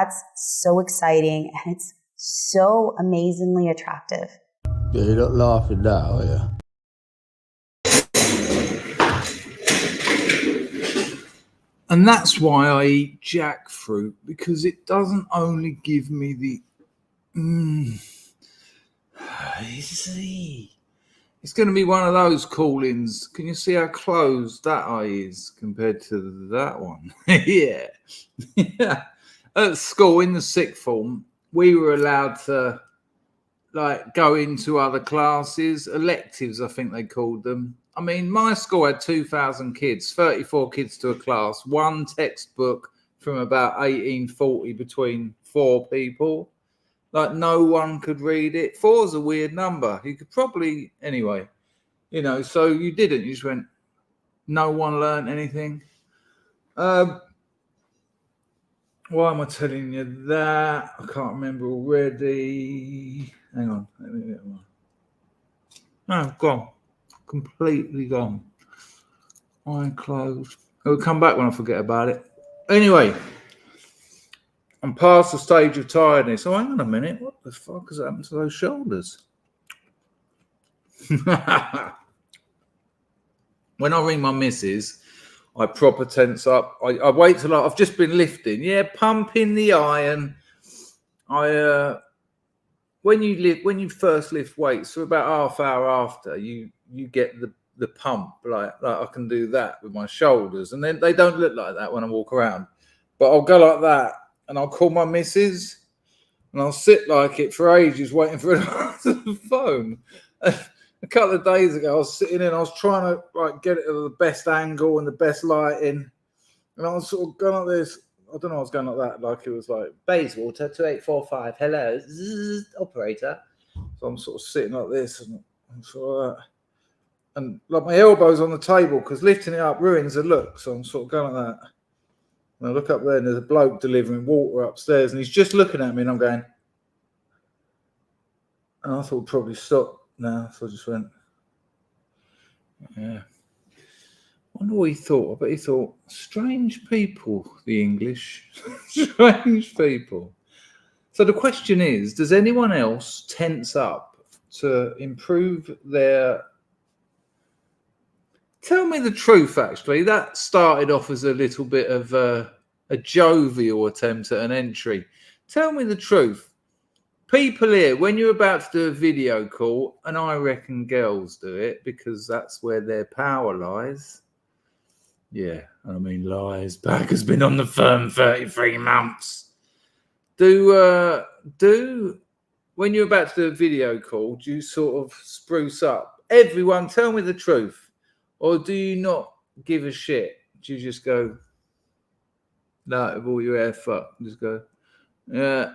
that's so exciting, and it's so amazingly attractive. Yeah, you're not laughing now, are you? And that's why I eat jackfruit, because it doesn't only give me the it's going to be one of those call-ins. Can you see how closed that eye is compared to that one? Yeah. Yeah. At school, in the sixth form, we were allowed to go into other classes, electives, I think they called them. I mean, my school had 2,000 kids, 34 kids to a class, one textbook from about 1840 between 4 people. No one could read it. 4 is a weird number. You could probably, anyway, so you didn't. You just went, no one learned anything. Why am I telling you that? I can't remember already. Hang on. No, gone. Completely gone. Eye closed. It'll come back when I forget about it. Anyway, I'm past the stage of tiredness. Oh, hang on a minute. What the fuck has happened to those shoulders? When I ring my missus, I proper tense up. I wait till I've just been lifting. Yeah, pumping the iron. When you first lift weights, for about half hour after, you get the pump. Like I can do that with my shoulders, and then they don't look like that when I walk around. But I'll go like that, and I'll call my missus, and I'll sit like it for ages waiting for her to answer the phone. A couple of days ago, I was sitting in, I was trying to get it at the best angle and the best lighting, and I was sort of going like this. I don't know, I was going like that, like it was like Bayswater 2845, hello, zzz, operator. So I'm sort of sitting like this, and I'm sort of like that. And my elbow's on the table because lifting it up ruins the look. So I'm sort of going like that. And I look up there, and there's a bloke delivering water upstairs, and he's just looking at me, and I'm going. And I thought I'd probably stop now, so I just went. Yeah. I wonder what he thought. I bet he thought, strange people, the English. Strange people. So the question is, does anyone else tense up to improve their... Tell me the truth, actually. That started off as a little bit of a jovial attempt at an entry. Tell me the truth. People here, when you're about to do a video call, and I reckon girls do it because that's where their power lies. Yeah, I mean, lies. Back has been on the firm 33 months. When you're about to do a video call, do you sort of spruce up? Everyone, tell me the truth. Or do you not give a shit? Do you just go, no, with all your hair fucked? Just go, yeah. I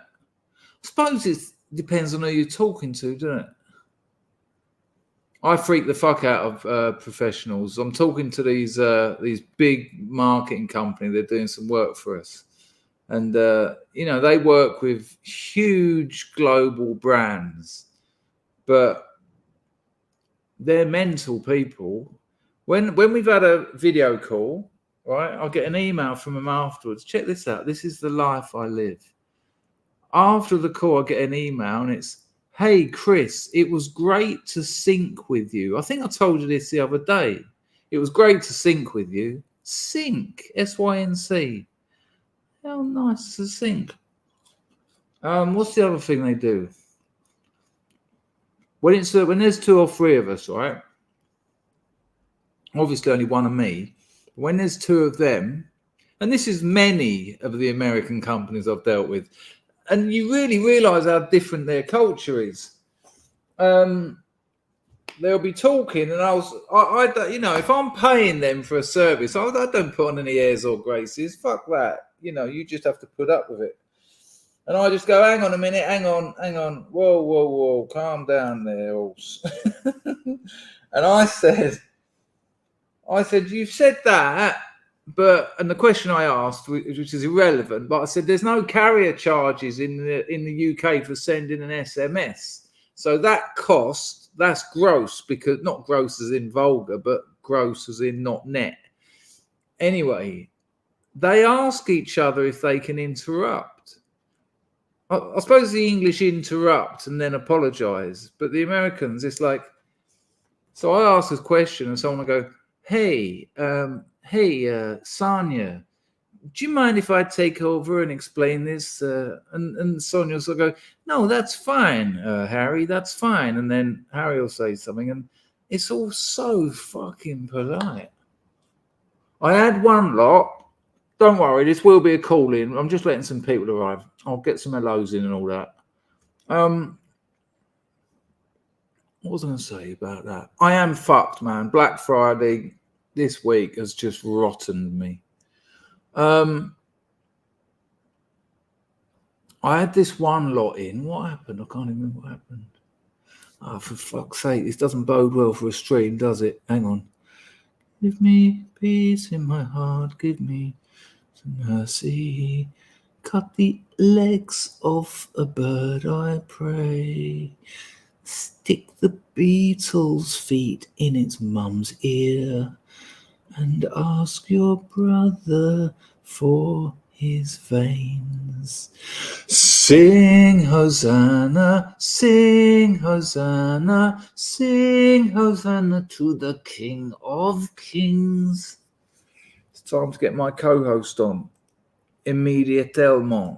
suppose it depends on who you're talking to, doesn't it? I freak the fuck out of professionals. I'm talking to these big marketing companies. They're doing some work for us. And, they work with huge global brands. But they're mental people. When we've had a video call, right, I'll get an email from them afterwards. Check this out. This is the life I live. After the call, I get an email, and it's, hey, Chris, it was great to sync with you. I think I told you this the other day. It was great to sync with you. Sync, S-Y-N-C. How nice to sync. What's the other thing they do? When there's 2 or 3 of us, right? Obviously only one of me. When there's 2 of them, and this is many of the American companies I've dealt with, and you really realise how different their culture is. They'll be talking, and I if I'm paying them for a service, I don't put on any airs or graces. Fuck that. You just have to put up with it. And I just go, hang on a minute, hang on. Whoa, calm down there. And I said, you've said that. And the question I asked, which is irrelevant, but I said there's no carrier charges in the UK for sending an SMS. So that cost, that's gross, because not gross as in vulgar, but gross as in not net. Anyway, they ask each other if they can interrupt. I suppose the English interrupt and then apologise, but the Americans, it's like. So I ask a question, and someone will go, "Hey, Sonia, do you mind if I take over and explain this?" And Sonia will go, "No, that's fine, Harry, that's fine." And then Harry will say something, and it's all so fucking polite. I had one lot. Don't worry, this will be a call in. I'm just letting some people arrive. I'll get some hellos in and all that. What was I going to say about that? I am fucked, man. Black Friday this week has just rottened me. I had this one lot in. What happened? I can't even remember what happened. Oh, for fuck's sake, this doesn't bode well for a stream, does it? Hang on. Give me peace in my heart. Give me some mercy. Cut the legs off a bird, I pray. Stick the beetle's feet in its mum's ear and ask your brother for his veins. Sing Hosanna, sing Hosanna, sing Hosanna to the King of Kings. It's time to get my co-host on. Immediately.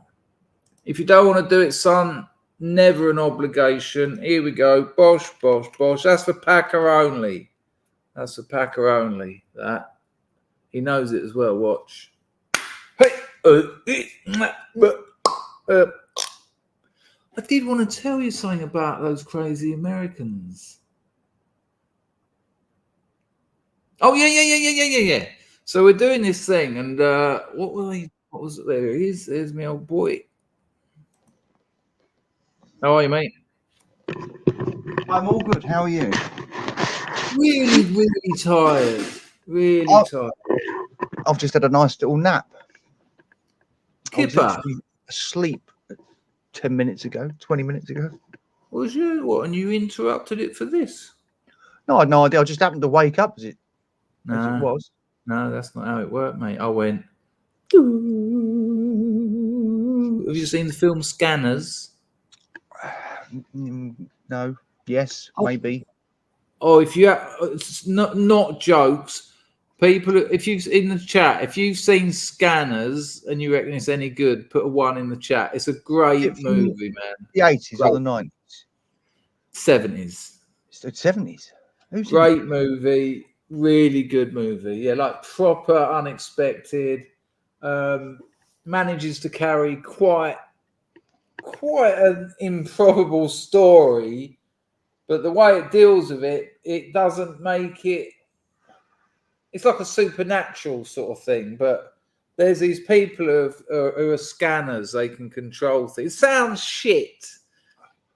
If you don't want to do it, son, never an obligation. Here we go. Bosh, bosh, bosh. That's for Packer only. That's for Packer only. That. He knows it as well. Watch. Hey. I did want to tell you something about those crazy Americans. Oh, yeah. So we're doing this thing, and what were they? What was it? There he is. There's my old boy. How are you, mate? I'm all good. How are you? Really, really tired. Really tired. I've just had a nice little nap. Kipper. I was literally asleep 10 minutes ago, 20 minutes ago. Was you? What? And you interrupted it for this? No, I had no idea. I just happened to wake up as it was. No, that's not how it worked, mate. I went. Have you seen the film Scanners? No. Yes. Maybe. Oh, if you it's not jokes, people. If you've in the chat, if you've seen Scanners and you reckon it's any good, put a 1 in the chat. It's a great movie, man. The 80s or the 90s? 70s. It's the 70s. Great movie, really good movie. Yeah, like proper unexpected. Manages to carry quite an improbable story, but the way it deals with it, it doesn't make it. It's like a supernatural sort of thing, but there's these people who are scanners. They can control things. It sounds shit,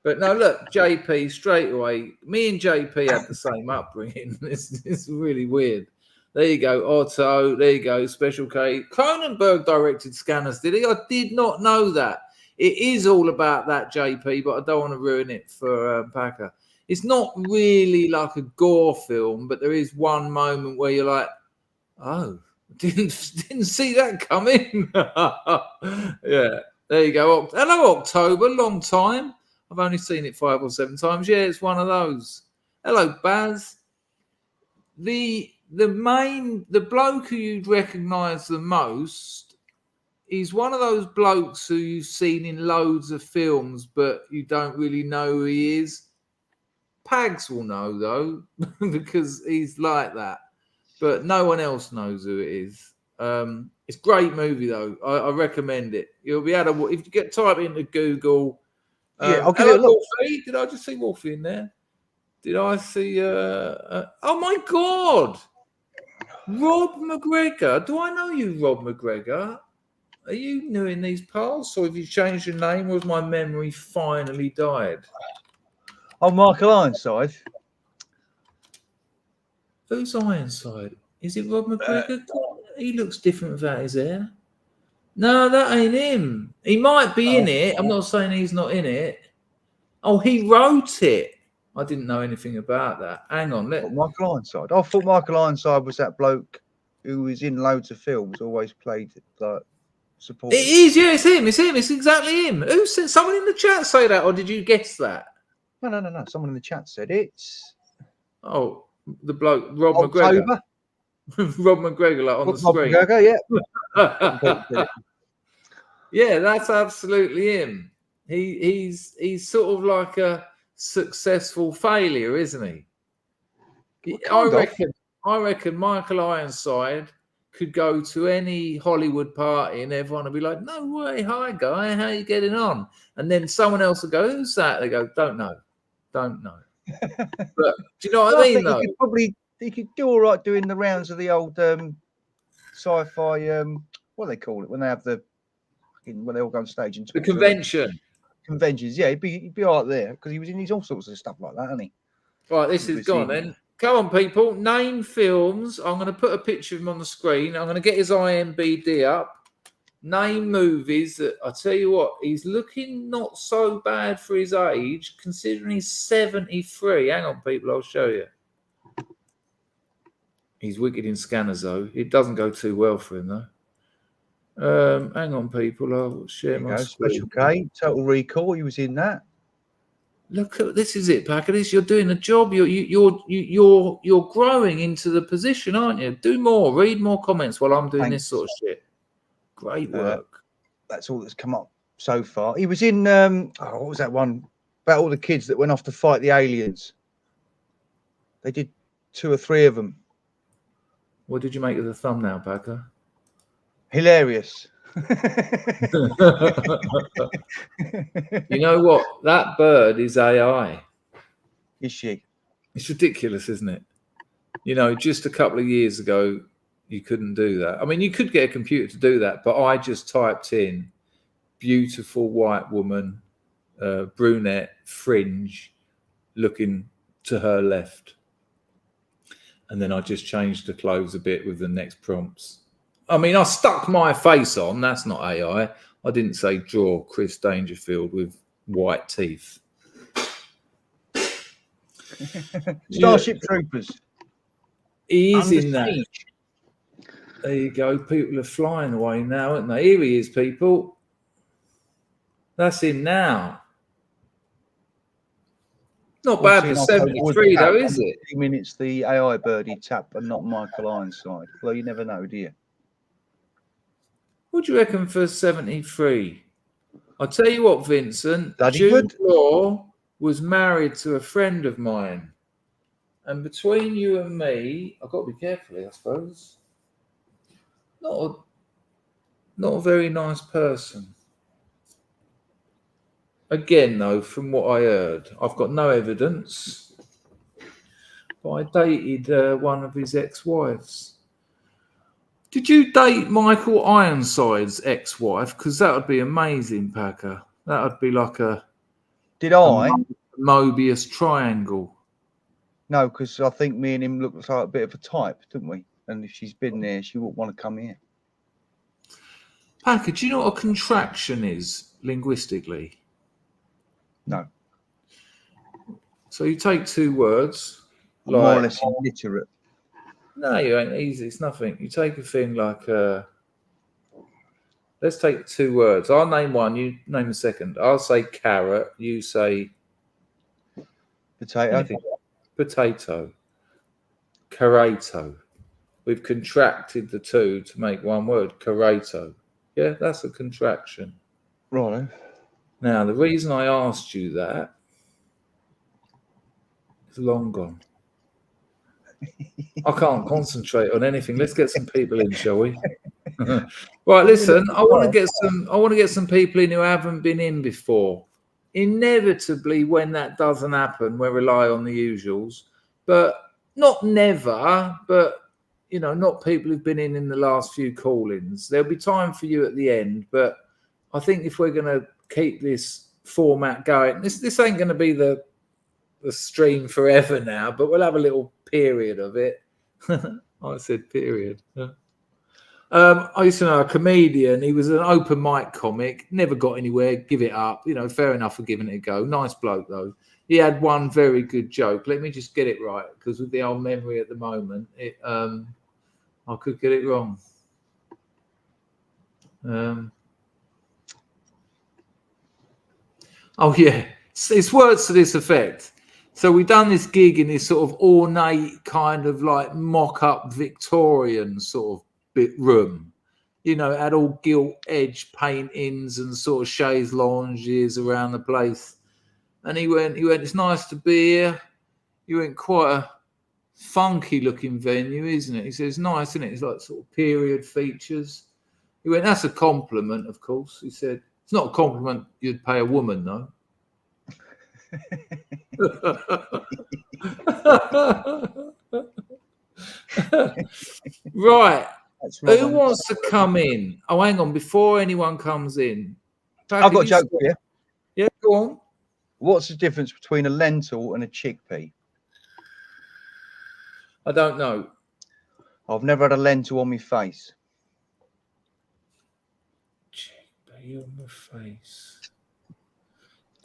but no, look, JP straight away. Me and JP had the same upbringing. It's really weird. There you go, Otto. There you go, Special K. Cronenberg directed Scanners, did he? I did not know that. It is all about that, JP, but I don't want to ruin it for Packer. It's not really like a gore film, but there is one moment where you're like, oh, didn't see that coming. Yeah, there you go. Hello, October, long time. I've only seen it 5 or 7 times. Yeah, it's one of those. Hello, Baz. The bloke who you'd recognise the most is one of those blokes who you've seen in loads of films, but you don't really know who he is. Pags will know, though, because he's like that. But no one else knows who it is. It's a great movie, though. I recommend it. You'll be able to, if you type into Google. Yeah, I'll give it a look. Wolfie. Did I just see Wolfie in there? Did I see? Oh my God, Rob McGregor. Do I know you, Rob McGregor? Are you new in these parts, or have you changed your name, or has my memory finally died? Oh, Michael Ironside. Who's Ironside? Is it Rob McGregor? He looks different without his hair. No, that ain't him. He might be in it. I'm not saying he's not in it. Oh, he wrote it. I didn't know anything about that. Hang on. Michael Ironside. I thought Michael Ironside was that bloke who was in loads of films, always played like supporters. It is, yeah, it's him. It's him. It's exactly him. Who said? Someone in the chat say that, or did you guess that? No. Someone in the chat said it's. Oh, the bloke, Rob October. McGregor. Rob McGregor, like on the Rob screen. McGregor, yeah. Yeah, that's absolutely him. He's sort of like a successful failure, isn't he? Well, I reckon Michael Ironside could go to any Hollywood party and everyone would be like, "No way, hi guy, how you getting on?" And then someone else will go, "Who's that?" They go, "Don't know." But do you know what I mean? Though he could do all right doing the rounds of the old sci-fi. What do they call it when they have when they all go on stage and talk the conventions. Yeah, he'd be all right there because he was in all sorts of stuff like that, hasn't he? Right, this is gone then. Come on, people. Name films. I'm going to put a picture of him on the screen. I'm going to get his IMDb up. Name movies. That I tell you what, he's looking not so bad for his age, considering he's 73. Hang on, people. I'll show you. He's wicked in scanners, though. It doesn't go too well for him, though. Hang on, people. I'll share my screen. Special K, Total Recall. He was in that. Look at this. Is it, Packer? You're doing a job. You're growing into the position, aren't you? Do more. Read more comments while I'm doing this sort of shit. Great work. That's all that's come up so far. He was in what was that one about all the kids that went off to fight the aliens? They did 2 or 3 of them. What did you make of the thumbnail, Packer? Hilarious. You know what? That bird is AI. Is she? It's ridiculous, isn't it? You know, just a couple of years ago, you couldn't do that. I mean, you could get a computer to do that, but I just typed in beautiful white woman, brunette, fringe, looking to her left. And then I just changed the clothes a bit with the next prompts. I mean, I stuck my face on. That's not AI. I didn't say draw Chris Dangerfield with white teeth. Starship Troopers. He is in that. There you go. People are flying away now, aren't they? Here he is, people. That's him now. Not bad for 73, though, is it? 3 minutes, the AI birdie tap, and not Michael Ironside. Well, you never know, do you? What do you reckon for 73? I'll tell you what, Vincent. Bloody Jude good. Law was married to a friend of mine. And between you and me, I've got to be careful, I suppose. Not a very nice person. Again, though, from what I heard, I've got no evidence, but I dated one of his ex-wives. Did you date Michael Ironside's ex-wife? Because that would be amazing, Packer. That would be like a... Did I? Mobius triangle. No, because I think me and him looked like a bit of a type, didn't we? And if she's been there, she wouldn't want to come here. Packer, do you know what a contraction is linguistically? No. So you take 2 words. I'm more or less illiterate. No, you ain't easy. It's nothing. You take a thing like... let's take 2 words. I'll name one. You name the second. I'll say carrot. You say... Potato. Anything. Potato. Carato. We've contracted the 2 to make one word. Carato. Yeah, that's a contraction. Right. Now, the reason I asked you that is long gone. I can't concentrate on anything. Let's get some people in, shall we? Right, listen. I want to get some people in who haven't been in before. Inevitably, when that doesn't happen, we rely on the usuals, but not never. But you know, not people who've been in the last few call-ins. There'll be time for you at the end, but I think if we're going to keep this format going, this ain't going to be the stream forever now, but we'll have a little period of it. I said period. I used to know a comedian. He was an open mic comic, never got anywhere, give it up. You know, fair enough for giving it a go. Nice bloke, though. He had one very good joke. Let me just get it right, because with the old memory at the moment, I could get it wrong. Oh yeah, it's words to this effect. So we've done this gig in this sort of ornate kind of like mock-up Victorian sort of bit room. You know, it had all gilt edge paintings and sort of chaise lounges around the place. And he went, it's nice to be here. You went, quite a funky looking venue, isn't it? He said, it's nice, isn't it? It's like sort of period features. He went, that's a compliment, of course. He said, it's not a compliment you'd pay a woman, though. Right. Who wants to come in? Oh, hang on. Before anyone comes in, I've got a joke for you. Yeah, go on. What's the difference between a lentil and a chickpea? I don't know. I've never had a lentil on my face. Chickpea on my face.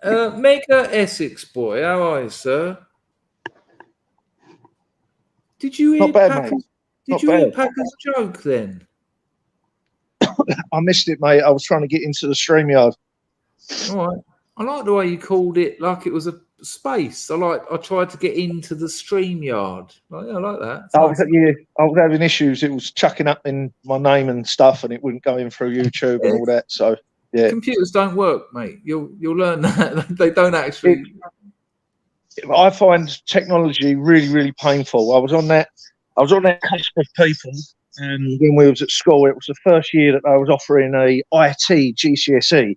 Mega Essex boy, how are you, sir? Did you hear Packer's joke then? I missed it, mate. I was trying to get into the StreamYard. All right. I like the way you called it like it was a space. I tried to get into the StreamYard. I like that. I was having issues. It was chucking up in my name and stuff, and it wouldn't go in through YouTube and all that. So yeah, computers don't work, mate. You'll learn that. They don't actually. I find technology really, really painful. I was on that cusp of people, and when we was at school, it was the first year that I was offering a IT GCSE.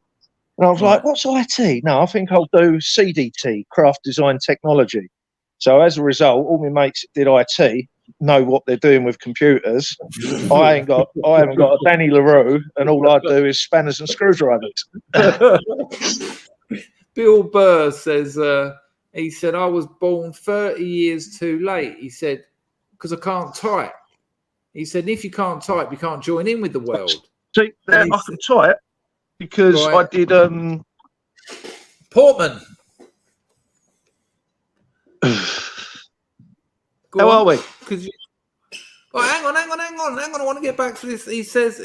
And I was like, what's IT? No, I think I'll do CDT, Craft Design Technology. So as a result, all my mates that did IT know what they're doing with computers. I haven't got a Danny LaRue, and all I do is spanners and screwdrivers. Bill Burr says, he said, I was born 30 years too late. He said, because I can't type. He said, if you can't type, you can't join in with the world. See, I can type. Because I did Portman. How are we? Hang on. I want to get back to this. He says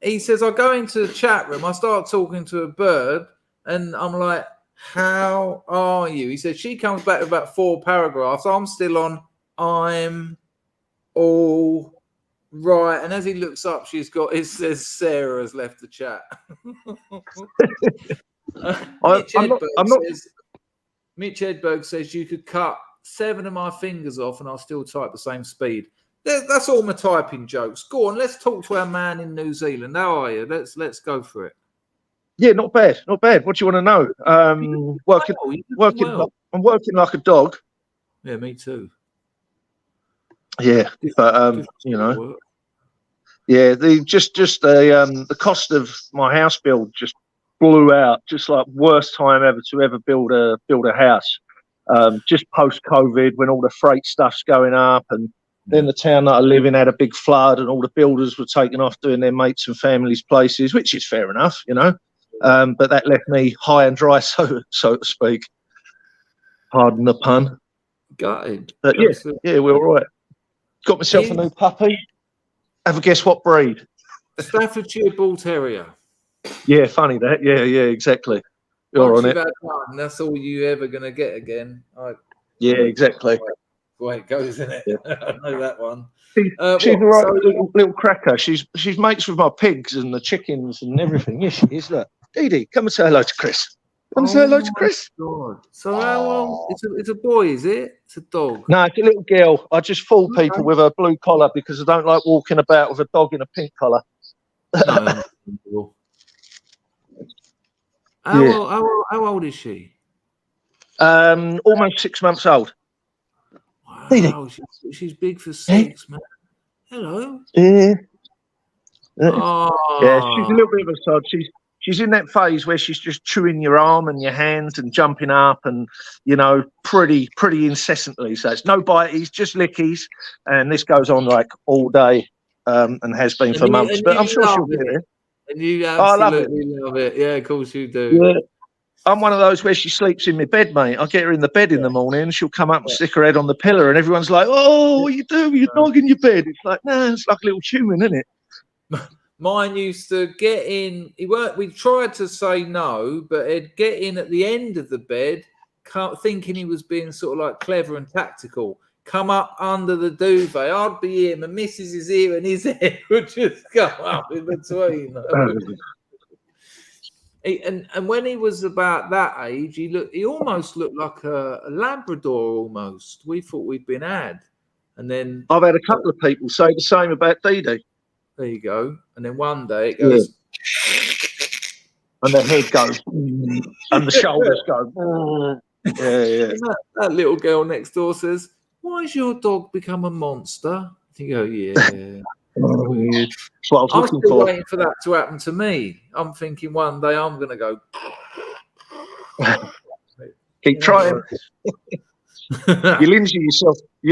I go into the chat room, I start talking to a bird, and I'm like, how are you? He says she comes back with about 4 paragraphs. I'm still on I'm all right, and as he looks up, it says Sarah has left the chat. Mitch Edberg says you could cut 7 of my fingers off and I'll still type the same speed. That's all my typing jokes. Go on, let's talk to our man in New Zealand. How are you? Let's go for it. Yeah, not bad. What do you want to know? I'm working like a dog. Yeah, me too. Yeah, but you know. Yeah, the cost of my house build just blew out. Just like worst time ever to build a house. Just post COVID, when all the freight stuff's going up, and then the town that I live in had a big flood, and all the builders were taking off doing their mates and families' places, which is fair enough, you know. But that left me high and dry, so to speak. Pardon the pun. Gutted. But yeah, we're all right. Got myself a new puppy. Have a guess what breed? Staffordshire Bull Terrier. Yeah, funny that. Yeah, exactly. You're on it. That's all you ever going to get again. Yeah, exactly. The way it goes, isn't it? Yeah. I know that one. She's a right little cracker. She's mates with my pigs and the chickens and everything. Yes, she is. Look, Dee Dee, come and say hello to Chris. Come and say hello to Chris. God. So how old? It's a boy, is it? It's a dog. No, it's a little girl. I just fool people with a blue collar because I don't like walking about with a dog in a pink collar. No. How old is she? Almost 6 months old. Wow, she's big for 6, man. Hello. Yeah. Yeah, she's a little bit of a sod. She's in that phase where she's just chewing your arm and your hands and jumping up and, you know, pretty incessantly. So it's no bites, just lickies. And this goes on like all day and has been for months. But I'm sure she'll get there. And you absolutely love it. Yeah, of course you do. Yeah. I'm one of those where she sleeps in my bed, mate. I get her in the bed in the morning and she'll come up and stick her head on the pillow and everyone's like, oh, what you do with your dog in your bed? It's like, no, it's like a little human, isn't it? Mine used to get in. We tried to say no, but he'd get in at the end of the bed, thinking he was being sort of like clever and tactical. Come up under the duvet. I'd be here, my missus's ear and his head would just come up in between. And when he was about that age, he almost looked like a Labrador almost. We thought we'd been had. And then I've had a couple of people say the same about Dee Dee. There you go. And then one day it goes, and the head goes, and the shoulders go. Yeah. And that little girl next door says, "Why has your dog become a monster?" You go, "Yeah." That's what I was I'm looking still for. waiting for that to happen to me. I'm thinking one day I'm going to go. Keep trying. You'll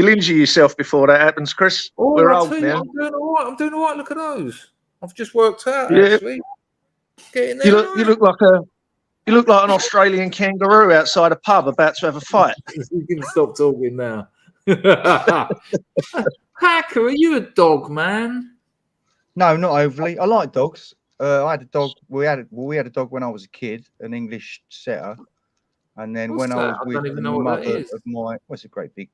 injure yourself before that happens, Chris. We're old now. I'm doing all right. Look at those. I've just worked out actually. Getting there. You look like an Australian kangaroo outside a pub about to have a fight. You can stop talking now. Packer, are you a dog man? No, not overly. I like dogs. I had a dog. We had a dog when I was a kid, an English setter. And then when I was with the mother of my, what's a great big.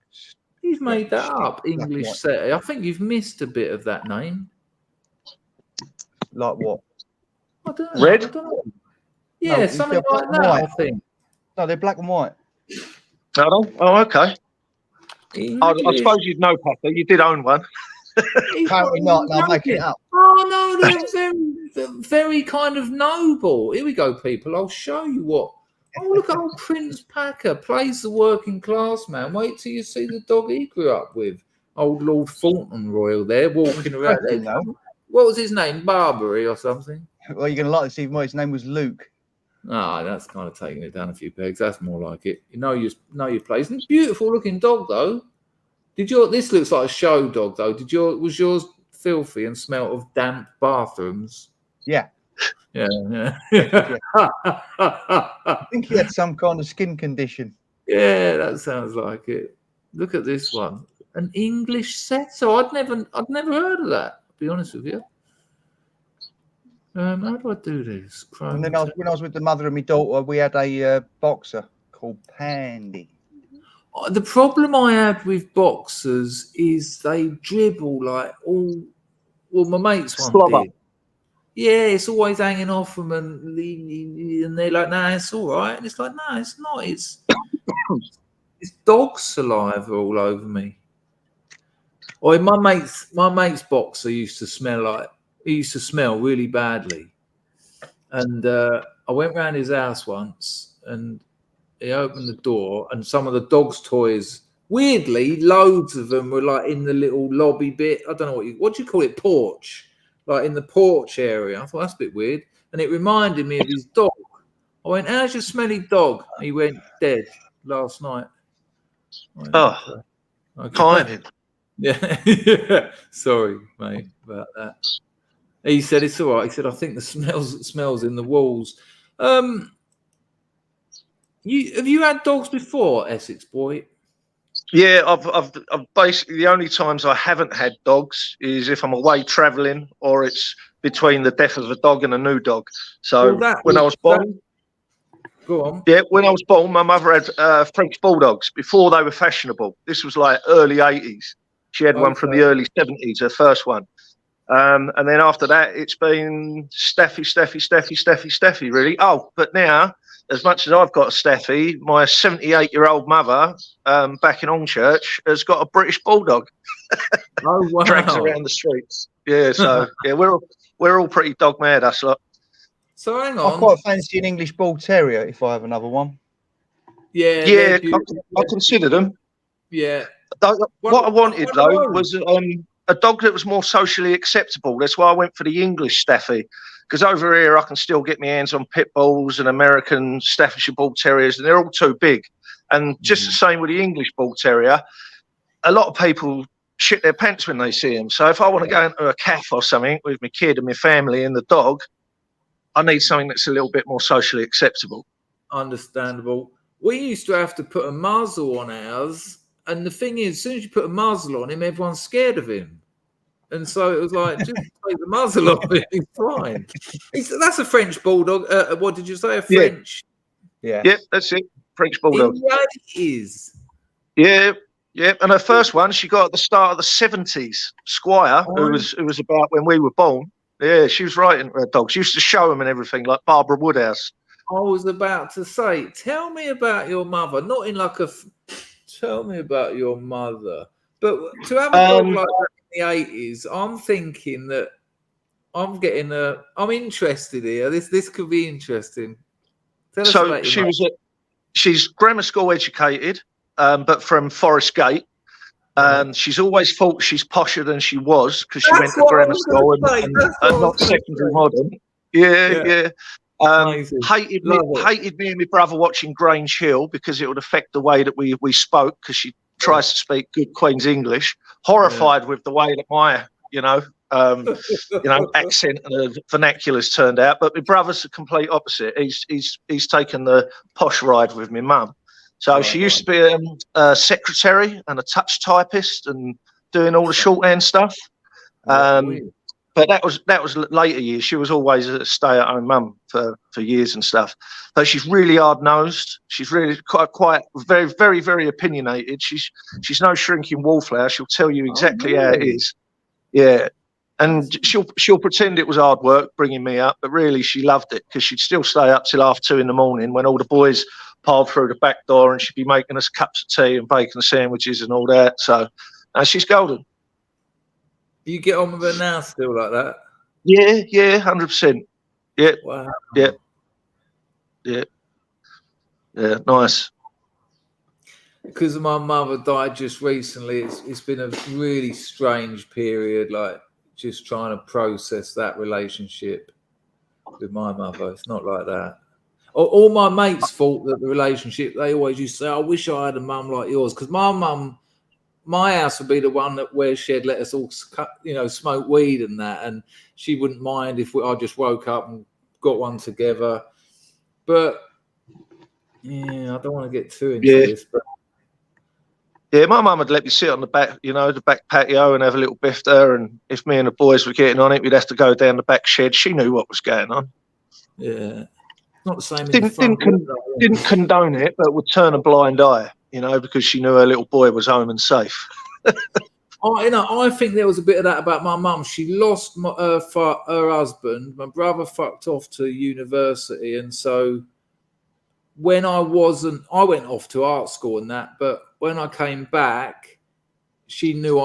He's made that up, English setter. I think you've missed a bit of that name. Like what? I don't know. Red? I don't know. Yeah, something like that, I think. No, they're black and white. Oh, okay. I suppose you'd know, Packer. You did own one. Apparently not. No, I'm making it up. Oh, no, they're very kind of noble. Here we go, people. I'll show you what. Oh, look at old Prince Packer. Plays the working class man. Wait till you see the dog he grew up with. Old Lord Fauntleroy there, walking around there. What was his name? Barbary or something? Well, you're going to like to see his name was Luke. Ah, that's kind of taking it down a few pegs. That's more like it. You know your place. And beautiful looking dog though. This looks like a show dog though. Was yours filthy and smelt of damp bathrooms? Yeah. Yeah. I think he had some kind of skin condition. Yeah, that sounds like it. Look at this one. An English setter. I'd never heard of that, to be honest with you. How do I do this? And then when I was with the mother and my daughter, we had a boxer called Pandy. The problem I had with boxers is they dribble like all. Well, my mates one did. Yeah, it's always hanging off them, and they're like, "No, it's all right." And it's like, "No, it's not. It's dog saliva all over me." Or my mate's boxer used to smell really badly, and I went round his house once, and he opened the door, and some of the dog's toys, weirdly, loads of them were like in the little lobby bit. I don't know what do you call it, porch. Like in the porch area. I thought that's a bit weird. And it reminded me of his dog. I went, "How's your smelly dog?" And he went, "Dead last night." Went, okay. Timing. Yeah. Sorry, mate, about that. He said, "It's all right." He said, "I think the smells in the walls." Have you had dogs before, Essex boy? Yeah, I've basically the only times I haven't had dogs is if I'm away travelling or it's between the death of a dog and a new dog. So when I was born, go on. Yeah, when I was born, my mother had French Bulldogs before they were fashionable. This was like early 80s. She had one from the early 70s, her first one. And then after that, it's been Steffi, really. Oh, but now, as much as I've got a Steffi, my 78-year-old mother back in Hornchurch has got a British Bulldog. Oh, wow. Drags around the streets. Yeah, so yeah, we're all pretty dog mad, us lot. So hang on. I quite fancy an English Bull Terrier if I have another one. Yeah, I consider them. Yeah. What I wanted though was a dog that was more socially acceptable. That's why I went for the English Staffy. Because over here, I can still get my hands on pit bulls and American Staffordshire Bull Terriers, and they're all too big. And just the same with the English Bull Terrier, a lot of people shit their pants when they see them. So if I want to go into a cafe or something with my kid and my family and the dog, I need something that's a little bit more socially acceptable. Understandable. We used to have to put a muzzle on ours. And the thing is, as soon as you put a muzzle on him, everyone's scared of him. And so it was like, just take the muzzle off it. He's fine. That's a French bulldog. What did you say? A French? Yeah. Yep, that's it. French bulldog. It is. Yeah, yeah. And her first one, she got at the start of the 70s. Squire, who was about when we were born. Yeah, she was right into her dogs. She used to show them and everything, like Barbara Woodhouse. I was about to say, tell me about your mother. Not in like a. Tell me about your mother. But to have a dog like that in the 80s, I'm thinking that I'm interested here. This could be interesting. Tell us about your mother. She's grammar school educated, but from Forest Gate. She's always thought she's posher than she was because she went to grammar school and not secondary modern. Yeah. Hated me and my brother watching Grange Hill because it would affect the way that we spoke because she tries to speak good Queen's English. Horrified with the way that my accent and the vernacular's turned out. But my brother's the complete opposite. He's taken the posh ride with my mum. So she used to be a secretary and a touch typist and doing all the shorthand stuff. But that was later years. She was always a stay-at-home mum for years and stuff. But she's really hard-nosed. She's really quite very, very, very opinionated. She's no shrinking wallflower. She'll tell you exactly how it is. Yeah. And she'll pretend it was hard work bringing me up, but really she loved it because she'd still stay up till 2:30 in the morning when all the boys piled through the back door, and she'd be making us cups of tea and bacon sandwiches and all that. So she's golden. You get on with her now still like that? Yeah, 100%. Yeah. Wow. Yeah, nice. Because my mother died just recently, it's been a really strange period, like just trying to process that relationship with my mother. It's not like that. All my mates thought that the relationship, they always used to say, I wish I had a mum like yours. Because my house would be the one where she'd let us all, smoke weed and that. And she wouldn't mind if I just woke up and got one together. But, yeah, I don't want to get too into this. But yeah, my mum would let me sit on the back, the back patio and have a little biff there. And if me and the boys were getting on it, we'd have to go down the back shed. She knew what was going on. Yeah. Not the same. Didn't condone it, but would turn a blind eye, because she knew her little boy was home and safe. I think there was a bit of that about my mum. She lost her husband. My brother fucked off to university, and so when I went off to art school and that. But when I came back, she knew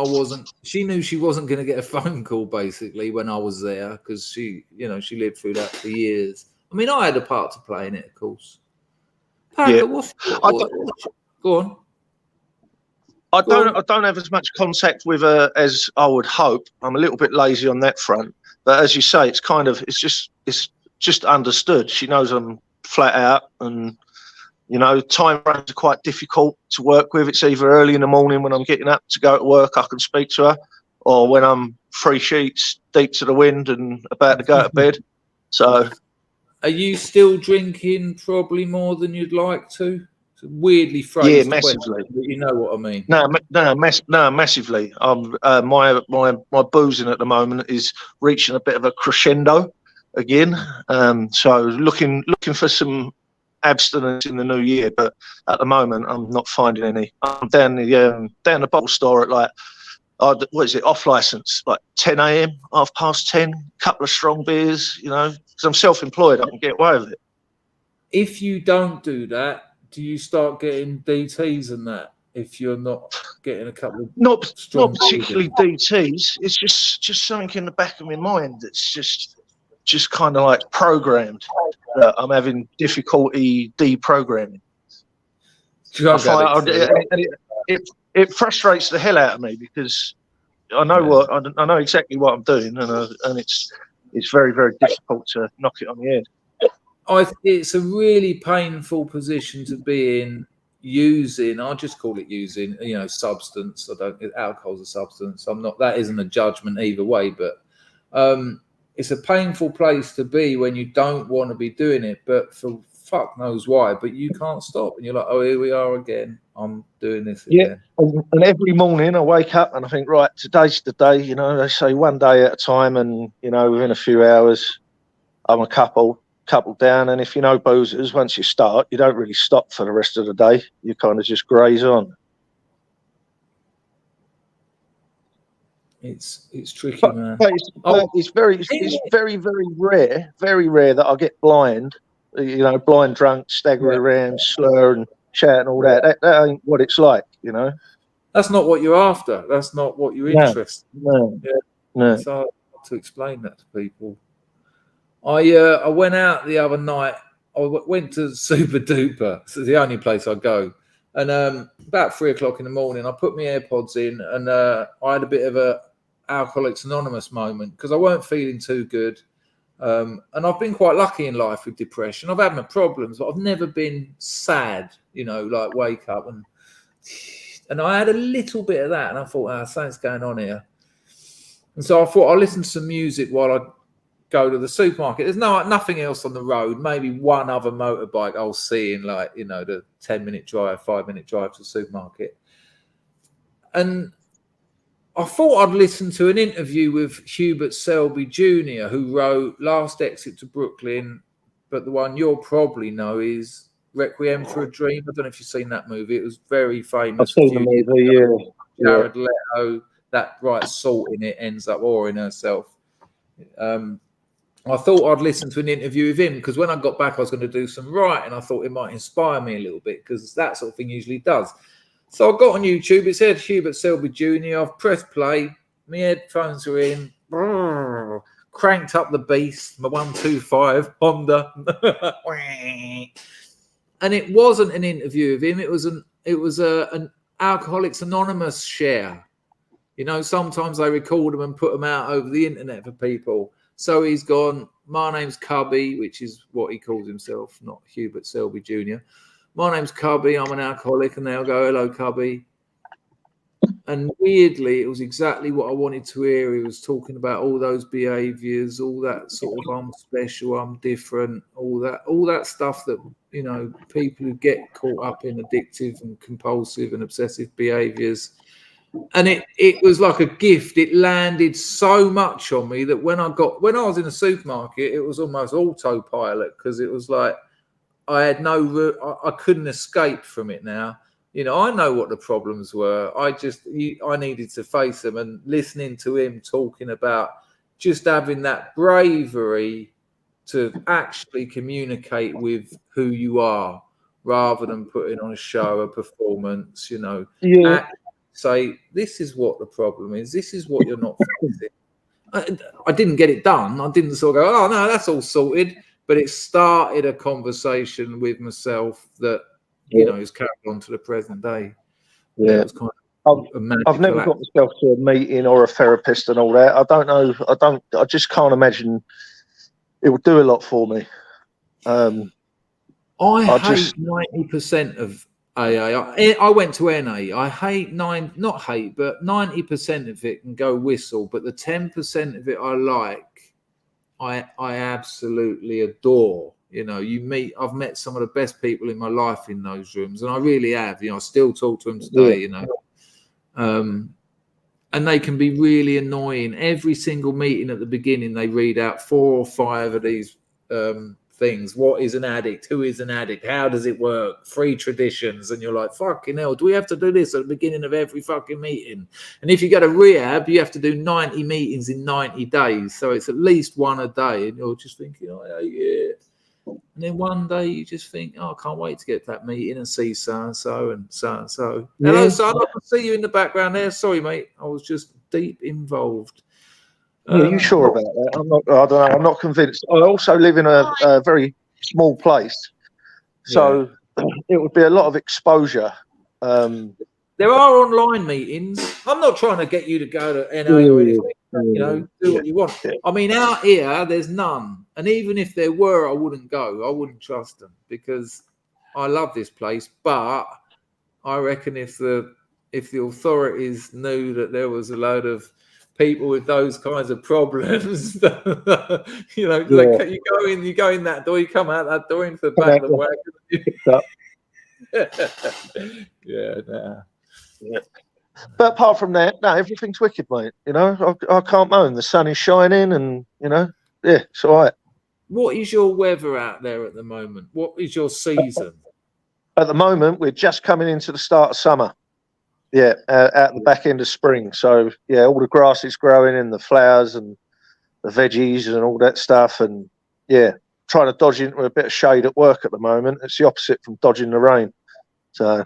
she wasn't going to get a phone call basically when I was there because she lived through that for years. I mean, I had a part to play in it, of course. Parker, go on. I don't have as much contact with her as I would hope. I'm a little bit lazy on that front, but as you say, it's just understood. She knows I'm flat out, and time frames are quite difficult to work with. It's either early in the morning when I'm getting up to go to work, I can speak to her, or when I'm 3 sheets deep to the wind and about to go to bed. So. Are you still drinking probably more than you'd like to? It's a weirdly phrased. Yeah, massively. But you know what I mean. No, massively. My boozing at the moment is reaching a bit of a crescendo again. So looking for some abstinence in the new year, but at the moment I'm not finding any. I'm down the bottle store at like. What is it? Off license, like 10 a.m., 10:30, couple of strong beers, because I'm self-employed, I can get away with it. If you don't do that, do you start getting DTs and that? If you're not getting a couple of not particularly DTs, it's just something in the back of my mind that's just kind of like programmed that I'm having difficulty deprogramming. It frustrates the hell out of me because I know I know exactly what I'm doing, and it's very, very difficult to knock it on the head. It's a really painful position to be in. I just call it using, substance. Alcohol's a substance. That isn't a judgment either way, but it's a painful place to be when you don't want to be doing it. But for fuck knows why, but you can't stop. And you're like, oh, here we are again. I'm doing this again. And every morning I wake up and I think, right, today's the day. You know, they say one day at a time, and you know, within a few hours, I'm a couple down. And if you know boozers, once you start, you don't really stop for the rest of the day. You kind of just graze on. It's tricky, man. But it's very rare that I get blind. You know, blind drunk, stagger around, slur and shout and all that. That ain't what it's like, you know. That's not what you're after. That's not what you're interested in. No. It's hard to explain that to people. I went out the other night. I went to Super Duper. This is the only place I go. And about 3 o'clock in the morning, I put my AirPods in, and I had a bit of a Alcoholics Anonymous moment because I weren't feeling too good. And I've been quite lucky in life with depression. I've had my problems, but I've never been sad, you know, like wake up and I had a little bit of that, and I thought, something's going on here. And so I thought I'll listen to some music while I go to the supermarket. There's nothing else on the road, maybe one other motorbike I'll see in, like, you know, the 10-minute drive, 5-minute drive to the supermarket. And I thought I'd listen to an interview with Hubert Selby Jr, who wrote Last Exit to Brooklyn, but the one you'll probably know is Requiem for a Dream. I don't know if you've seen that movie. It was very famous. I've seen the movie, Jared Leto, that bright salt in it ends up whoring herself. I thought I'd listen to an interview with him because when I got back, I was going to do some writing. I thought it might inspire me a little bit because that sort of thing usually does. So I got on YouTube. It said Hubert Selby Jr. I've pressed play. My headphones are in. Cranked up the beast. My 125 Honda. And it wasn't an interview with him. It was an Alcoholics Anonymous share. You know, sometimes they record them and put them out over the internet for people. So he's gone, my name's Cubby, which is what he calls himself, not Hubert Selby Jr. My name's Cubby, I'm an alcoholic, and they'll go, hello, Cubby. And weirdly, it was exactly what I wanted to hear. He was talking about all those behaviours, all that sort of I'm special, I'm different, all that stuff that, you know, people who get caught up in addictive and compulsive and obsessive behaviours. And it was like a gift. It landed so much on me that when I was in the supermarket, it was almost autopilot because it was like I had I couldn't escape from it now. You know, I know what the problems were. I needed to face them, and listening to him talking about just having that bravery to actually communicate with who you are rather than putting on a show, a performance, you know. Yeah. Say, this is what the problem is. This is what you're not fixing. I didn't get it done. I didn't sort of go, oh, no, that's all sorted. But it started a conversation with myself that, you know, has carried on to the present day. Yeah. It was kind of I've never got myself to a meeting or a therapist and all that. I don't know. I just can't imagine it would do a lot for me. I hate 90% of AA. I went to NA. I hate not hate, but 90% of it can go whistle. But the 10% of it I like, I absolutely adore. You know, I've met some of the best people in my life in those rooms, and I really have. You know, I still talk to them today. You know, and they can be really annoying. Every single meeting at the beginning, they read out 4 or 5 of these things. What is an addict? Who is an addict? How does it work? 3 traditions. And you're like, fucking hell, do we have to do this at the beginning of every fucking meeting? And if you go to rehab, you have to do 90 meetings in 90 days. So it's at least 1 a day. And you're just thinking, oh, yeah. And then one day you just think, oh, I can't wait to get to that meeting and see so-and-so and so-and-so. Yeah. Hello, son. I can see you in the background there. Sorry, mate. I was just deep involved. Are you sure about that? I don't know. I'm not convinced. I also live in a very small place, so it would be a lot of exposure. There are online meetings. I'm not trying to get you to go to NA or anything. You know, do what you want. I mean, out here, there's none. And even if there were, I wouldn't go. I wouldn't trust them because I love this place. But I reckon if the authorities knew that there was a load of people with those kinds of problems. You know, Yeah. you go in that door, you come out that door into the back of the wagon. Yeah, nah. Yeah. But apart from that, no, everything's wicked, mate. You know, I can't moan. The sun is shining, and you know, yeah, it's all right. What is your weather out there at the moment? What is your season? At the moment, we're just coming into the start of summer. Yeah, at the back end of spring. So yeah, all the grass is growing and the flowers and the veggies and all that stuff. And yeah, trying to dodge into a bit of shade at work at the moment. It's the opposite from dodging the rain. So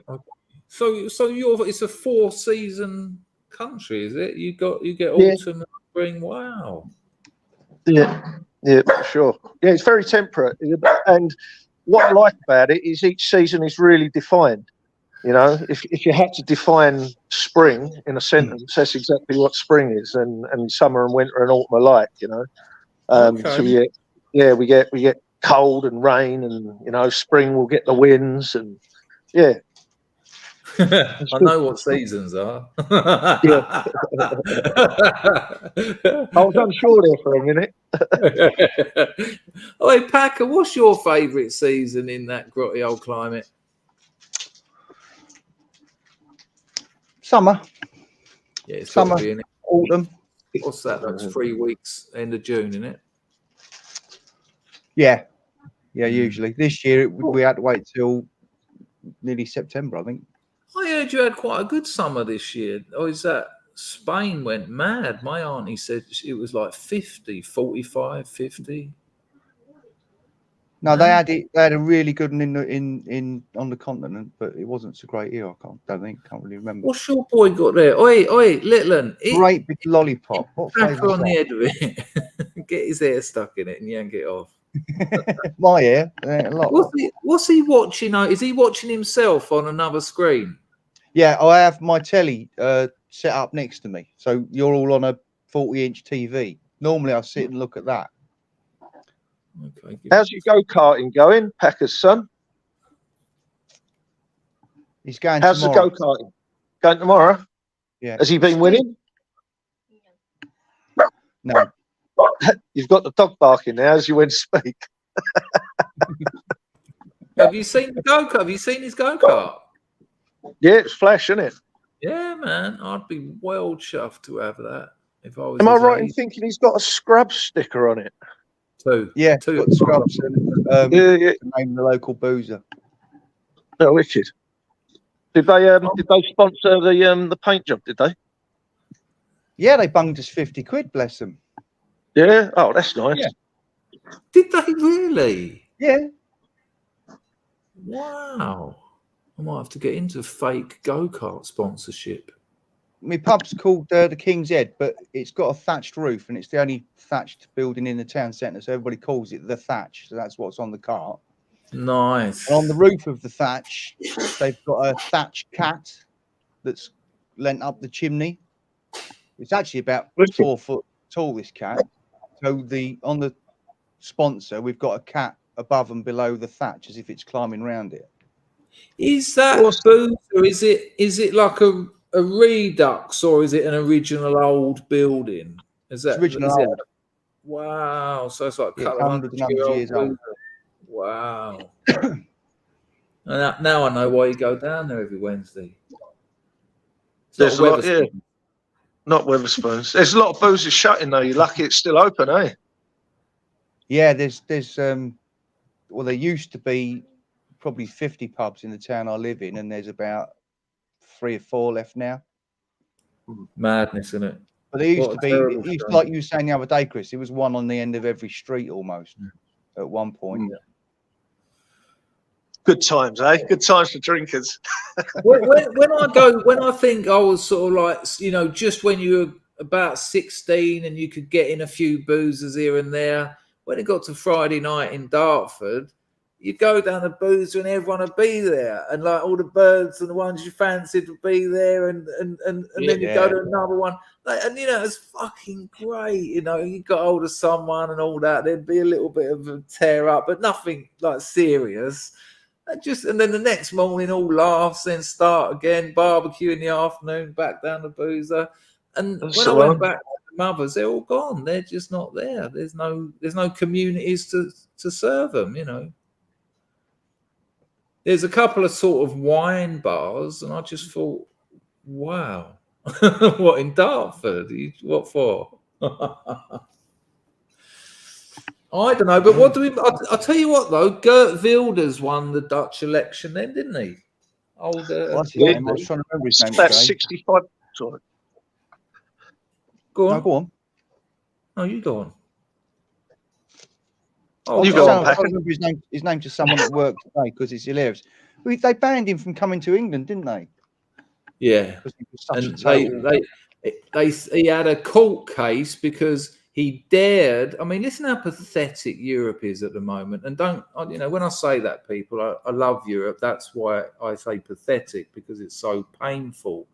it's a 4-season country, is it? You get autumn and spring. Wow. Yeah, for sure. Yeah, it's very temperate. And what I like about it is each season is really defined. You know, if you had to define spring in a sentence, that's exactly what spring is, and summer and winter and autumn alike. You know, so we get cold and rain, and you know, spring will get the winds, and yeah. I know what seasons are. Yeah. I was unsure there for a minute. Hey, Packer, what's your favourite season in that grotty old climate? Summer. Yeah, it's summer, got to be in it. Autumn. What's that? That's 3 weeks, end of June, isn't it? Yeah, usually. This year we had to wait till nearly September, I think. I heard you had quite a good summer this year. Oh, is that Spain went mad? My auntie said it was like 50, 45, 50. No, they had a really good one in on the continent, but it wasn't so great here. Can't really remember. What's your boy got there? Oi, little one. Great big lollipop. What flavour on the head of it. Get his hair stuck in it and yank it off. My hair. A lot. What's he watching? Is he watching himself on another screen? Yeah, I have my telly set up next to me, so you're all on a 40-inch TV. Normally, I sit and look at that. Okay. How's your go-karting going, Packer's son? He's going How's tomorrow. the go-karting? Going tomorrow? Yeah. Has he been winning? No. You've got the dog barking now as you went to speak. Have you seen the go-kart? Have you seen his go-kart? Yeah, it's flash, isn't it? Yeah, man. I'd be well chuffed to have that if I was. Am I right in thinking he's got a scrub sticker on it? Two. Got scrubs and name the local boozer. Oh, wicked. Did they sponsor the paint job? Did they? Yeah, they bunged us 50 quid. Bless them. Yeah. Oh, that's nice. Yeah. Did they really? Yeah. Wow. I might have to get into fake go-kart sponsorship. My pub's called the King's Head, but it's got a thatched roof, and it's the only thatched building in the town centre, so everybody calls it the Thatch. So that's what's on the cart. Nice. And on the roof of the Thatch, they've got a Thatch Cat that's lent up the chimney. It's actually about 4 foot tall, this cat. So on the sponsor, we've got a cat above and below the thatch, as if it's climbing around it. Is that booze, or is it like a redux, or is it an original old building? Is that original old? Wow, so it's like a couple hundreds and hundreds of years old. Wow. And now I know why you go down there every Wednesday. There's a lot, yeah. Not Wetherspoons. There's a lot of boozers shutting though. You're lucky it's still open, eh? Yeah, there's well, there used to be probably 50 pubs in the town I live in, and there's about 3 or 4 left now. Madness, isn't it? But there used to be, like you were saying the other day, Chris, it was one on the end of every street almost at one point. Yeah. Good times, eh? Good times for drinkers. when I think I was sort of like, just when you were about 16 and you could get in a few boozers here and there, when it got to Friday night in Dartford, you go down the boozer and everyone would be there, and like all the birds and the ones you fancied would be there, and then you go to another one, and it's fucking great. You got hold of someone and all that. There'd be a little bit of a tear up, but nothing like serious. And then the next morning, all laughs, then start again, barbecue in the afternoon, back down the boozer. And when I went back to mothers, they're all gone. They're just not there. There's no communities to serve them, you know. There's a couple of sort of wine bars, and I just thought, wow, what in Dartford? What for? I don't know, but what do we? I'll tell you what though, Geert Wilders won the Dutch election then, didn't he? What's his name? I was trying to remember his name. That's 65. Sorry. Go on. No, go on. No, you go on. Oh, you go on, I remember his name to someone at work today because it's hilarious. They banned him from coming to England, didn't they? Yeah, and he had a court case because he dared. I mean, listen how pathetic Europe is at the moment. And when I say that, people, I love Europe. That's why I say pathetic, because it's so painful.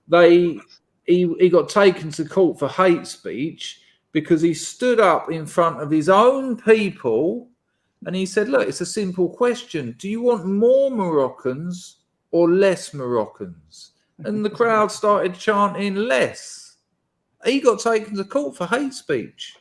He got taken to court for hate speech because he stood up in front of his own people and he said, look, it's a simple question. Do you want more Moroccans or less Moroccans? And the crowd started chanting less. He got taken to court for hate speech.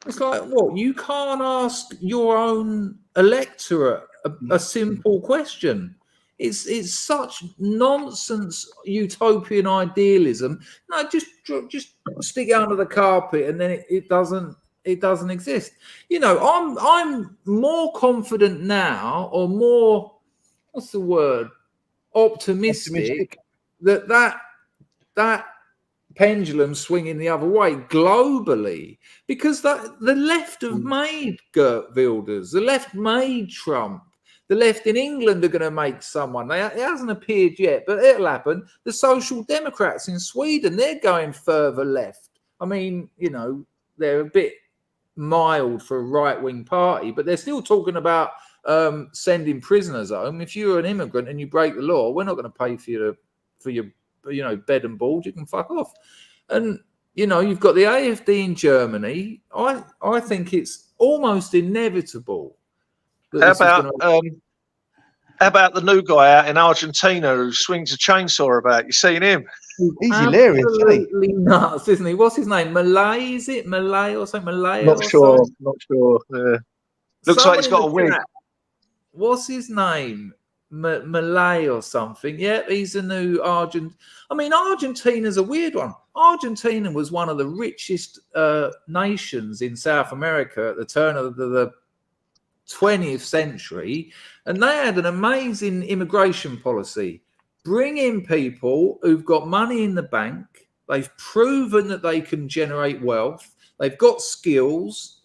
It's like, what? You can't ask your own electorate a simple question. It's such nonsense utopian idealism. No, just stick it under the carpet, and then it doesn't exist. You know, I'm more confident now, or more, what's the word? Optimistic. that pendulum swinging the other way globally, because the left have made Geert Wilders, the left made Trump. The left in England are going to make someone. It hasn't appeared yet, but it'll happen. The Social Democrats in Sweden, they're going further left. I mean, you know, they're a bit mild for a right-wing party, but they're still talking about sending prisoners home. If you're an immigrant and you break the law, we're not going to pay for your bed and board. You can fuck off. And you know, you've got the AfD in Germany. I think it's almost inevitable. How about the new guy out in Argentina who swings a chainsaw about? You seen him? He's hilarious, absolutely nuts, isn't he? What's his name? Malay? Is it Malay or something? Malay? Not sure. Yeah. Looks like he's got a wig. What's his name? Malay or something? Yeah, he's a new Argent. I mean, Argentina's a weird one. Argentina was one of the richest nations in South America at the turn of the 20th century, and they had an amazing immigration policy. Bring in people who've got money in the bank. They've proven that they can generate wealth. They've got skills.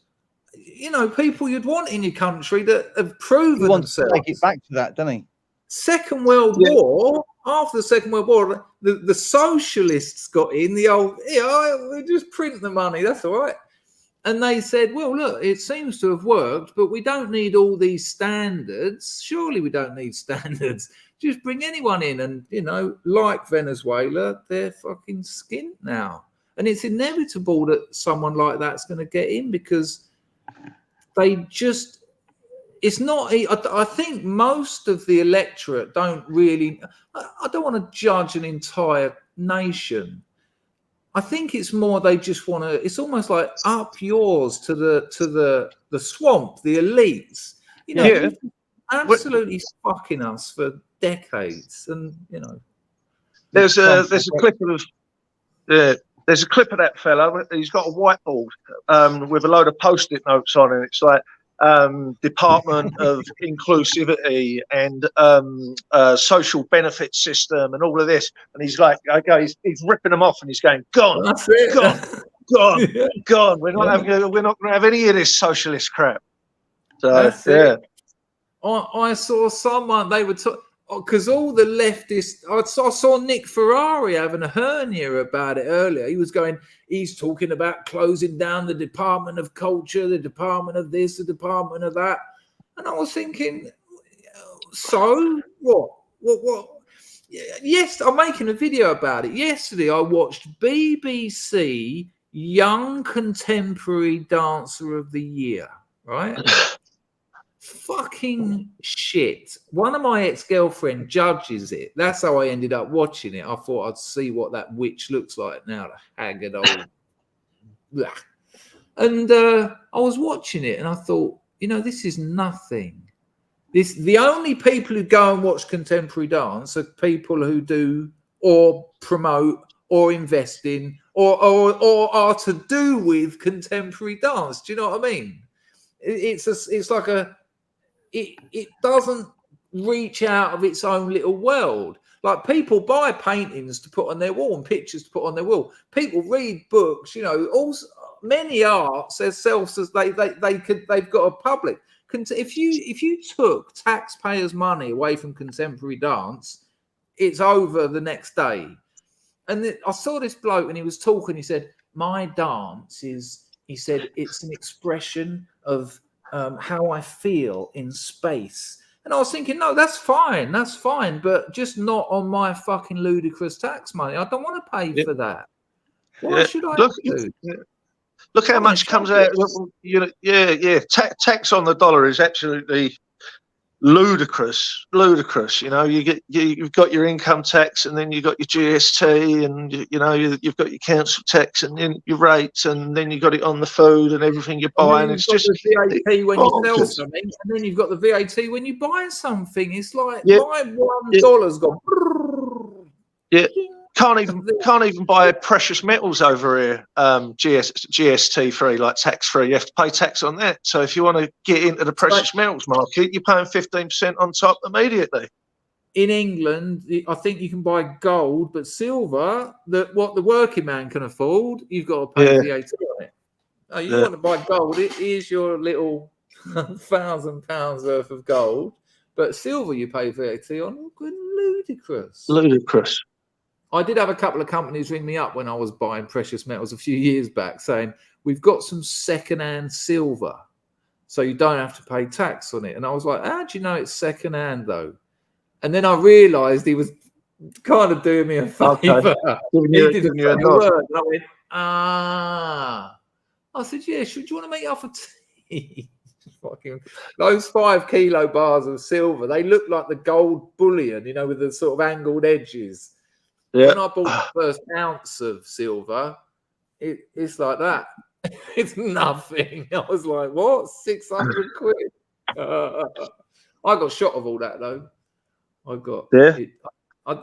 You know, people you'd want in your country that have proven themselves. Take it back to that, doesn't he? Second World War. After the Second World War, the socialists got in. We just print the money. That's all right. And they said, well, look, it seems to have worked, but we don't need all these standards. Surely we don't need standards. Just bring anyone in. And, you know, like Venezuela, they're fucking skint now. And it's inevitable that someone like that's going to get in, because they just, it's not, I think most of the electorate don't really, I don't want to judge an entire nation. I think it's more they just want to. It's almost like up yours to the swamp, the elites. You know, absolutely fucking us for decades, and you know. There's a clip of that fella. He's got a whiteboard with a load of post-it notes on it. It's like Department of Inclusivity and social benefit system and all of this, and he's like, okay, he's ripping them off and he's going, gone. We're not going to have any of this socialist crap. So I saw someone, they were because all the leftists, I saw Nick Ferrari having a hernia about it earlier. He's talking about closing down the Department of Culture, the Department of this, the Department of that. And I was thinking, so what? Yes, I'm making a video about it. Yesterday, I watched BBC Young Contemporary Dancer of the Year, right? fucking shit. One of my ex-girlfriend judges it. That's how I ended up watching it. I thought I'd see what that witch looks like now, the haggard old. And I was watching it and I thought, you know, this is nothing. The only people who go and watch contemporary dance are people who do or promote or invest in or are to do with contemporary dance. Do you know what I mean? It's like it doesn't reach out of its own little world. Like people buy paintings to put on their wall and pictures to put on their wall. People read books, you know, also many arts themselves as they've got a public. If you took taxpayers' money away from contemporary dance, it's over the next day. And I saw this bloke and he was talking. He said, "My dance is," he said, "it's an expression of how I feel in space." And I was thinking, no, that's fine, but just not on my fucking ludicrous tax money. I don't want to pay for that. Why should I? Look how much comes out. You know, tax on the dollar is absolutely ludicrous. You know, you've got your income tax, and then you've got your GST, and you know you've got your council tax, and then your rates, and then you've got it on the food and everything you're buying. It's just the VAT when you sell something, and then you've got the VAT when you buy something. It's like my $1's gone. Yeah. Can't even buy precious metals over here, GST free, like tax free. You have to pay tax on that. So if you want to get into the precious metals market, you're paying 15% on top immediately. In England, I think you can buy gold, but silver, what the working man can afford, you've got to pay VAT on it. Oh, you want to buy gold? It is your little £1,000 worth of gold, but silver you pay VAT on. Ludicrous. I did have a couple of companies ring me up when I was buying precious metals a few years back saying, we've got some second-hand silver, so you don't have to pay tax on it. And I was like, how do you know it's second-hand, though? And then I realised he was kind of doing me a favour. He didn't say a word. And I went, I said, yeah, do you want to make it up for tea? Fucking those 5 kilo bars of silver, they look like the gold bullion, you know, with the sort of angled edges. Yeah. When I bought the first ounce of silver, it's like that. It's nothing. I was like, what? 600 quid? I got shot of all that, though. I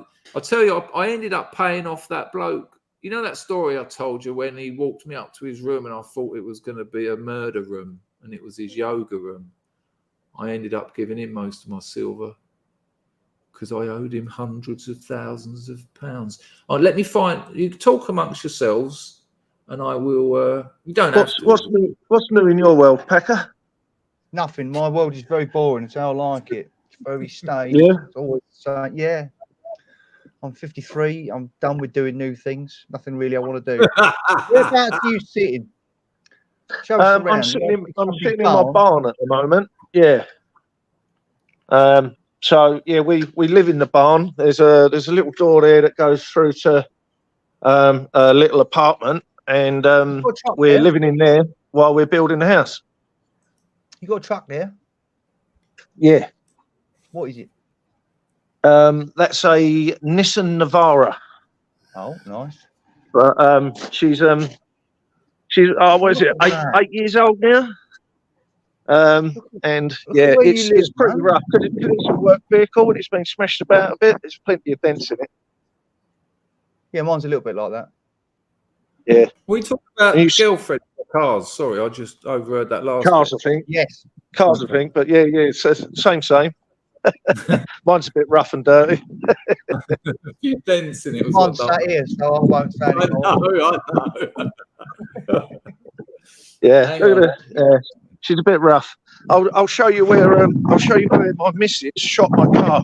tell you, I ended up paying off that bloke. You know that story I told you when he walked me up to his room and I thought it was going to be a murder room and it was his yoga room. I ended up giving him most of my silver, because I owed him hundreds of thousands of pounds. Let me find. You talk amongst yourselves, and I will. You don't have to. What's new in your world, Packer? Nothing. My world is very boring. It's how I like it. It's very staid. Yeah. It's always yeah. I'm 53. I'm done with doing new things. Nothing really I want to do. Whereabouts are you sitting? I'm sitting in my barn at the moment. Yeah. So yeah, we live in the barn. There's a little door there that goes through to a little apartment, and we're living in there while we're building the house. You got a truck there? Yeah. What is it? That's a Nissan Navara. Oh, nice. But she's what is it? 8 years old now. And yeah, it's pretty rough because it's a work vehicle and it's been smashed about a bit. There's plenty of dents in it. Yeah, mine's a little bit like that. Yeah. We talked about girlfriend cars. Sorry, I just overheard that last. Cars, bit. I think. Yes. Cars, I think. But yeah, it's same. Mine's a bit rough and dirty. A few dents in it. Mine's sat here, so I won't say anymore. I know. Yeah, look at her. She's a bit rough. I'll show you where my missus shot my car.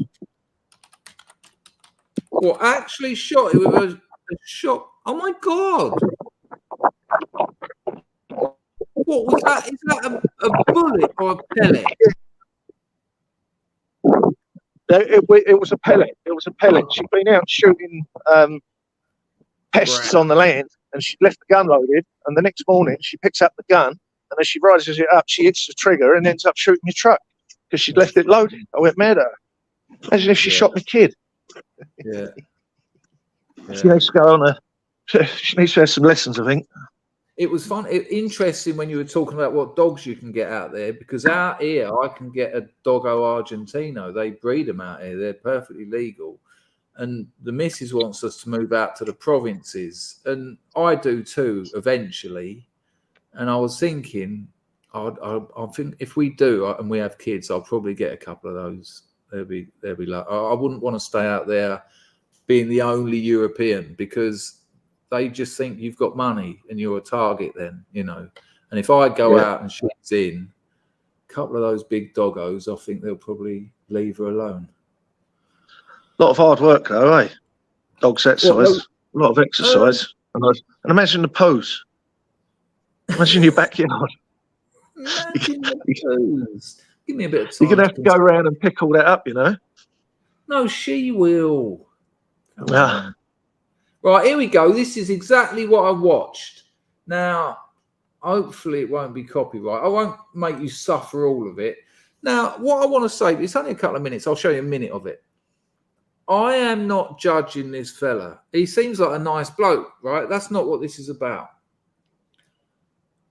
Well, actually shot it with a shot. Oh my god! What was that? Is that a bullet or a pellet? It was a pellet. It was a pellet. She'd been out shooting pests on the land, and she left the gun loaded. And the next morning, she picks up the gun, and as she rises it up, she hits the trigger and ends up shooting your truck. because she'd left it loaded. I went mad at her. Imagine if she shot my kid. Yeah. She needs to go on she needs to have some lessons, I think. It was fun. Interesting when you were talking about what dogs you can get out there, because out here I can get a Doggo Argentino. They breed them out here. They're perfectly legal. And the missus wants us to move out to the provinces. And I do too, eventually. And I was thinking, I think if we do and we have kids, I'll probably get a couple of those. They'll be like, I wouldn't want to stay out there being the only European, because they just think you've got money and you're a target then, you know. And if I go out and she's in, a couple of those big doggos, I think they'll probably leave her alone. A lot of hard work, though, eh? Dog's exercise, a lot of exercise. And imagine the pose. Imagine your backyard. Imagine the pose. Give me a bit of time. You're going to have to go around and pick all that up, you know? No, she will. Yeah. Right, here we go. This is exactly what I watched. Now, hopefully it won't be copyright. I won't make you suffer all of it. Now, what I want to say, it's only a couple of minutes. I'll show you a minute of it. I am not judging this fella. He seems like a nice bloke, right? That's not what this is about.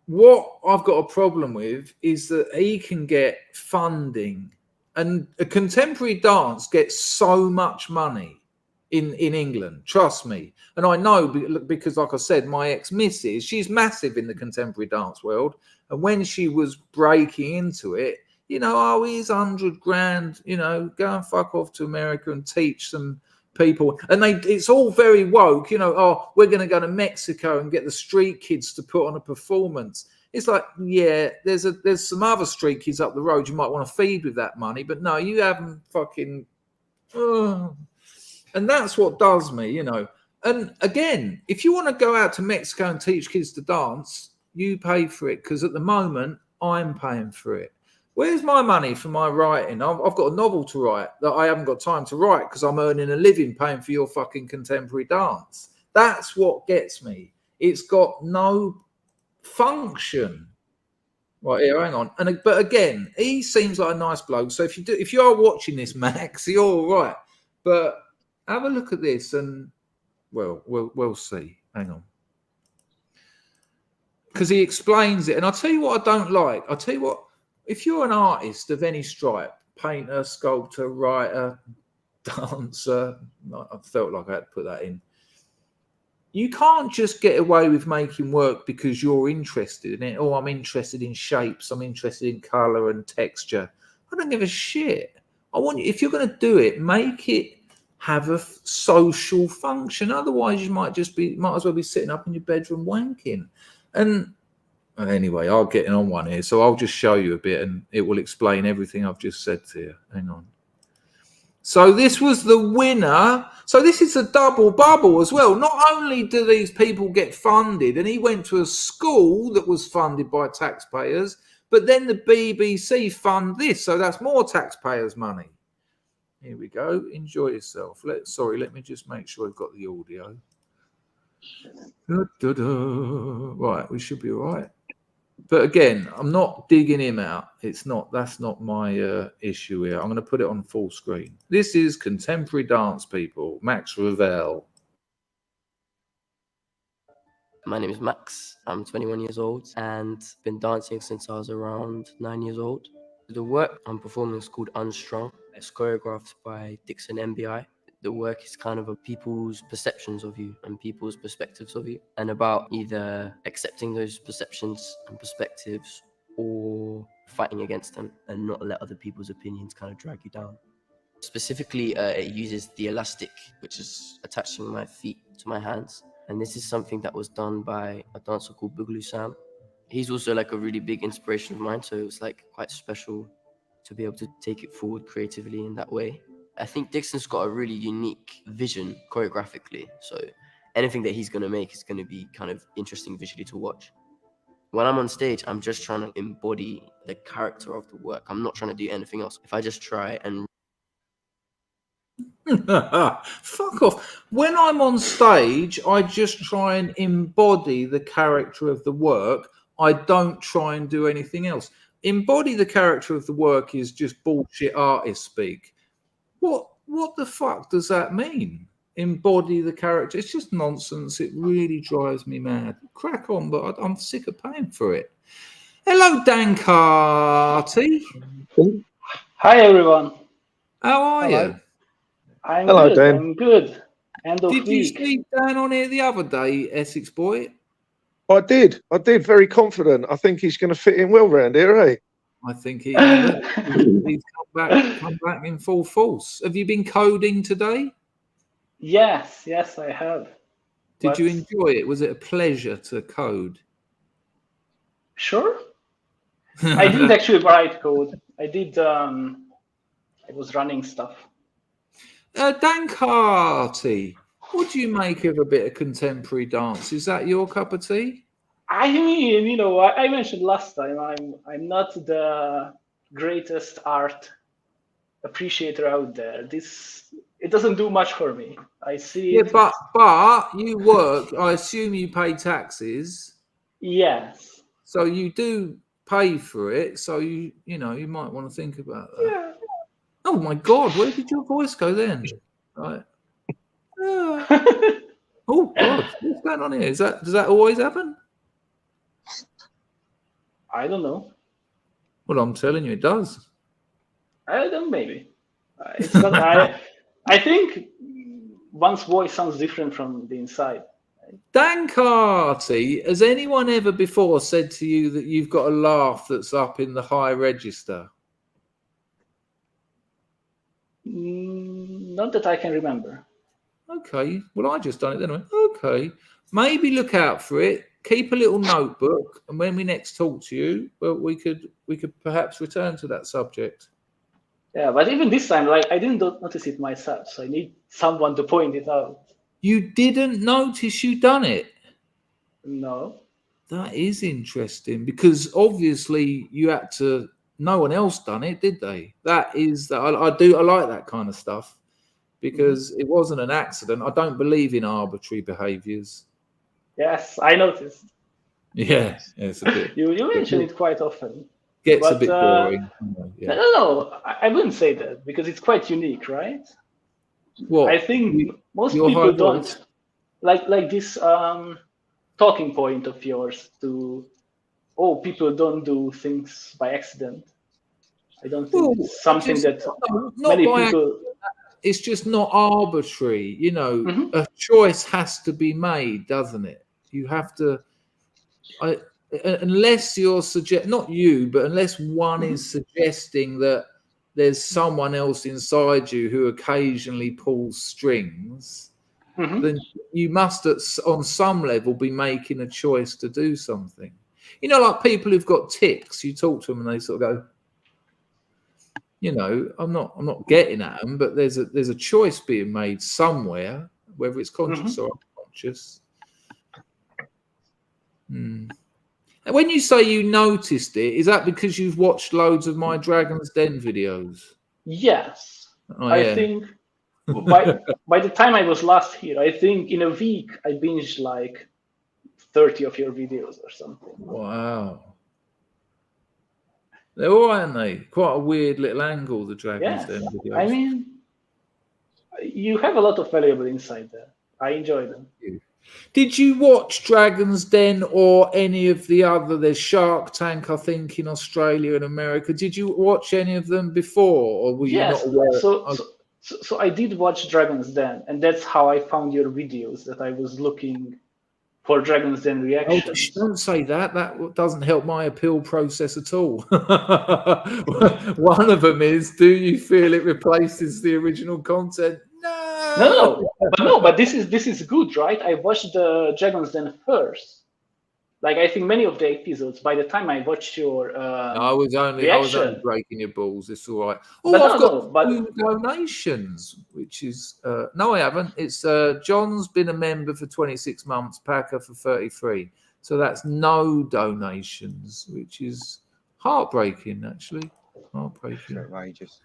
What I've got a problem with is that he can get funding, and a contemporary dance gets so much money in England, trust me. And I know because, like I said, my ex-missus, she's massive in the contemporary dance world. And when she was breaking into it, you know, oh, here's 100 grand, you know, go and fuck off to America and teach some people. And it's all very woke, you know, oh, we're going to go to Mexico and get the street kids to put on a performance. It's like, yeah, there's some other street kids up the road you might want to feed with that money, but no, you haven't fucking... And that's what does me, you know. And again, if you want to go out to Mexico and teach kids to dance, you pay for it, because at the moment, I'm paying for it. Where's my money for my writing? I've got a novel to write that I haven't got time to write because I'm earning a living paying for your fucking contemporary dance. That's what gets me. It's got no function. Right here, hang on. But again, he seems like a nice bloke. So if you are watching this, Max, you're all right. But have a look at this, and well, we'll see. Hang on, because he explains it, and I'll tell you what I don't like. I'll tell you what. If you're an artist of any stripe, painter, sculptor, writer, dancer, I felt like I had to put that in. You can't just get away with making work because you're interested in it. Oh, I'm interested in shapes. I'm interested in color and texture. I don't give a shit. I want you, if you're going to do it, make it have a social function. Otherwise, you might as well be sitting up in your bedroom wanking. And anyway, I'll get in on one here, so I'll just show you a bit, and it will explain everything I've just said to you. Hang on. So this was the winner. So this is a double bubble as well. Not only do these people get funded, and he went to a school that was funded by taxpayers, but then the BBC fund this, so that's more taxpayers' money. Here we go. Enjoy yourself. Let me just make sure I've got the audio. Right, we should be all right. But again, I'm not digging him out. That's not my issue here. I'm going to put it on full screen. This is contemporary dance, people. Max Ravel. My name is Max. I'm 21 years old and been dancing since I was around 9 years old. The work I'm performing is called Unstr Strong. It's choreographed by Dixon MBI. The work is kind of people's perceptions of you and people's perspectives of you, and about either accepting those perceptions and perspectives or fighting against them and not let other people's opinions kind of drag you down. Specifically, it uses the elastic, which is attaching my feet to my hands. And this is something that was done by a dancer called Boogaloo Sam. He's also like a really big inspiration of mine, so it was like quite special to be able to take it forward creatively in that way. I think Dixon's got a really unique vision choreographically, so anything that he's going to make is going to be kind of interesting visually to watch. When I'm on stage, I'm just trying to embody the character of the work. I'm not trying to do anything else. If I just try and... Fuck off. When I'm on stage, I just try and embody the character of the work. I don't try and do anything else. embody the character of the work is just bullshit artist speak. What the fuck does that mean? Embody the character. It's just nonsense. It really drives me mad. Crack on, but I'm sick of paying for it. Hello, Dan Carty. Hi, everyone. How are you? I'm Hello, good. Dan. I'm good. End of Did you week. see Dan on here the other day, Essex boy? I did. Very confident. I think he's going to fit in well round here, eh? I think he's come back in full force. Have you been coding today? Yes, I have. Did you enjoy it? Was it a pleasure to code? Sure. I didn't actually write code. I did. I was running stuff. Dan Carty, what do you make of a bit of contemporary dance? Is that your cup of tea? I mean, I mentioned last time I'm not the greatest art appreciator out there. It doesn't do much for me. I see. Yeah, but you work. I assume you pay taxes. Yes. So you do pay for it. So you might want to think about that. Yeah. Oh my God, where did your voice go then? Right. Oh God, what's going on here? Does that always happen? I don't know. Well, I'm telling you, it does. I don't know, maybe. It's not. I think one's voice sounds different from the inside. Dan Carty, has anyone ever before said to you that you've got a laugh that's up in the high register? Not that I can remember. Okay. Well, I just done it then. I went, okay. Maybe look out for it. Keep a little notebook, and when we next talk to you, well, we could perhaps return to that subject. Yeah, but even this time, I didn't notice it myself, so I need someone to point it out. You didn't notice you done it? No. That is interesting, because obviously you had to. No one else done it, did they? I like that kind of stuff, because it wasn't an accident. I don't believe in arbitrary behaviours. Yes, I noticed. Yeah, it's a bit. you mention it quite often. Gets a bit boring. Yeah. No, I wouldn't say that, because it's quite unique, right? Well, I think most people don't like this talking point of yours to. Oh, people don't do things by accident. I don't think it's something that many people. It's just not arbitrary. A choice has to be made, doesn't it? You have to. Unless you're not you, but unless one is suggesting that there's someone else inside you who occasionally pulls strings, then you must, on some level, be making a choice to do something. Like people who've got tics, you talk to them and they sort of go, I'm not getting at them, but there's a choice being made somewhere, whether it's conscious or unconscious. And when you say you noticed it, is that because you've watched loads of my Dragon's Den videos? Yes. I think by the time I was last here, I think in a week I binged like 30 of your videos or something. Wow. They're all right, aren't they? Quite a weird little angle, the Dragon's Den videos. I mean, you have a lot of valuable insight there. I enjoy them. Did you watch Dragon's Den or any of the other? There's Shark Tank, I think, in Australia and America. Did you watch any of them before, or were you not aware? So I did watch Dragon's Den, and that's how I found your videos, that I was looking for Dragon's Den reactions. Oh, don't say that. That doesn't help my appeal process at all. One of them is, do you feel it replaces the original content? No, but this is good, right? I watched the Dragon's Den first. Like, I think many of the episodes, by the time I watched your I was only breaking your balls. It's all right. Oh, but I've got 2 donations, which is no, I haven't. It's John's been a member for 26 months, Packer for 33. So that's no donations, which is heartbreaking, actually. Heartbreaking. Outrageous.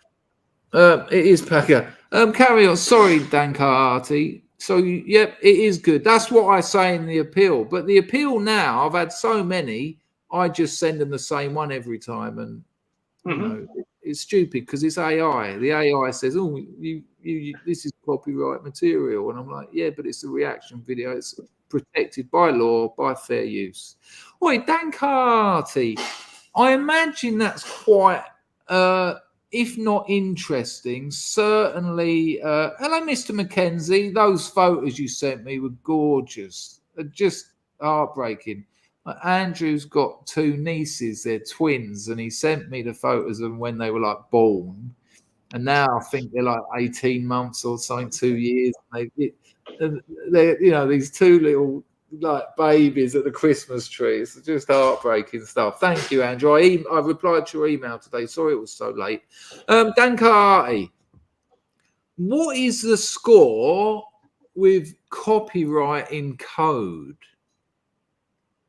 It is, Packer. Carry on. Sorry, Dan Carty. So, yep, it is good. That's what I say in the appeal. But the appeal now, I've had so many, I just send them the same one every time, and you know, it's stupid because it's AI. The AI says, "Oh, you, this is copyright material," and I'm like, "Yeah, but it's a reaction video. It's protected by law, by fair use." Oi, Dan Carty, I imagine that's quite, if not interesting, certainly. Hello, Mr. Mackenzie. Those photos you sent me were gorgeous. Just heartbreaking. Andrew's got 2 nieces, they're twins, and he sent me the photos of them when they were like born, and now I think they're like 18 months or something, 2 years. They're you know, these 2 little like babies at the Christmas tree. It's just heartbreaking stuff. Thank you, Andrew. I replied to your email today. Sorry it was so late. Dan Carty, what is the score with copyright in code?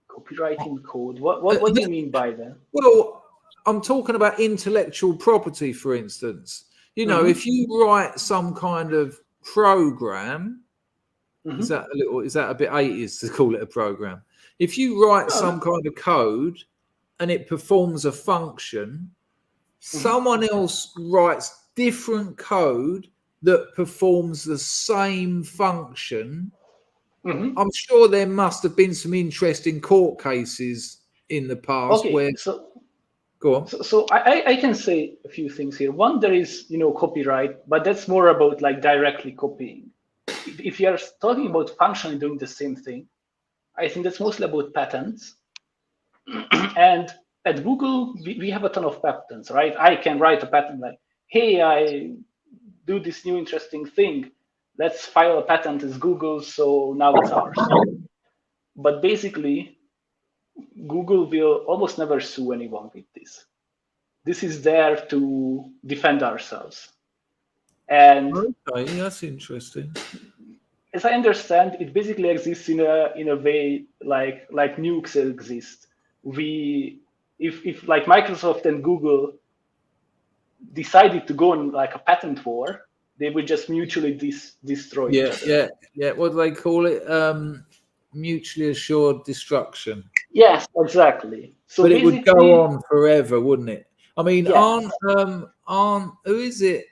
Copyright in code. What do you mean by that? Well, I'm talking about intellectual property, for instance. You know, if you write some kind of program, is that a bit 80s to call it a program? If you write some kind of code and it performs a function, someone else writes different code that performs the same function. I'm sure there must have been some interesting court cases in the past where. Go on. So I can say a few things here. One, there is copyright, but that's more about like directly copying. If you are talking about functionally doing the same thing, I think that's mostly about patents. And at Google, we have a ton of patents, right? I can write a patent like, hey, I do this new interesting thing. Let's file a patent as Google, so now it's ours. But basically, Google will almost never sue anyone with this. This is there to defend ourselves. And okay, that's interesting. As I understand, it basically exists in a way like nukes exist. If like Microsoft and Google decided to go on like a patent war, they would just mutually destroy each other. Yeah. What do they call it? Mutually assured destruction. Yes, exactly. So but it would go on forever, wouldn't it? I mean, yes. aren't who is it?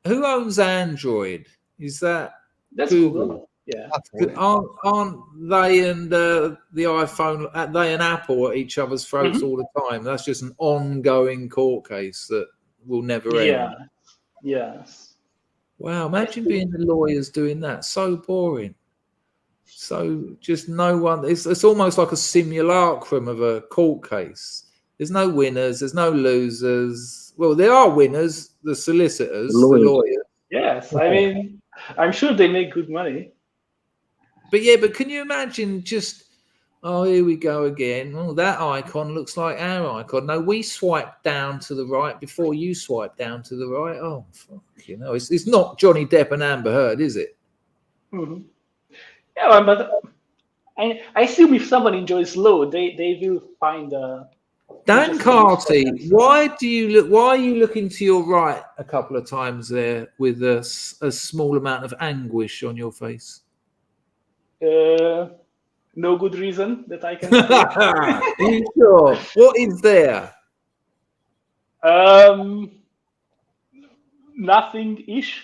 Who owns Android? Is that that's Google? Yeah. Aren't they and the iPhone? They and Apple at each other's throats all the time. That's just an ongoing court case that will never end. Yeah. Yes. Wow, imagine being the lawyers doing that. So boring. So just no one. It's almost like a simulacrum of a court case. There's no winners. There's no losers. Well, there are winners. The solicitors, the lawyers. Yes, I mean, I'm sure they make good money. But can you imagine just? Oh, here we go again. Oh, that icon looks like our icon. No, we swipe down to the right before you swipe down to the right. Oh, fuck, it's not Johnny Depp and Amber Heard, is it? Mm-hmm. Yeah, but I assume if someone enjoys law, they will find a. Dan Carty, why are you looking to your right a couple of times there with a small amount of anguish on your face? No good reason that I can see. Are you sure? What is there? Nothing-ish.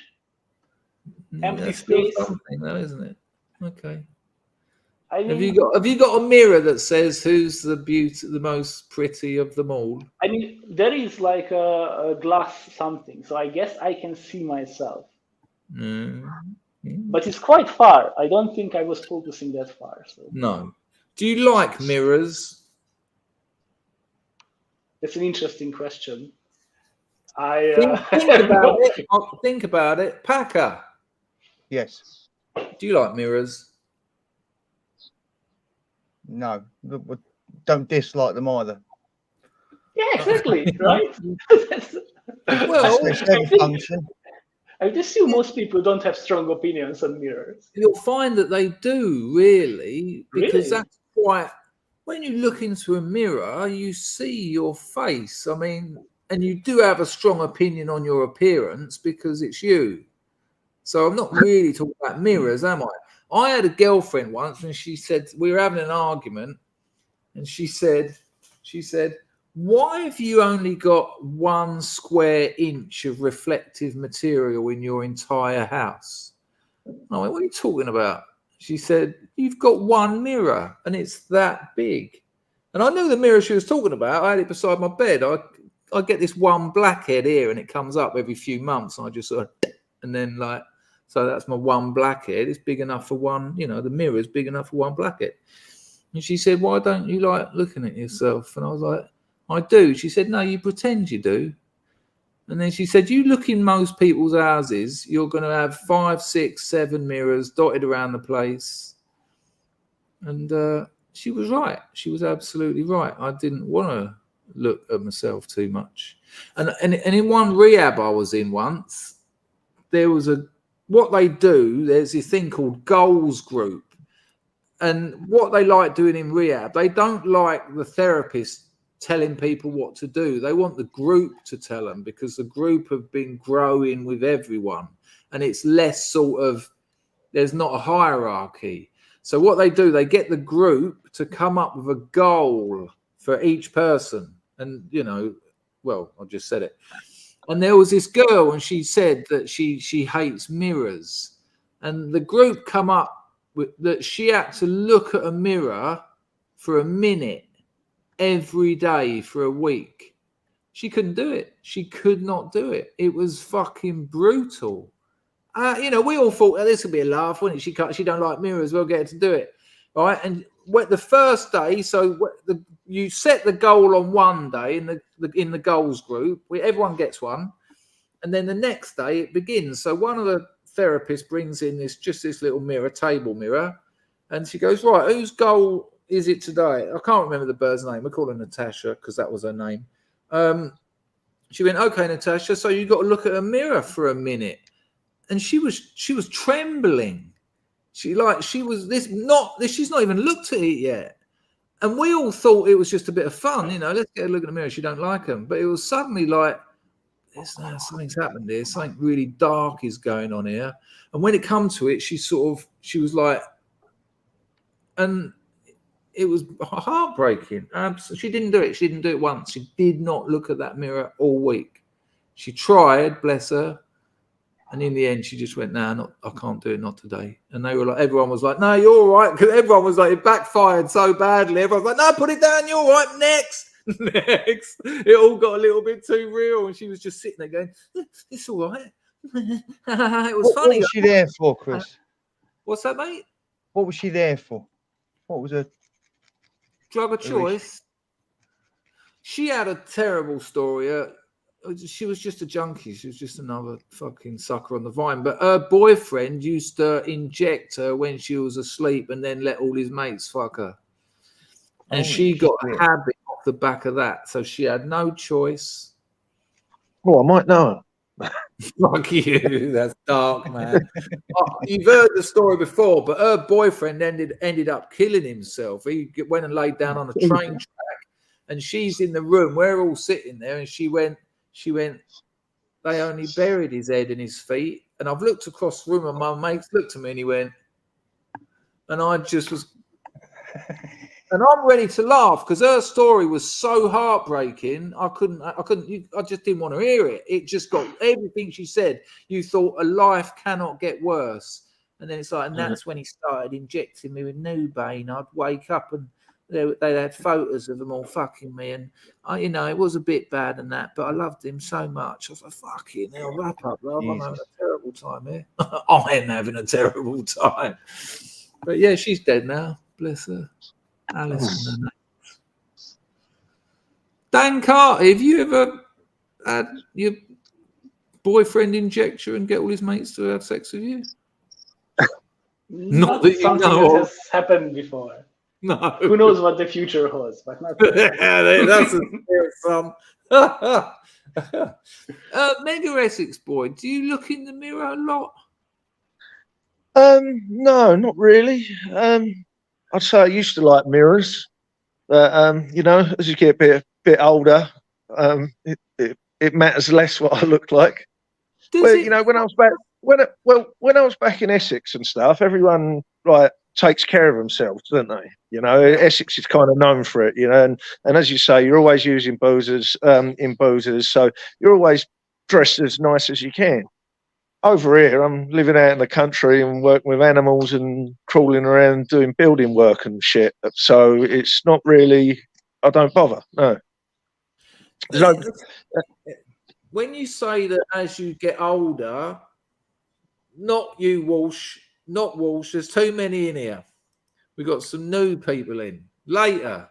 Empty space. Something though, isn't it? Okay. I mean, have you got a mirror that says who's the most pretty of them all? I mean, there is like a glass something, so I guess I can see myself. But it's quite far. I don't think I was focusing that far. So. No. Do you like mirrors? That's an interesting question. Think about it. Packer. Yes. Do you like mirrors? No. Don't dislike them either. Yeah, exactly. Right? Well, function. I would assume most people don't have strong opinions on mirrors. You'll find that they do, really, because that's quite. When you look into a mirror, you see your face. I mean, and you do have a strong opinion on your appearance because it's you. So I'm not really talking about mirrors, am I? I had a girlfriend once, and she said we were having an argument, and she said, She said, why have you only got 1 square inch of reflective material in your entire house? I went, what are you talking about? She said, you've got 1 mirror and it's that big. And I knew the mirror she was talking about. I had it beside my bed. I get this one blackhead here and it comes up every few months. And I just sort of, and then like, so that's my 1 blackhead. It's big enough for 1, you know, the mirror is big enough for 1 blackhead. And she said, why don't you like looking at yourself? And I was like, I do. She said, no, you pretend you do. And then she said, you look in most people's houses, you're going to have 5, 6, 7 mirrors dotted around the place. And she was right. She was absolutely right. I didn't want to look at myself too much. And in one rehab I was in once, there was what they do, there's this thing called goals group. And what they like doing in rehab, they don't like the therapist telling people what to do. They want the group to tell them, because the group have been growing with everyone and it's less sort of, there's not a hierarchy. So what they do, they get the group to come up with a goal for each person. And, you know, well, I just said it. And there was this girl and she said that she hates mirrors. And the group come up with that she had to look at a mirror for a minute every day for a week. She couldn't do it. She could not do it. It was fucking brutal. You know, we all thought, this would be a laugh, wouldn't it? She don't like mirrors. We'll get her to do it, right? And the first day, so you set the goal on one day in the goals group. Everyone gets one, and then the next day it begins. So one of the therapists brings in this little mirror, table mirror, and she goes, right, whose goal is it today? I can't remember the bird's name. We call her Natasha because that was her name. She went, okay, Natasha, so you got to look at a mirror for a minute. And she was trembling. She's not even looked at it yet. And we all thought it was just a bit of fun, you know, let's get a look at the mirror. She don't like them. But it was suddenly like, something's happened here. Something really dark is going on here. And when it come to it, she was like, and it was heartbreaking. She didn't do it. She didn't do it once. She did not look at that mirror all week. She tried, bless her. And in the end, she just went, I can't do it, not today. And they were like, everyone was like, no, you're all right. Because everyone was like, it backfired so badly. Everyone was like, no, put it down, you're all right, next. Next. It all got a little bit too real. And she was just sitting there going, it's all right. It was funny. What was she there for, Chris? What's that, mate? What was she there for? What was her drug of choice? She had a terrible story. She was just a junkie. She was just another fucking sucker on the vine. But her boyfriend used to inject her when she was asleep and then let all his mates fuck her. And she got a habit off the back of that. So she had no choice. Well, I might know her. Fuck you. That's dark, man. You've heard the story before, but her boyfriend ended up killing himself. He went and laid down on a train track, and she's in the room. We're all sitting there, and she went, they only buried his head and his feet. And I've looked across the room and my mates looked at me and he went, and I just was, and I'm ready to laugh because her story was so heartbreaking. I just didn't want to hear it. It just got everything she said. You thought a life cannot get worse. And then it's like, and that's when he started injecting me with Nubain. I'd wake up and they had photos of them all fucking me, and it was a bit bad and that, but I loved him so much. I was like, fucking hell, wrap up, love. I'm having a terrible time here. I am having a terrible time. But yeah, she's dead now. Bless her. Alice. Dan Carter, have you ever had your boyfriend inject you and get all his mates to have sex with you? Not that something that has happened before. No. Who knows what the future holds, but not that's a spirit from. Mega Essex boy, do you look in the mirror a lot? No, not really. I'd say I used to like mirrors, but as you get a bit older, it matters less what I look like. When I was back in Essex and stuff, everyone takes care of themselves, don't they? You know, Essex is kind of known for it, you know, and as you say, you're always using boozers in boozers, so you're always dressed as nice as you can. Over here, I'm living out in the country and working with animals and crawling around doing building work and shit. So it's not really, I don't bother, no. When you say that as you get older, not you, Walsh, not Walsh, there's too many in here. We've got some new people in later.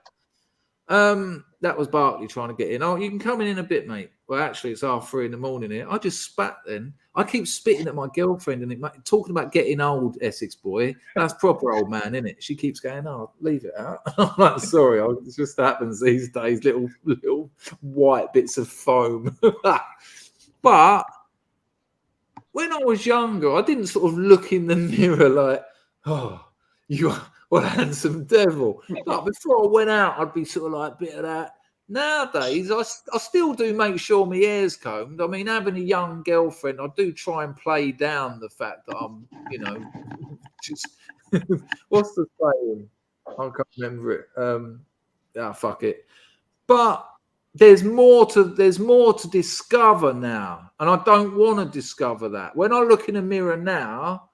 That was Barkley trying to get in. Oh, you can come in a bit, mate. Well, actually, it's 3:30 in the morning here. I just spat then. I keep spitting at my girlfriend and talking about getting old, Essex boy. That's proper old man, isn't it? She keeps going, oh, leave it out. I'm like, sorry, it just happens these days, little white bits of foam. But when I was younger, I didn't sort of look in the mirror like, oh, you are what a handsome devil. But before I went out, I'd be sort of like a bit of that. Nowadays, I still do make sure my hair's combed. I mean, having a young girlfriend, I do try and play down the fact that I'm, you know, just what's the saying? I can't remember it. Fuck it. But there's more to discover now, and I don't want to discover that. When I look in a mirror now,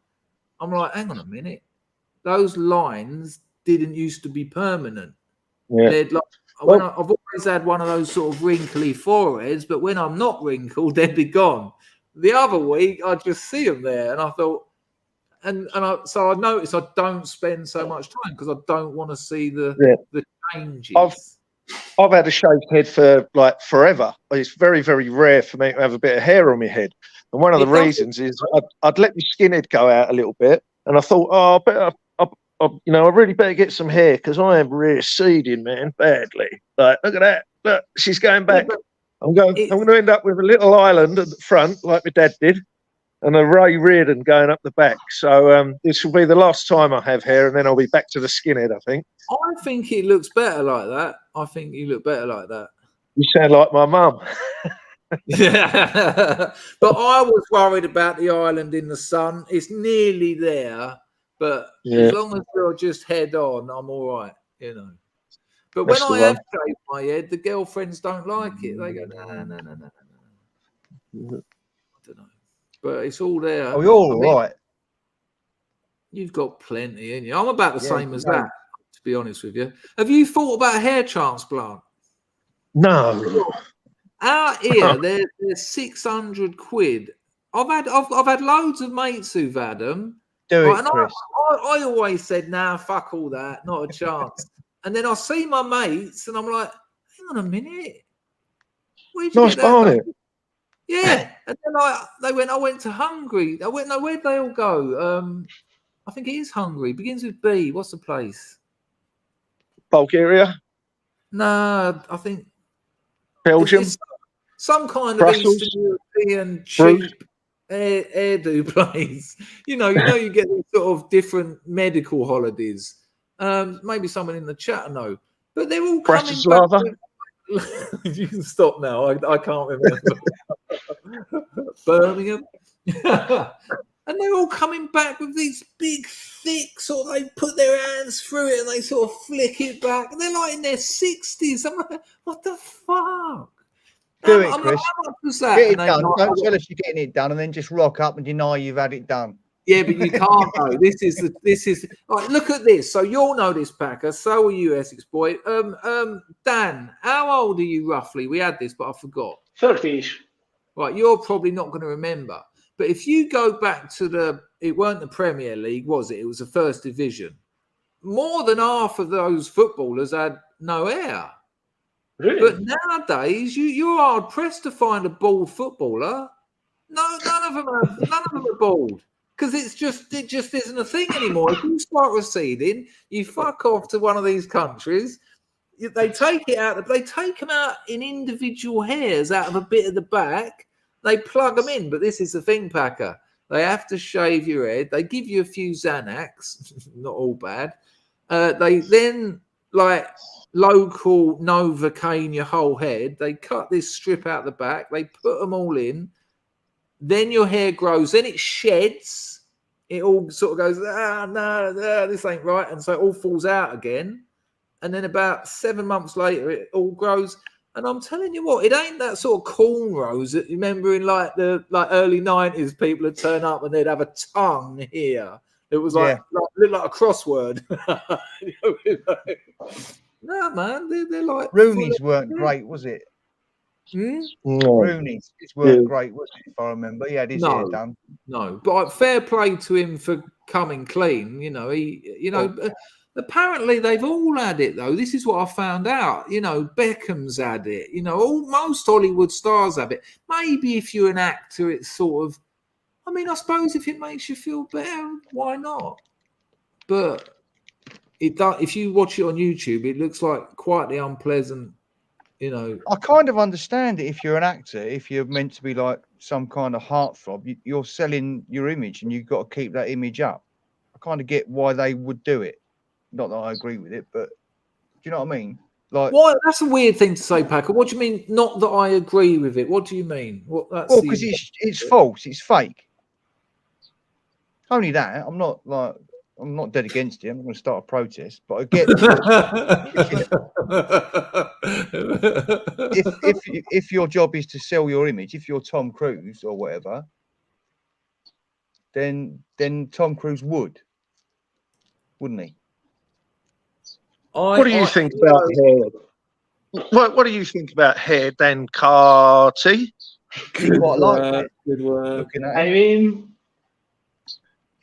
I'm like, hang on a minute, those lines didn't used to be permanent. Yeah. They'd like. I've always had one of those sort of wrinkly foreheads, but when I'm not wrinkled, they'd be gone. The other week, I just see them there, and I thought, so I noticed I don't spend so much time because I don't want to see the changes. I've had a shaved head for like forever. It's very, very rare for me to have a bit of hair on my head, and one of the reasons is I'd let my skinhead go out a little bit, and I thought, oh, I better. You know, I really better get some hair because I am receding, man, badly. Like, look at that. Look, she's going back. I'm going to end up with a little island at the front, like my dad did, and a Ray Reardon going up the back. So this will be the last time I have hair, and then I'll be back to the skinhead, I think. I think it looks better like that. I think you look better like that. You sound like my mum. Yeah, but I was worried about the island in the sun. It's nearly there. But as long as you're just head on, I'm all right, you know. But when I have shaved my head, the girlfriends don't like it. They go, no. I don't know. But it's all there. Oh, you're all right. You've got plenty, ain't you? I'm about the same as that, to be honest with you. Have you thought about hair transplant? No. Out here, they're 600 quid. I've had loads of mates who've had them. Do it, Chris. I always said, nah, fuck all that, not a chance. And then I see my mates, and I'm like, hang on a minute, where'd you get that? Yeah, and then they went. I went to Hungary. I went. No, where'd they all go? I think it is Hungary. Begins with B. What's the place? Bulgaria. No, I think Belgium. Some kind Brussels. of Eastern European cheap hairdo place. You get these sort of different medical holidays. Maybe someone in the chat know, but they're all coming back. You can stop now. I can't remember. Birmingham. And they're all coming back with these big, thick sort of, they put their hands through it and they sort of flick it back. And they're like in their 60s. I'm like, what the fuck? Do it, Chris. Like, how much was that? Get it done. Don't tell us you're getting it done and then just rock up and deny you've had it done. Yeah, but you can't though. This is like, look at this. So you'll know this, Packer. So are you, Essex boy. Dan, how old are you roughly? We had this, but I forgot. 30-ish. Right, you're probably not going to remember. But if you go back to it weren't the Premier League, was it? It was the First Division. More than half of those footballers had no hair. Really? But nowadays, you're hard pressed to find a bald footballer. No, none of them are bald. Because it just isn't a thing anymore. If you start receding, you fuck off to one of these countries. They take it out. They take them out in individual hairs out of a bit of the back. They plug them in. But this is the thing, Packer. They have to shave your head. They give you a few Xanax. Not all bad. They then, like, local Novocaine your whole head. They cut this strip out the back. They put them all in. Then your hair grows. Then it sheds. it all sort of goes, no, this ain't right. And so it all falls out again. And then about 7 months later, it all grows. And I'm telling you what, it ain't that sort of cornrows that you remember in like the early 90s, people would turn up and they'd have a tongue here. It was looked like a crossword. No, man, they're like Rooney's weren't great, was it? Hmm? Rooney's weren't great, was it? If I remember, he had his hair done. No, but fair play to him for coming clean. You know, apparently they've all had it though. This is what I found out. You know, Beckham's had it. You know, most Hollywood stars have it. Maybe if you're an actor, it's sort of. I mean, I suppose if it makes you feel better, why not? But it does. If you watch it on YouTube, it looks like quite the unpleasant. You know, I kind of understand it if you're an actor, if you're meant to be like some kind of heartthrob, you're selling your image and you've got to keep that image up. I kind of get why they would do it. Not that I agree with it, but do you know what I mean? Like, why? That's a weird thing to say, Packer. What do you mean? Not that I agree with it. What do you mean? Well, because it's false, it's fake. Only that. I'm not dead against it. I'm not going to start a protest, but I get if your job is to sell your image, if you're Tom Cruise or whatever, then Tom Cruise wouldn't he? What do you think about hair? What do you think about hair, Dan Carty? Quite like it. Good work. I mean,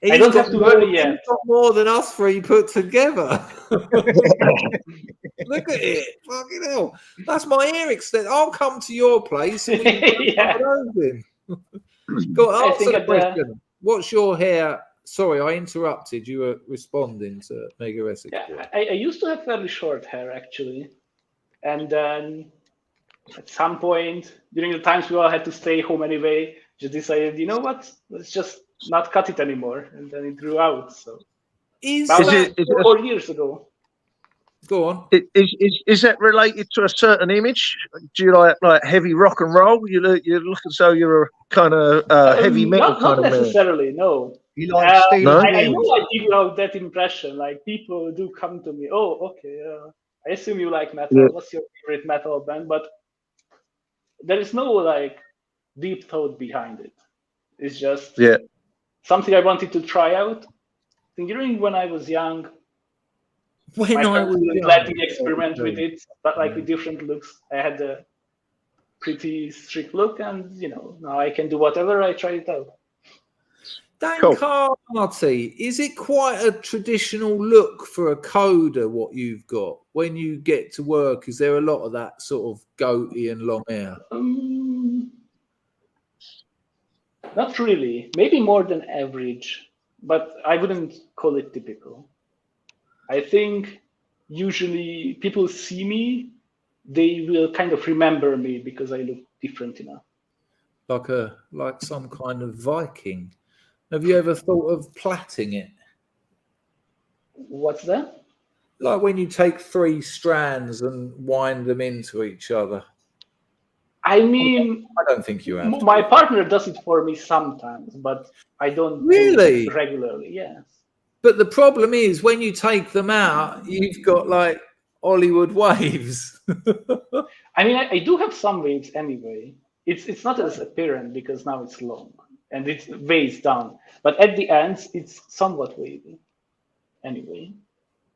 I don't have to worry yet. He's got more than us three put together. Look at it. Fucking hell. That's my ear extent. I'll come to your place and we can Go on, answer the question. What's your hair? Sorry, I interrupted. You were responding to Mega Essex. Yeah, I used to have fairly short hair, actually. And then at some point, during the times we all had to stay home anyway, just decided, you know what? Let's just not cut it anymore, and then it grew out. So that was 4 years ago. Go on. Is that related to a certain image? Do you like heavy rock and roll? You look as though you're a kind of heavy metal kind of man. Not necessarily, no. You like I know I give out that impression. Like people do come to me. Oh, okay. I assume you like metal. Yeah. What's your favorite metal band? But there is no like deep thought behind it. It's just something I wanted to try out. Considering when I was young, my friends let me experiment with it, but like with different looks. I had a pretty strict look, and now I can do whatever. I try it out. Dan Carty, is it quite a traditional look for a coder? What you've got when you get to work? Is there a lot of that sort of goatee and long hair? Not really. Maybe more than average, but I wouldn't call it typical. I think usually people see me, they will kind of remember me because I look different enough. Like some kind of Viking. Have you ever thought of plaiting it? What's that? Like when you take 3 strands and wind them into each other. I mean, I don't think you have. My partner does it for me sometimes, but I don't really do it regularly. Yes. But the problem is when you take them out, you've got like Hollywood waves. I mean, I do have some waves anyway. It's not as apparent because now it's long and it weighs down. But at the ends, it's somewhat wavy. Anyway.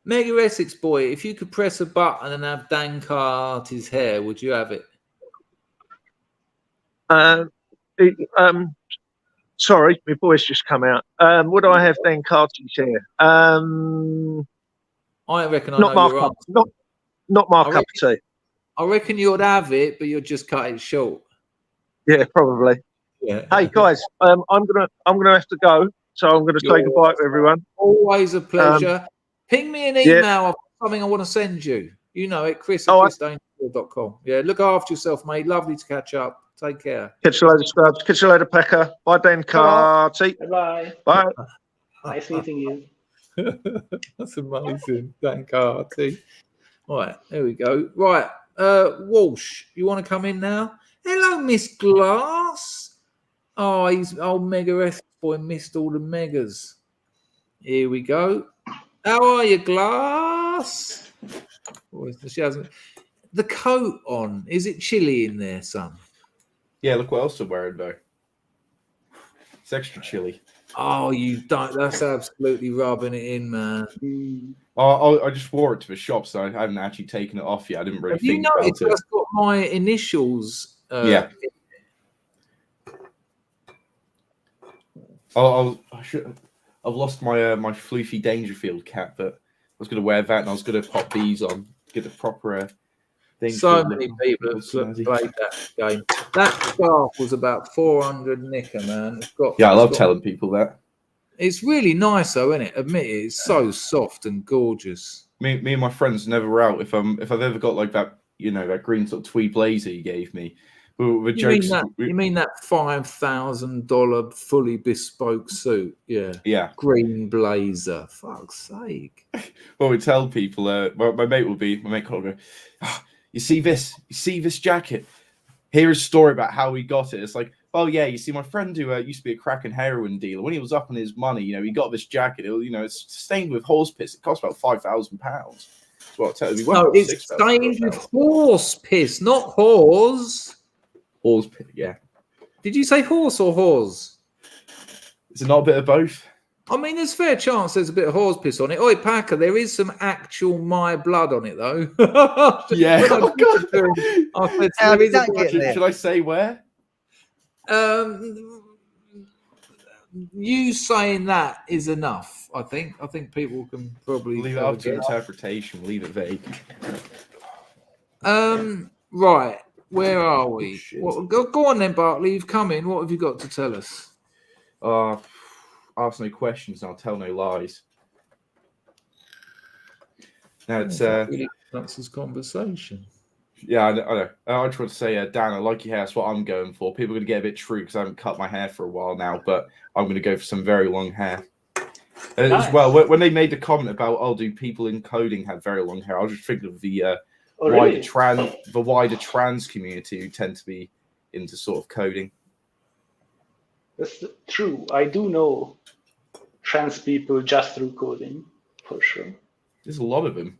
Mega Essex boy, if you could press a button and have Dan Carty's hair, would you have it? Sorry, my voice just come out. Would I have Dan Carty's hair? I reckon I know your answer. Not my cup of tea. I reckon you'd have it, but you'll just cut it short. Yeah, probably. Yeah. Hey guys, I'm gonna have to go, so I'm gonna say goodbye to everyone. Always a pleasure. Ping me an email of something I want to send you. You know it, chris@chrisdangerfield.com. Yeah, look after yourself, mate. Lovely to catch up. Take care. Catch you later, Scrubs. Catch you later, Packer. Bye, Dan Carty. Bye. Bye. Nice meeting you. That's amazing, Dan Carty. All right, there we go. Right, Walsh, you want to come in now? Hello, Miss Glass. Oh, he's old Mega S boy missed all the megas. Here we go. How are you, Glass? She hasn't. The coat on. Is it chilly in there, son? Yeah, look what else I'm wearing, though. It's extra chilly. Oh, you don't. That's absolutely rubbing it in, man. I just wore it to the shop, so I haven't actually taken it off yet. I didn't really Have you think about noticed it. it's got my initials? Yeah. I've lost my my Floofy Dangerfield cap, but I was going to wear that, and I was going to pop these on, get the proper thing. So many people have played that game. That scarf was about 400 nicker, man. I love telling people that. It's really nice, though, isn't it? Admit it. It's so soft and gorgeous. Me and my friends never were out. If I've ever got like that, that green sort of tweed blazer you gave me. You mean that $5,000 fully bespoke suit? Yeah. Yeah. Green blazer. Fuck's sake. Well, we tell people. My mate will go, oh, you see this jacket? Here's a story about how we got it. It's like, oh yeah, you see, my friend who used to be a crack and heroin dealer, when he was up on his money, he got this jacket. It's stained with horse piss. It cost about £5,000. That's what I tell you. No, it's stained with horse piss, not horse. Horse piss, yeah. Did you say horse or horse? Is it not a bit of both? I mean, there's a fair chance there's a bit of horse piss on it. Oi, Packer, there is some actual my blood on it, though. Yeah. Oh, God. Should I say where? You saying that is enough. I think people can probably leave it up to interpretation. Leave it vague. Right. Where are we? Go on then, Bartley. You've come in. What have you got to tell us? Ask no questions and I'll tell no lies. Now it's that's his conversation. Yeah, I know. I just want to say, Dan, I like your hair. That's what I'm going for. People are going to get a bit true because I haven't cut my hair for a while now, but I'm going to go for some very long hair. Nice. As well, when they made the comment about, do people in coding have very long hair? I was just thinking of the wider trans community who tend to be into sort of coding. That's true. I do know trans people just through coding, for sure. There's a lot of them.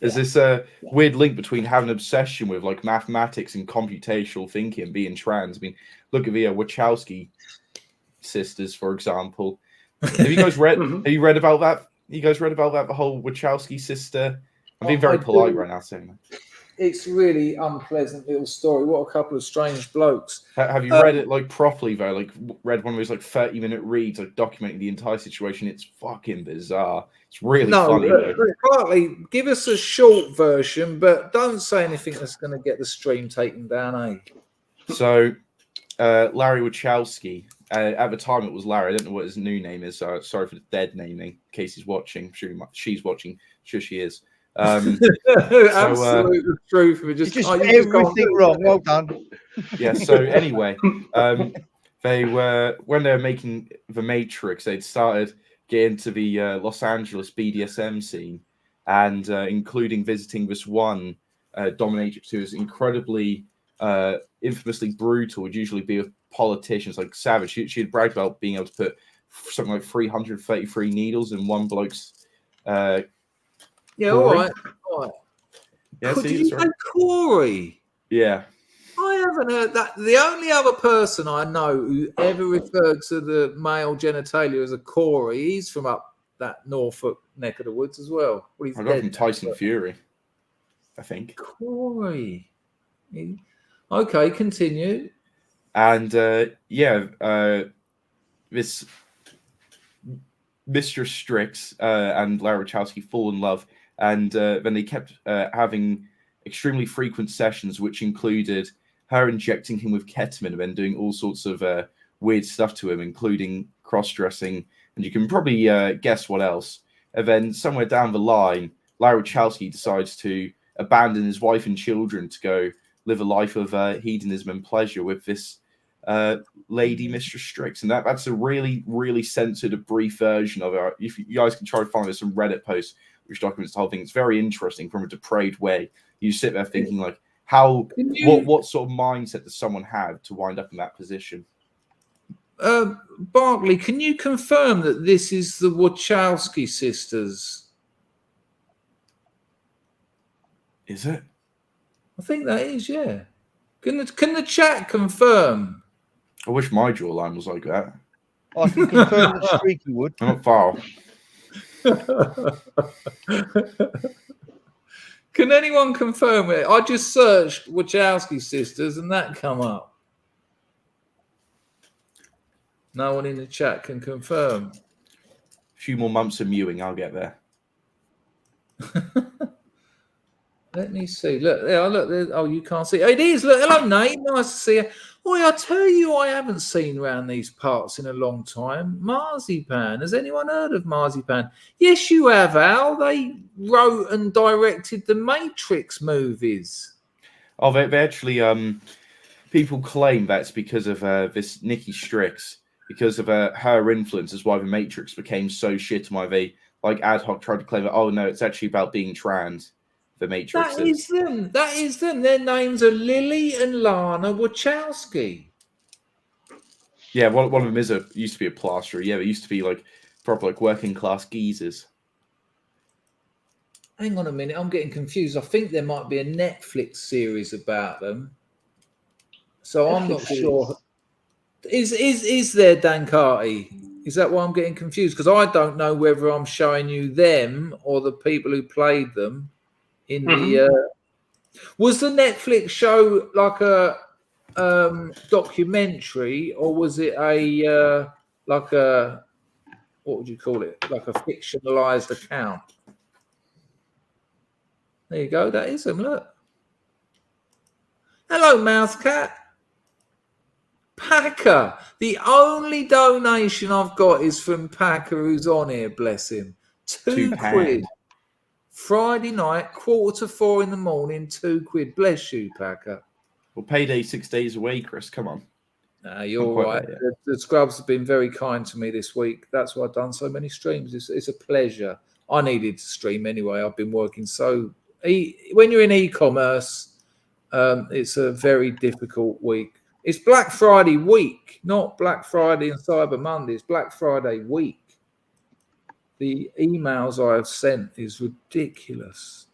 There's this weird link between having an obsession with like mathematics and computational thinking and being trans. I mean, look at the Wachowski sisters, for example. Have you guys read? Have you read about that? You guys read about that? The whole Wachowski sister. I'm being very polite right now saying that. It's really unpleasant little story. What a couple of strange blokes. Have you read it like properly though? Like read one of those like 30-minute reads, like documenting the entire situation. It's fucking bizarre. It's really funny. Partly, give us a short version, but don't say anything that's going to get the stream taken down, eh? So, Larry Wachowski. At the time, it was Larry. I don't know what his new name is. So sorry for the dead naming. In case he's watching, I'm sure she's watching. I'm sure she is. Absolute truth. We just everything wrong. Well done. Yeah. So anyway, they were when they were making The Matrix. They'd started getting to the Los Angeles BDSM scene, and including visiting this one dominatrix who was incredibly, infamously brutal. Would usually be with politicians, like savage. She had bragged about being able to put something like 333 needles in one bloke's. Yeah, all right. Yeah, did you say Corey? Yeah. I haven't heard that. The only other person I know who ever referred to the male genitalia as a Corey, he's from up that Norfolk neck of the woods as well. I got from Tyson Fury, I think. Corey. Okay, continue. And this Mr. Strix and Larry Wachowski fall in love. And then they kept having extremely frequent sessions, which included her injecting him with ketamine and then doing all sorts of weird stuff to him, including cross-dressing. And you can probably guess what else. And then somewhere down the line, Larry Wachowski decides to abandon his wife and children to go live a life of hedonism and pleasure with this lady, Mr. Strix. And that's a really, really censored, brief version of it. If you guys can try to find some Reddit posts which documents the whole thing. It's very interesting from a depraved way. You sit there thinking like, what sort of mindset does someone have to wind up in that position? Barkley, can you confirm that this is the Wachowski sisters? Is it? I think that is, yeah. Can the chat confirm? I wish my jawline was like that. I can confirm that Streaky would. I'm not far. Can anyone confirm it? I just searched Wachowski sisters and that come up. No one in the chat can confirm. A few more months of mewing, I'll get there. Let me see. Look, there. Look. Oh, you can't see. It is. Look, hello, Nate. Nice to see you. Oh, I tell you, I haven't seen around these parts in a long time. Marzipan. Has anyone heard of Marzipan? Yes, you have, Al. They wrote and directed the Matrix movies. Oh, they actually, people claim that's because of this Nikki Strix, because of her influence is why the Matrix became so shit, and why they, like, ad hoc tried to claim that, oh, no, it's actually about being trans. The Matrix. That is them. That is them. Their names are Lily and Lana Wachowski. Yeah, one of them used to be a plasterer. Yeah, they used to be like proper like working class geezers. Hang on a minute, I'm getting confused. I think there might be a Netflix series about them. So I'm not sure. Is there, Dan Carty? Is that why I'm getting confused? Because I don't know whether I'm showing you them or the people who played them. In the was the Netflix show like a documentary, or was it a like a, what would you call it, like a fictionalized account? There you go. That is them. Look. Hello, Mouth Cat. Packer. The only donation I've got is from Packer, who's on here. Bless him. £2. Friday night, 3:45 in the morning, £2. Bless you, Packer. Well, payday 6 days away, Chris. Come on. No, you're right. The Scrubs have been very kind to me this week. That's why I've done so many streams. It's a pleasure. I needed to stream anyway. I've been working so... When you're in e-commerce, it's a very difficult week. It's Black Friday week, not Black Friday and Cyber Monday. It's Black Friday week. The emails I have sent is ridiculous.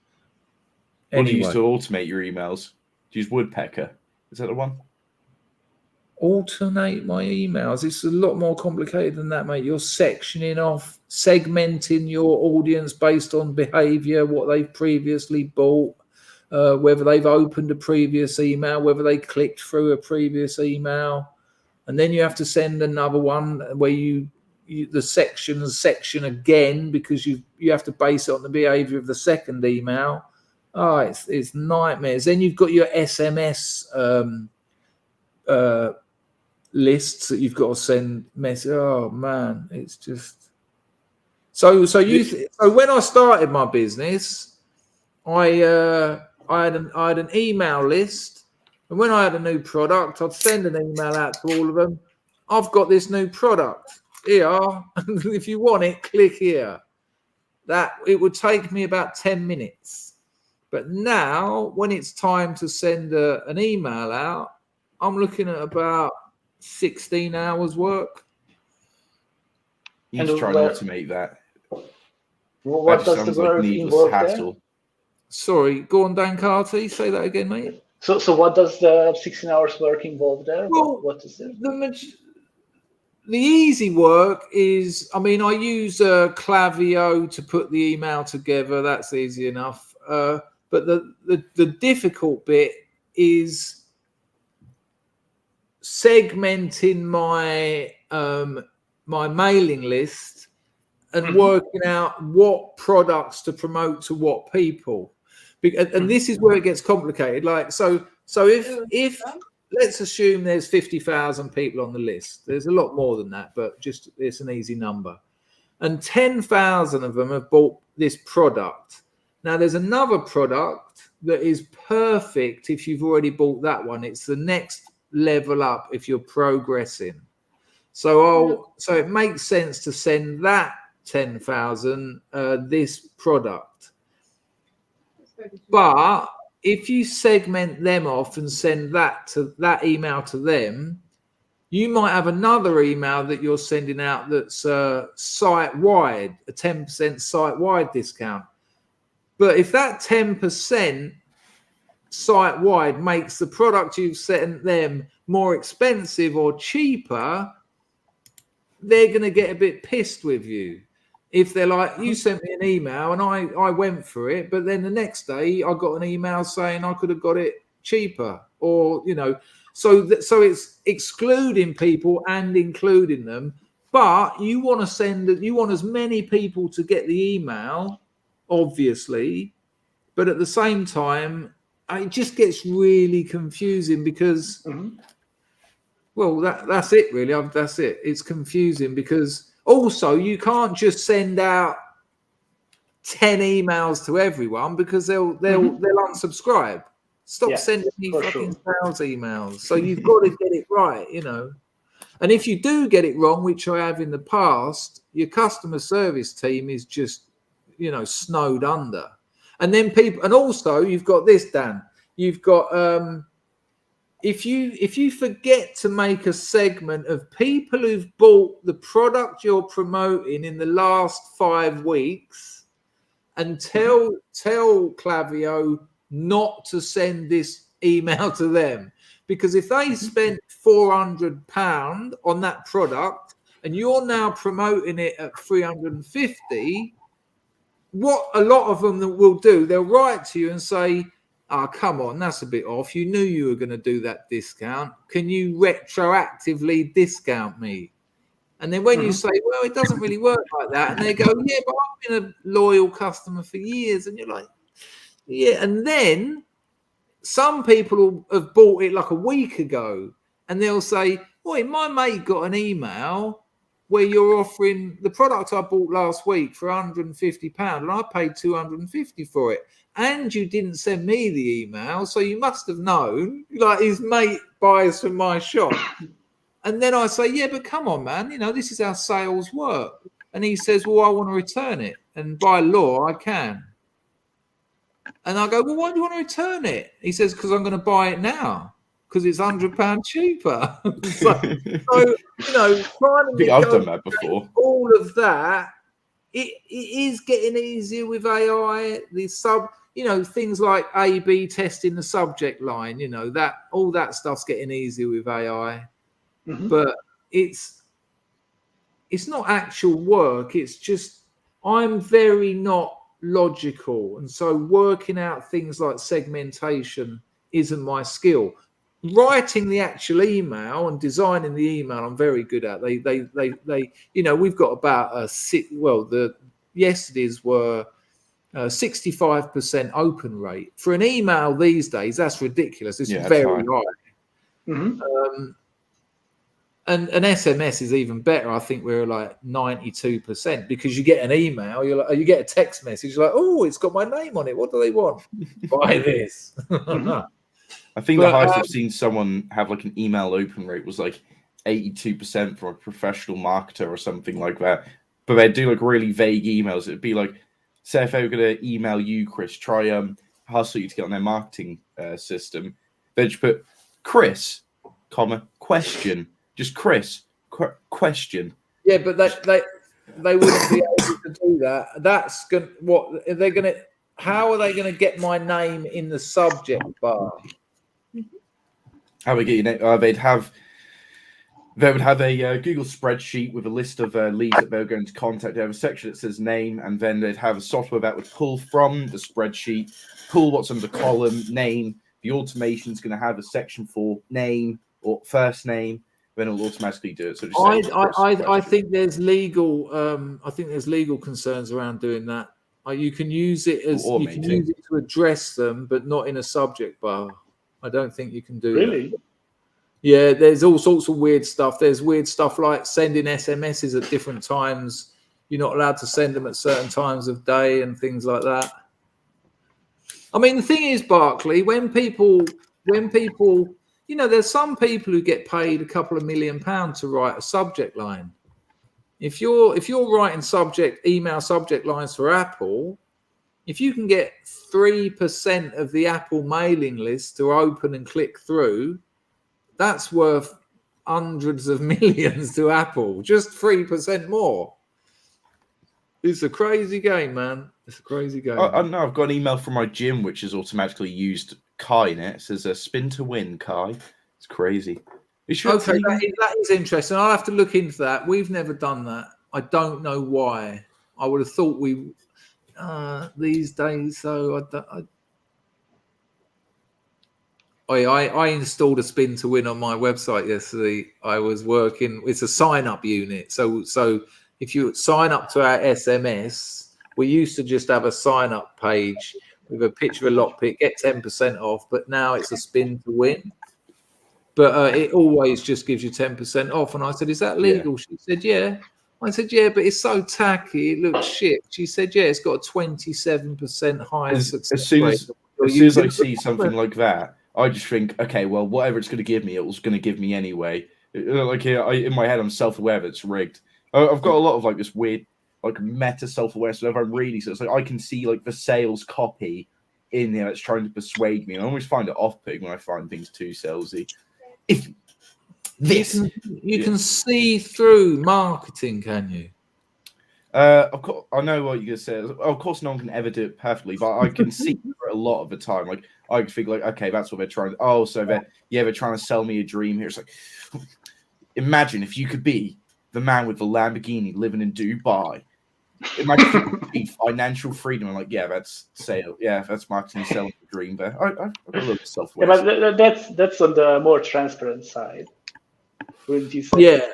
What do you use to automate your emails? Do you use Woodpecker? Is that the one? Alternate my emails. It's a lot more complicated than that, mate. You're sectioning off, segmenting your audience based on behavior, what they've previously bought, whether they've opened a previous email, whether they clicked through a previous email. And then you have to send another one where the section again, because you have to base it on the behavior of the second email. Oh, it's nightmares. Then you've got your SMS lists that you've got to send message. Oh man, it's just so when I started my business, I had an email list, and when I had a new product, I'd send an email out to all of them. I've got this new product. Here, if you want it, click here. That it would take me about 10 minutes. But now, when it's time to send an email out, I'm looking at about 16 hours work. You need to try and automate that. What does the work involve there? Sorry, go on, Dan Carty. Say that again, mate. So what does the 16 hours work involve there? Well, what is it? The easy work is, I mean, I use Klaviyo to put the email together. That's easy enough. But the difficult bit is segmenting my my mailing list and working out what products to promote to what people. And this is where it gets complicated. Like, so if let's assume there's 50,000 people on the list. There's a lot more than that, but just it's an easy number. And 10,000 of them have bought this product. Now, there's another product that is perfect if you've already bought that one. It's the next level up if you're progressing. So it makes sense to send that 10,000 this product. But if you segment them off and send that email to them, You might have another email that you're sending out that's site-wide, a 10% site-wide discount. But if that 10% site-wide makes the product you've sent them more expensive or cheaper, they're going to get a bit pissed with you. If they're like, you sent me an email and I went for it, but then the next day I got an email saying I could have got it cheaper, or, you know, so it's excluding people and including them. But you want as many people to get the email, obviously, but at the same time, it just gets really confusing because, well, that's it really. That's it. It's confusing because also you can't just send out 10 emails to everyone because they'll unsubscribe. Stop sending me fucking sales emails. So you've got to get it right, you know. And if you do get it wrong, which I have in the past, your customer service team is just, you know, snowed under. And then people, and also you've got this, Dan. You've got if you forget to make a segment of people who've bought the product you're promoting in the last 5 weeks, and tell Klaviyo not to send this email to them, because if they spent £400 on that product and you're now promoting it at 350, what a lot of them will do, they'll write to you and say, "Oh, come on, that's a bit off. You knew you were going to do that discount. Can you retroactively discount me?" And then when you say, "Well, it doesn't really work like that," and they go, "Yeah, but I've been a loyal customer for years," and you're like, "Yeah," and then some people have bought it like a week ago, and they'll say, "Oi, my mate got an email where you're offering the product I bought last week for £150, and I paid £250 for it. And you didn't send me the email, so you must have known." Like, his mate buys from my shop. And then I say, "Yeah, but come on, man, you know, this is how sales work." And he says, "Well, I want to return it. And by law, I can." And I go, "Well, why do you want to return it?" He says, "Because I'm going to buy it now, because it's £100 cheaper." so, you know, finally, I've done that before. All of that, it is getting easier with AI. You know, things like A/B testing the subject line, you know, that all that stuff's getting easier with AI. But it's not actual work. It's just, I'm very not logical. And so working out things like segmentation isn't my skill. Writing the actual email and designing the email, I'm very good at. They you know, we've got about yesterday's were 65% open rate for an email these days. That's ridiculous. It's very high. And an SMS is even better. I think we're like 92%, because you get an email, you get a text message, you're like, "Oh, it's got my name on it. What do they want?" Buy this. I think the highest I've seen someone have like an email open rate was like 82% for a professional marketer or something like that. But they'd do like really vague emails. It'd be like, say if they were going to email you, Chris, try hustle you to get on their marketing system. They'd just put Chris, comma, question. Just Chris, question. Yeah, but they wouldn't be able to do that. That's going. What are they going to? How are they going to get my name in the subject bar? How would get your name? They would have a Google spreadsheet with a list of leads that they were going to contact. They have a section that says name, and then they'd have a software that would pull from the spreadsheet, pull what's under the column, name. The automation is going to have a section for name or first name. Then it'll automatically do it. So I think there's legal. I think there's legal concerns around doing that. You can use it as you can use it to address them, but not in a subject bar. I don't think you can do really. That. Yeah, there's all sorts of weird stuff. There's weird stuff like sending SMSs at different times. You're not allowed to send them at certain times of day and things like that. I mean, the thing is, Barclay, when people, you know, there's some people who get paid a couple of £1 million to write a subject line. If you're writing email subject lines for Apple, if you can get 3% of the Apple mailing list to open and click through, that's worth hundreds of millions to Apple, just 3% more. It's a crazy game, man. It's a crazy game. I don't know. I've got an email from my gym which has automatically used Kai in it. It says a spin to win, Kai. It's crazy. Okay, that is interesting. I'll have to look into that. We've never done that. I don't know why. I would have thought we these days. So I installed a spin to win on my website yesterday. I was working. It's a sign up unit. So if you sign up to our SMS, we used to just have a sign up page with a picture of a lockpick, get 10% off. But now it's a spin to win. But it always just gives you 10% off. And I said, is that legal? Yeah. She said, yeah. I said, yeah, but it's so tacky. It looks shit. She said, yeah, it's got a 27% higher success rate. As soon as I see something like that, I just think, okay, well, whatever it's going to give me, it was going to give me anyway. Like in my head, I'm self-aware that it's rigged. I've got a lot of like this weird, like meta self-awareness. So if I'm reading, so it's like I can see like the sales copy in there that's trying to persuade me. And I always find it off-putting when I find things too salesy. If this you can see through marketing, can you? Of course, I know what you're gonna say. Of course, no one can ever do it perfectly, but I can see for a lot of the time. Like I think, like, okay, that's what they're trying. Oh, so they're trying to sell me a dream here. It's like, imagine if you could be the man with the Lamborghini living in Dubai. Imagine if you could be financial freedom. I'm like, yeah, that's sale. Yeah, that's marketing, selling the dream. There, I've got a little self-awareness. Yeah, but that's on the more transparent side. Wouldn't you say? Yeah,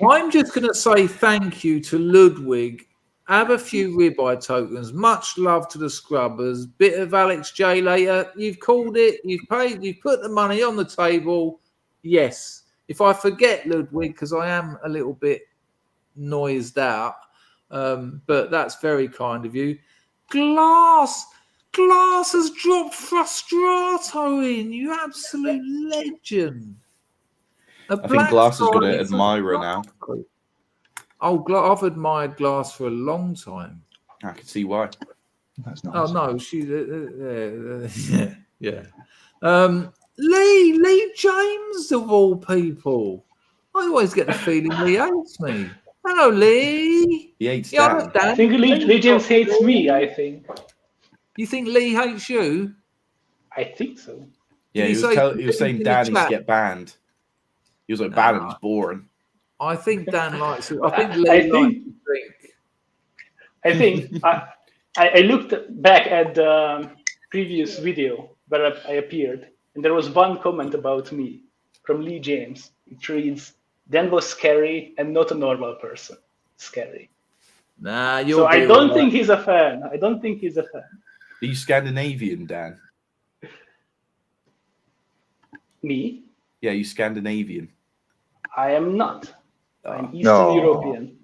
I'm just going to say thank you to Ludwig. Have a few ribeye tokens. Much love to the scrubbers. Bit of Alex J later. You've called it. You've paid. You've put the money on the table. Yes. If I forget Ludwig, because I am a little bit noised out. But that's very kind of you. Glass has dropped Frustrato in. You absolute legend. I think Glass has got an admirer now. Oh, I've admired Glass for a long time. I can see why. That's nice. Oh no, she yeah. Lee James of all people. I always get the feeling Lee hates me. Hello, Lee. He hates Dan. I think Lee James hates me, I think. You think Lee hates you? I think so. Yeah, he was saying Dan needs to get banned. He was like, Ballard's boring. I think Dan likes it. I think Lee likes to drink. I think I looked back at the previous video where I appeared, and there was one comment about me from Lee James. It reads, Dan was scary and not a normal person. Scary. Nah, so I don't think he's a fan. I don't think he's a fan. Are you Scandinavian, Dan? Me? Yeah, you Scandinavian. I am not. I'm Eastern European.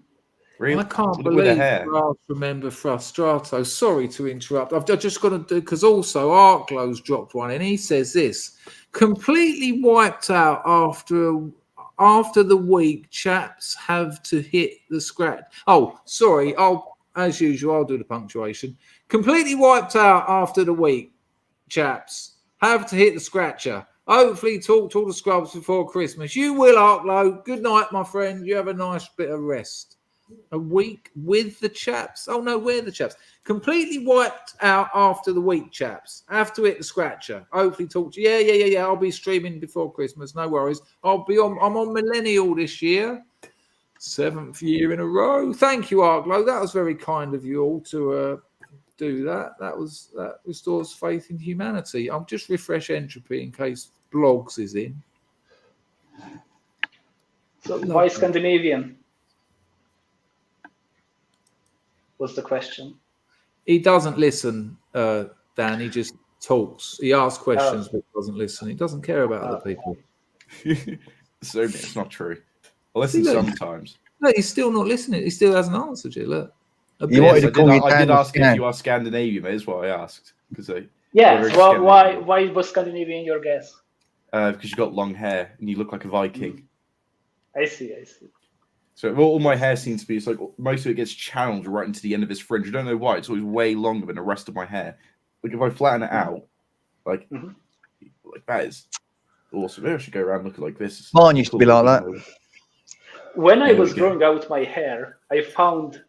Really? I can't believe I remember Frustrato. Sorry to interrupt. I've just got to do, because also Arklow's dropped one, and he says this: completely wiped out after the week, chaps have to hit the scratch. Oh, sorry. As usual, I'll do the punctuation. Completely wiped out after the week, chaps have to hit the scratcher. Hopefully talk to all the scrubs before Christmas. You will, Arklow. Good night, my friend. You have a nice bit of rest. A week with the chaps. Oh, no, we're the chaps. Completely wiped out after the week, chaps. Have to hit the scratcher. Hopefully talk to you. Yeah. I'll be streaming before Christmas. No worries. I'm on Millennial this year. 7th year in a row. Thank you, Arklow. That was very kind of you all to do that. That restores faith in humanity. I'll just refresh entropy in case Blogs is in. So why Scandinavian? Was the question. He doesn't listen, Dan. He just talks. He asks questions but doesn't listen. He doesn't care about other people. So it's not true. I listen sometimes. No, he's still not listening. He still hasn't answered you. Look. I did ask if you are Scandinavian. That is what I asked. Well, why was Scandinavian your guess? Because you got long hair and you look like a Viking. I see. So all my hair seems to be, it's like most of it gets channeled right into the end of his fringe. I don't know why. It's always way longer than the rest of my hair. Like if I flatten it out, like that is Awesome. Maybe I should go around looking like this. Mine used to be like that. When I There was we go. growing out my hair, I found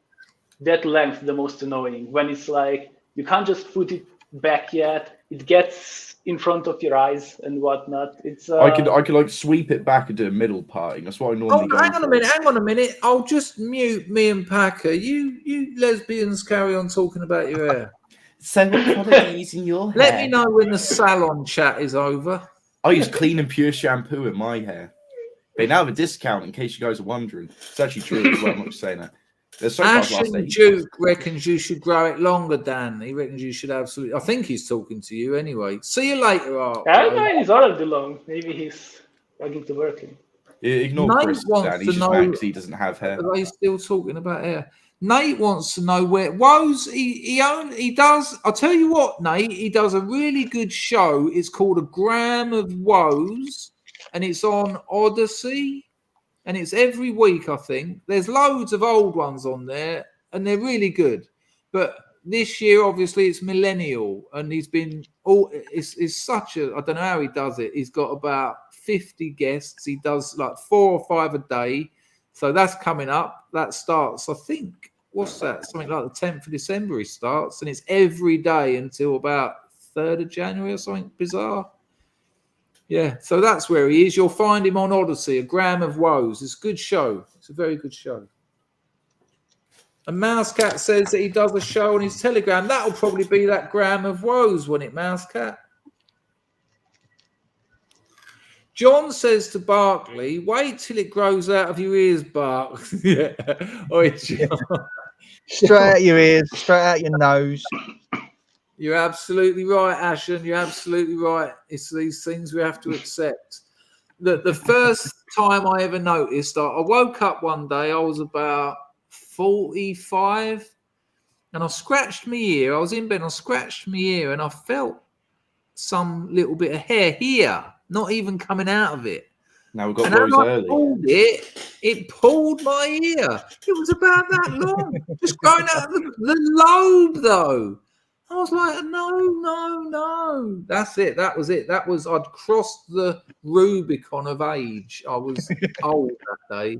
that length the most annoying. When it's like you can't just put it back yet, it gets in front of your eyes and whatnot. It's I could like sweep it back and do a middle parting. That's what I normally go hang on for. a minute. Hang on a minute. I'll just mute me and Packer. You lesbians carry on talking about your hair. So what product are you using your hair? Let me know when the salon chat is over. I use clean and pure shampoo in my hair. They now have a discount in case you guys are wondering. It's actually true as well. I'm not just saying that. There's so far last Ashton 8 Duke reckons you should grow it longer, Dan. He reckons you should absolutely. I think he's talking to you anyway. See you later, Art. I don't know, he's already long. Maybe he's going to working. Ignore Nate Chris, wants Dan. to He's just know- mad because he doesn't have hair. Are they still talking about hair? Nate wants to know where Woes. He does. I'll tell you what, Nate. He does a really good show. It's called A Gram of Woes, and it's on Odyssey. And it's every week, I think. There's loads of old ones on there, and they're really good. But this year, obviously, it's millennial, and he's been it's such a, I don't know how he does it. He's got about 50 guests. He does like 4 or 5 a day. So that's coming up. That starts, I think, what's that? Something like the 10th of December he starts, and it's every day until about 3rd of January or something bizarre. Yeah, so that's where he is. You'll find him on Odyssey, A Gram of Woes. It's a good show. It's a very good show. And Mousecat says that he does a show on his Telegram. That'll probably be that Gram of Woes, won't it, Mousecat? John says to Barkley, wait till it grows out of your ears, Bark. Yeah. Oi, John. Straight out your ears, straight out your nose. You're absolutely right, Ashen. You're absolutely right. It's these things we have to accept. The first time I ever noticed, I woke up one day, I was about 45, and I scratched my ear. I was in bed, I scratched my ear, and I felt some little bit of hair here, not even coming out of it. Now we've got And as Rose I early. pulled it pulled my ear. It was about that long, just going out of the lobe, though. I was like, no. That's it. That was it. That was, I'd crossed the Rubicon of age. I was old that day.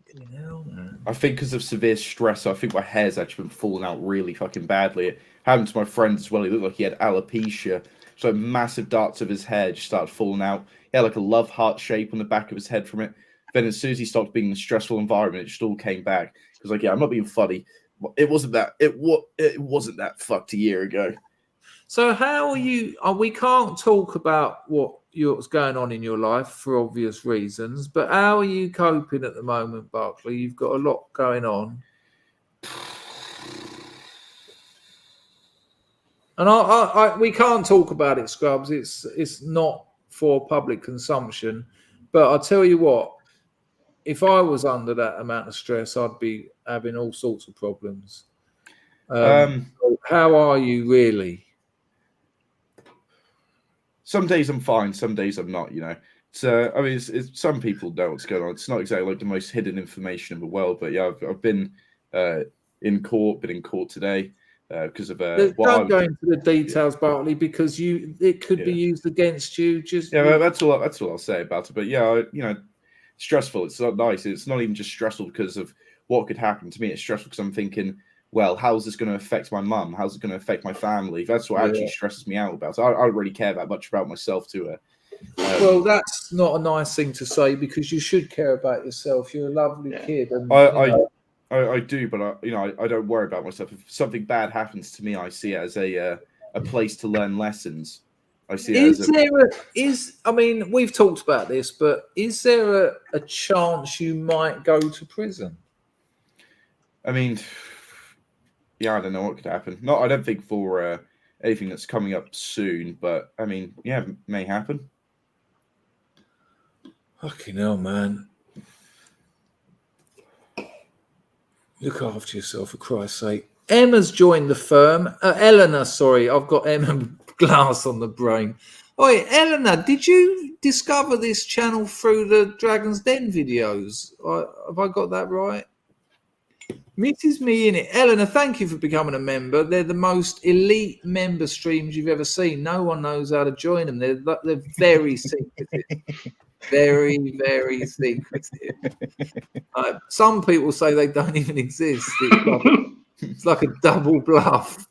Fucking hell, man. I think because of severe stress, I think my hair's actually been falling out really fucking badly. It happened to my friend as well. He looked like he had alopecia. So massive darts of his hair just started falling out. He had like a love heart shape on the back of his head from it. Then as soon as he stopped being in a stressful environment, it just all came back. Because like, yeah, I'm not being funny. It wasn't that fucked a year ago. So how are you? We can't talk about what's going on in your life for obvious reasons, but how are you coping at the moment, Barkley? You've got a lot going on. And we can't talk about it, Scrubs. It's not for public consumption. But I'll tell you what, if I was under that amount of stress, I'd be having all sorts of problems. How are you really? Some days I'm fine, some days I'm not, you know. So, I mean, it's some people know what's going on. It's not exactly like the most hidden information in the world, but yeah, I've been in court today because of Don't go into the details, Bartley, because it could be used against you. That's all I'll say about it. But yeah, stressful. It's not nice. It's not even just stressful because of what could happen to me. It's stressful because I'm thinking, well, how's this going to affect my mum? How's it going to affect my family? That's what actually stresses me out about. I don't really care that much about myself to her. Well, that's not a nice thing to say because you should care about yourself. You're a lovely kid. And, I do, but I don't worry about myself. If something bad happens to me, I see it as a place to learn lessons. I see it I mean, we've talked about this, but is there a chance you might go to prison? I mean, yeah, I don't know what could happen. No, I don't think for anything that's coming up soon, but I mean, yeah, it may happen. Fucking hell, man. Look after yourself, for Christ's sake. Emma's joined the firm. Eleanor, sorry, I've got Emma Glass on the brain. Oi, Eleanor, did you discover this channel through the Dragon's Den videos? Have I got that right? Mrs. Me in it. Eleanor, thank you for becoming a member. They're the most elite member streams you've ever seen. No one knows how to join them. They're very secretive. Very, very secretive. Some people say they don't even exist. It's like a double bluff.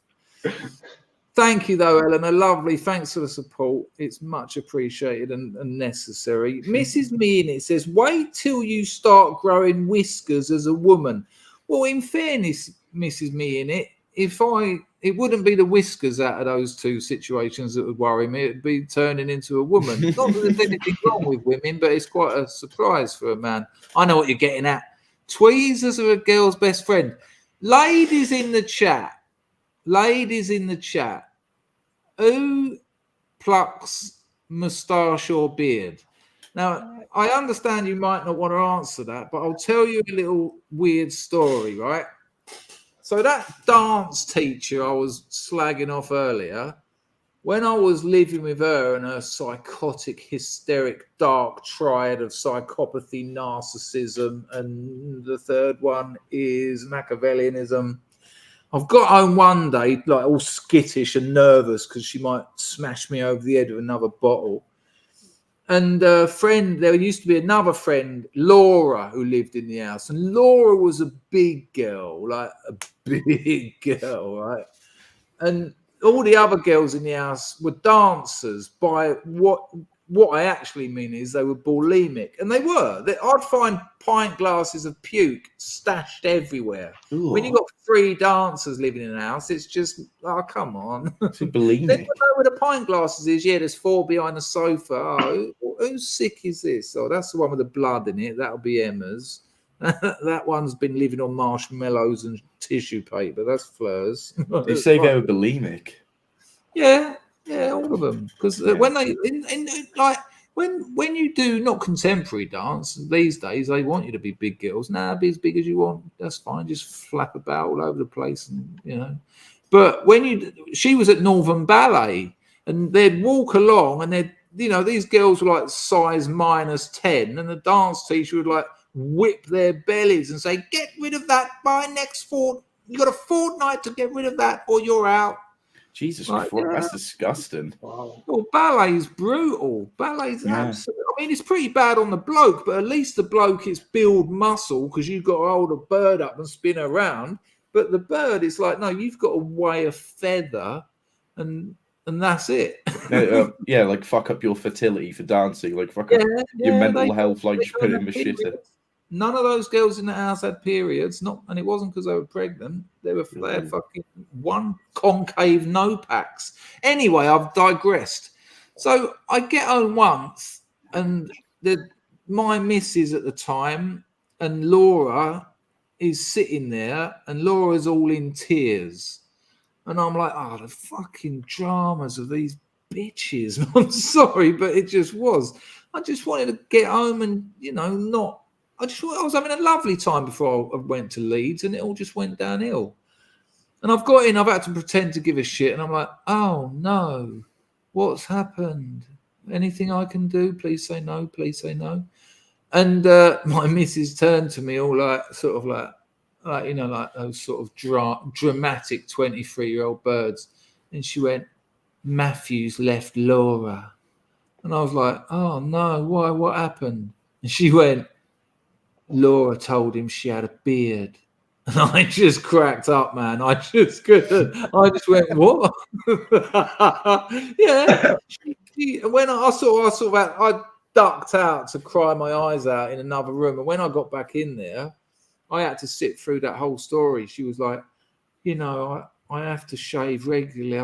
Thank you, though, Eleanor. Lovely. Thanks for the support. It's much appreciated and necessary. Mrs. Me in it says, wait till you start growing whiskers as a woman. Well, in fairness, Mrs. Me in it, it wouldn't be the whiskers out of those two situations that would worry me. It'd be turning into a woman. Not that there's anything wrong with women, but it's quite a surprise for a man. I know what you're getting at. Tweezers are a girl's best friend. Ladies in the chat, who plucks moustache or beard? Now, I understand you might not want to answer that, but I'll tell you a little weird story, right? So that dance teacher I was slagging off earlier, when I was living with her and her psychotic, hysteric, dark triad of psychopathy, narcissism, and the third one is Machiavellianism, I've got home one day, like all skittish and nervous because she might smash me over the head with another bottle. And a friend, there used to be another friend, Laura, who lived in the house. And Laura was a big girl, like a big girl, right? And all the other girls in the house were dancers. By what I actually mean is they were bulimic. And they were. I'd find pint glasses of puke stashed everywhere. Ooh. When you've got 3 dancers living in a house, it's just, oh, come on. So bulimic. They know where the pint glasses is. Yeah, there's 4 behind the sofa. Oh, who's sick is this? Oh, that's the one with the blood in it. That'll be Emma's. That one's been living on marshmallows and tissue paper. That's Fleur's. They say they were bulimic. Yeah, all of them. Because when they, when you do not contemporary dance these days, they want you to be big girls. Nah, be as big as you want. That's fine. Just flap about all over the place, and But she was at Northern Ballet, and they'd walk along, and these girls were like size -10, and the dance teacher would like whip their bellies and say, "Get rid of that by next fortnight. You got a fortnight to get rid of that, or you're out." Jesus Christ, that's disgusting. Wow. Well, ballet's brutal. Ballet's absolutely. I mean, it's pretty bad on the bloke, but at least the bloke is build muscle because you've got to hold a bird up and spin around. But the bird is like, no, you've got to weigh a feather, and that's it. Like fuck up your fertility for dancing, like fuck up your mental health, like just put it in the shitter. None of those girls in the house had periods, and it wasn't because they were pregnant. They had fucking one concave no packs. Anyway, I've digressed. So I get home once, and my missus at the time and Laura is sitting there, and Laura's all in tears, and I'm like, oh, the fucking dramas of these bitches. I'm sorry, but it just was. I just wanted to get home and not. I was having a lovely time before I went to Leeds, and it all just went downhill. And I've got in, I've had to pretend to give a shit, and I'm like, oh no, what's happened? Anything I can do? Please say no, please say no. And my missus turned to me all like those sort of dramatic 23-year-old birds. And she went, Matthew's left Laura. And I was like, oh no, why? What happened? And she went, Laura told him she had a beard. And I just cracked up, man. I just couldn't. I just went, what? Yeah. When I ducked out to cry my eyes out in another room. And when I got back in there, I had to sit through that whole story. She was like, I have to shave regularly.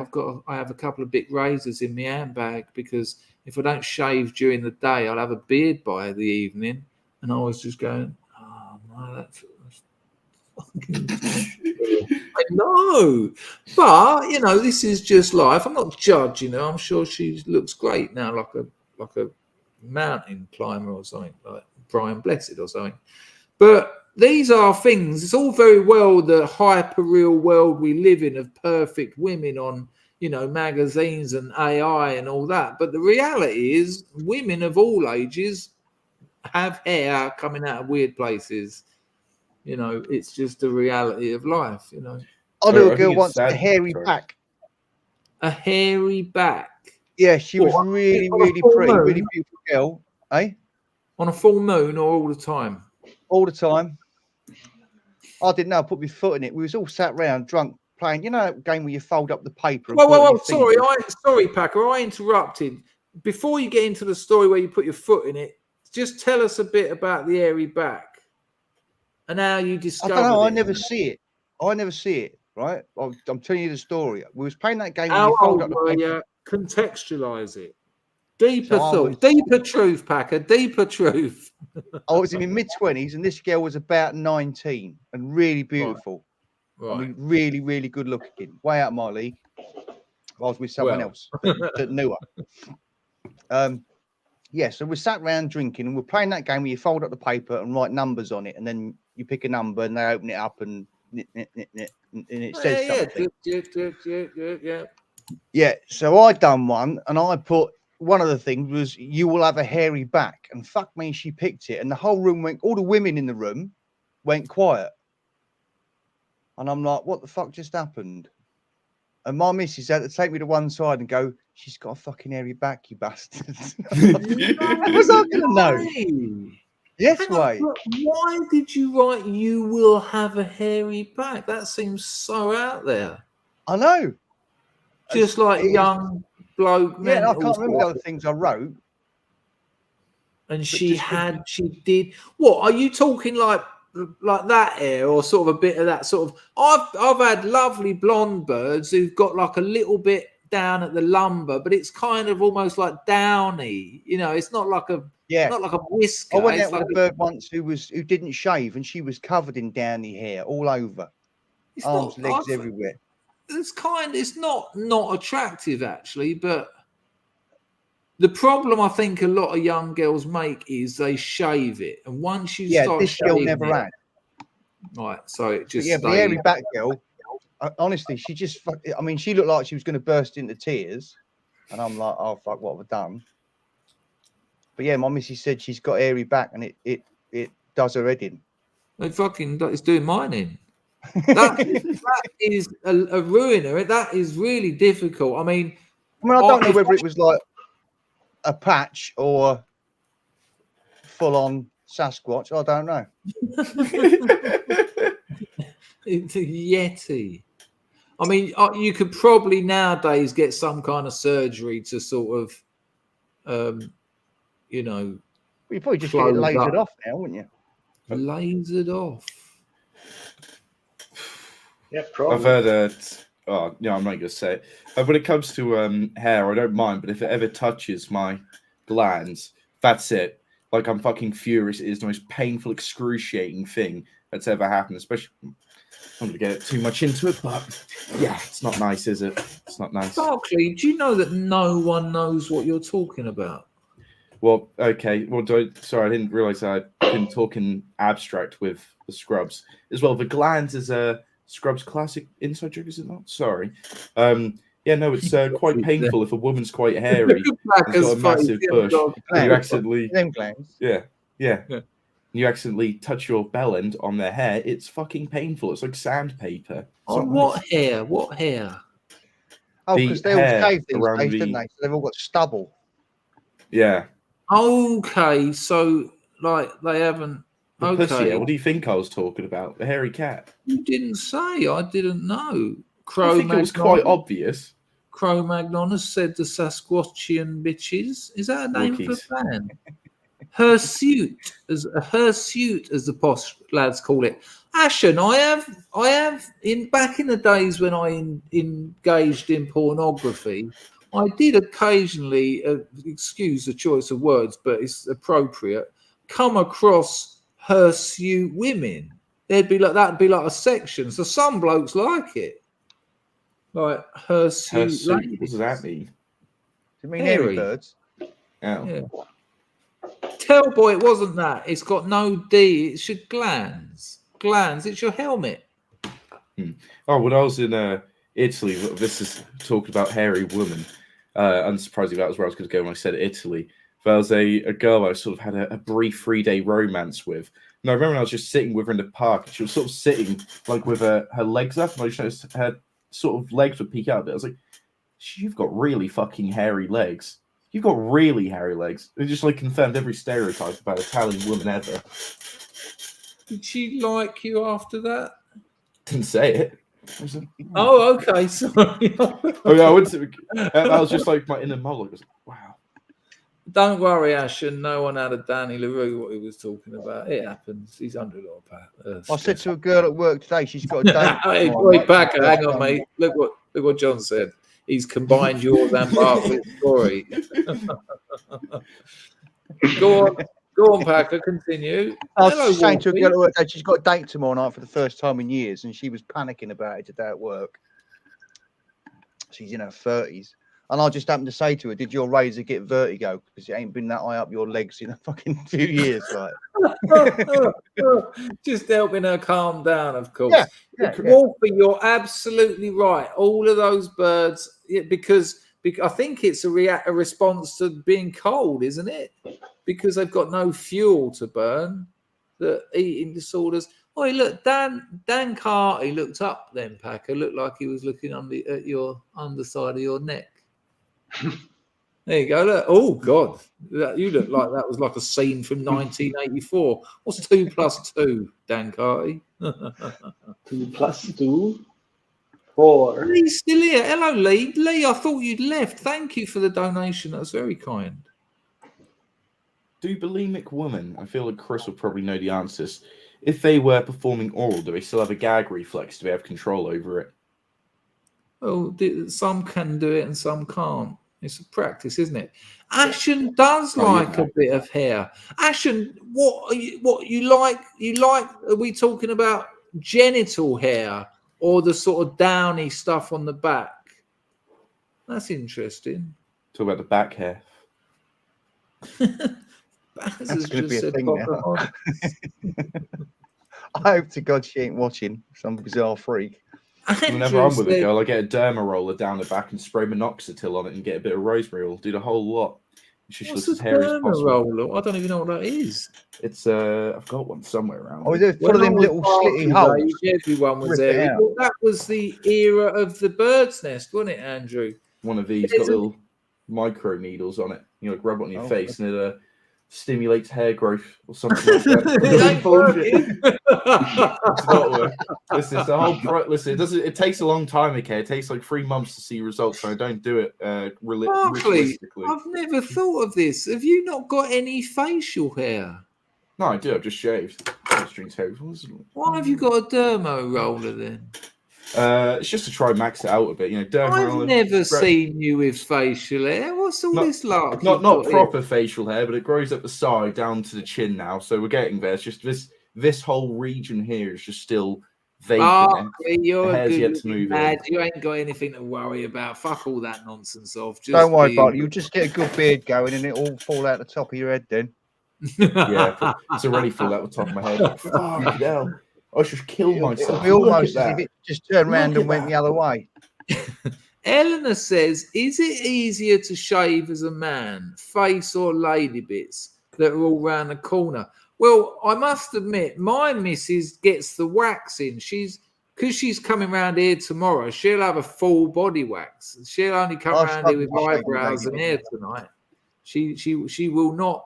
I have a couple of big razors in my handbag because if I don't shave during the day, I'll have a beard by the evening. And I was just going, oh no, that's fucking I know. But this is just life. I'm not judging her. I'm sure she looks great now, like a mountain climber or something, like Brian Blessed or something. But these are things. It's all very well the hyper real world we live in of perfect women on magazines and AI and all that. But the reality is women of all ages have hair coming out of weird places. You know, it's just a reality of life. You know, I knew a I girl think it's once, a sad. hairy Sorry. back. a hairy back. Yeah, she was What, really, on a really full pretty, moon? really beautiful girl. Eh? On a full moon or all the time? All the time. I didn't know. I put my foot in it. We was all sat round, drunk, playing. You know that game where you fold up the paper and Whoa, put it whoa, on whoa! your fingers? Sorry, Packer. I interrupted. Before you get into the story where you put your foot in it, just tell us a bit about the hairy back and how you I discovered don't know. I it. never see it. I never see it. Right? I'm telling you the story. We was playing that game where How you fold old up the were paper. you? Contextualize it. Deeper So I thought, was- deeper truth, Packer. Deeper truth. I was in my mid-20s, and this girl was about 19 and really beautiful. Right. I mean, really, really good looking. Way out of my league. I was with someone Well. else that knew her. Yeah, so we sat around drinking and we're playing that game where you fold up the paper and write numbers on it, and then you pick a number and they open it up and it says something. Yeah. Yeah, so I done one and I put one of the things was you will have a hairy back, and fuck me, she picked it, and the whole room went, all the women in the room went quiet. And I'm like, what the fuck just happened? And my missus had to take me to one side and go, she's got a fucking hairy back, you bastard. How was I going to know? Yes, Hang on, way. look, why did you write "you will have a hairy back"? That seems so out there. I know. Just like young bloke. Yeah, I mental can't remember the stuff. other things I wrote. And just she did. What are you talking like that hair, or sort of a bit of that sort of? I've had lovely blonde birds who've got like a little bit down at the lumbar, but it's kind of almost like downy. You know, it's not like a not like a whisker. I went It's out with like a bird once who didn't shave, and she was covered in downy hair all over, It's arms, not- legs, I've- everywhere. it's not attractive actually, but the problem I think a lot of young girls make is they shave it, and once you start this girl shaving never it, had. right, so it But just yeah, the stays. hairy back girl. Honestly, she just. I mean, she looked like she was going to burst into tears, and I'm like, oh fuck, what have I done? But yeah, my missus said she's got hairy back, and it does her head in. It's doing mine in. That is a ruiner. That is really difficult. I mean, I don't know whether it was like a patch or full on Sasquatch. I don't know. It's a Yeti. I mean, you could probably nowadays get some kind of surgery to sort of, you know. Well, you probably just get it lasered off now, wouldn't you? Lasered off. Yeah, probably. I've heard that. Oh, no, I'm not going to say it. When it comes to hair, I don't mind, but if it ever touches my glands, that's it. Like, I'm fucking furious. It is the most painful, excruciating thing that's ever happened, especially. I'm going to get too much into it, but yeah, it's not nice, is it? It's not nice. Barclay, do you know that no one knows what you're talking about? Well, okay. Well, sorry, I didn't realize I couldn't talk in abstract with the Scrubs as well. The glands is a Scrubs classic inside joke, is it not? Sorry. Yeah, no, it's quite painful if a woman's quite hairy. It's got a massive bush. And you accidentally, yeah. You accidentally touch your bell end on their hair. It's fucking painful. It's like sandpaper. On what hair? What hair? Oh, because they all shave these days, didn't they? So they've all got stubble. Yeah. Okay, so like they haven't. The pussy hair. What do you think I was talking about? The hairy cat. You didn't say. I didn't know. I think it was quite obvious. Cro-Magnon has said the Sasquatchian bitches. Is that a name Rookies. of a band? Hirsute, as the posh lads call it. Ashen, I have back in the days when I engaged in pornography, I did occasionally, excuse the choice of words, but it's appropriate, come across hirsute women. That'd be like a section. So some blokes like it. Like hirsute. What does that mean? Do you mean hairy birds? Oh. Yeah. Tell boy, it wasn't that. It's got no D. It's your glands. Glands. It's your helmet. Oh, when I was in Italy, this is talking about hairy woman. Unsurprisingly, that was where I was going to go when I said Italy. There was a girl I sort of had a brief 3-day romance with. And I remember when I was just sitting with her in the park, and she was sort of sitting like with her legs up, and I just noticed her sort of legs would peek out a bit. I was like, you've got really fucking hairy legs. You've got really hairy legs. It just like confirmed every stereotype about Italian woman ever. Did she like you after that? Didn't say it. Oh, okay. Sorry. Oh yeah, I went to. That was just like my inner monologue. I was like, wow. Don't worry, Ashen. No one had a Danny LaRue what he was talking about. It happens. He's under a lot of I said to a girl at work today, she's got a date. Hey, Packer, hang on, mate. Look what John said. He's combined yours and Bartlett's story. Go on, Packer. Continue. I was saying to a girl at work today, she's got a date tomorrow night for the first time in years, and she was panicking about it today at work. She's in her 30s. And I just happened to say to her, did your razor get vertigo? Because it ain't been that high up your legs in a fucking few years. Like. Just helping her calm down, of course. Yeah. Wolfie, you're absolutely right. All of those birds, because I think it's a response to being cold, isn't it? Because they've got no fuel to burn. The eating disorders. Oh, look, Dan Carty looked up then, Packer. Looked like he was looking at your underside of your neck. There you go. Look. Oh God, you look like that was like a scene from 1984. What's 2 + 2, Dan Carty? 2 + 2, 4. Lee's still here. Hello, Lee. Lee, I thought you'd left. Thank you for the donation. That's very kind. Do bulimic women, I feel like Chris will probably know the answers, if they were performing oral, do they still have a gag reflex? Do they have control over it? Well, some can do it and some can't. It's a practice, isn't it? Ashen does like a bit of hair. Ashen, what you like? You like? Are we talking about genital hair or the sort of downy stuff on the back? That's interesting. Talk about the back hair. That's going to be a thing now. I hope to God she ain't watching. Some bizarre freak. Whenever I'm with a girl, I get a derma roller down the back and spray minoxidil on it and get a bit of rosemary oil. Do the whole lot. What's a derma roller? I don't even know what that is. It's I've got one somewhere around. Oh, is it one of them little slitty holes? Everyone was there. That was the era of the bird's nest, wasn't it, Andrew? One of these got little micro needles on it. You know, like rub it on your face and it stimulates hair growth or something like that. It's not work. Listen, it's a whole listen, it takes a long time, okay? It takes like 3 months to see results, so I don't do it realistically. I've never thought of this. Have you not got any facial hair? No, I do. I've just shaved. Why have you got a dermo roller then? It's just to try and max it out a bit, you know. I've never seen you with facial hair. What's all this like? Not proper facial hair, but it grows up the side down to the chin now, so we're getting there. It's just this whole region here is just still vacant. You're a good lad. You ain't got anything to worry about. Fuck all that nonsense off. Don't worry, Bartley. You just get a good beard going, and it all fall out the top of your head then. Yeah, it's already fall out the top of my head. Fuck hell. I should kill myself. It'll be almost as if it just turned around and went the other way. Eleanor says, is it easier to shave as a man, face or lady bits that are all round the corner? Well, I must admit, my missus gets the wax in. Because she's coming round here tomorrow, she'll have a full body wax. She'll only come around here with eyebrows and hair tonight. She will not,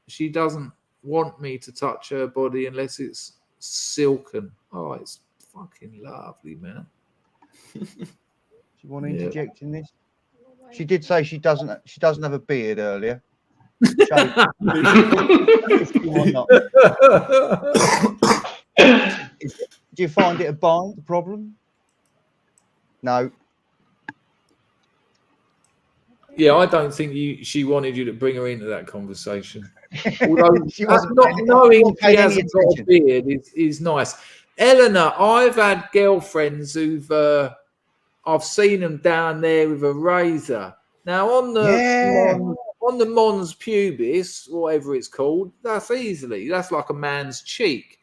she doesn't want me to touch her body unless it's silken. Oh, it's fucking lovely, man. Do you want to interject in this? She did say she doesn't have a beard earlier. Do you find it a bind, the problem? No. Yeah, I don't think she wanted you to bring her into that conversation. Although not knowing she hasn't got a beard is nice. Eleanor, I've had girlfriends who've I've seen them down there with a razor. Now on the mons pubis, whatever it's called, that's like a man's cheek.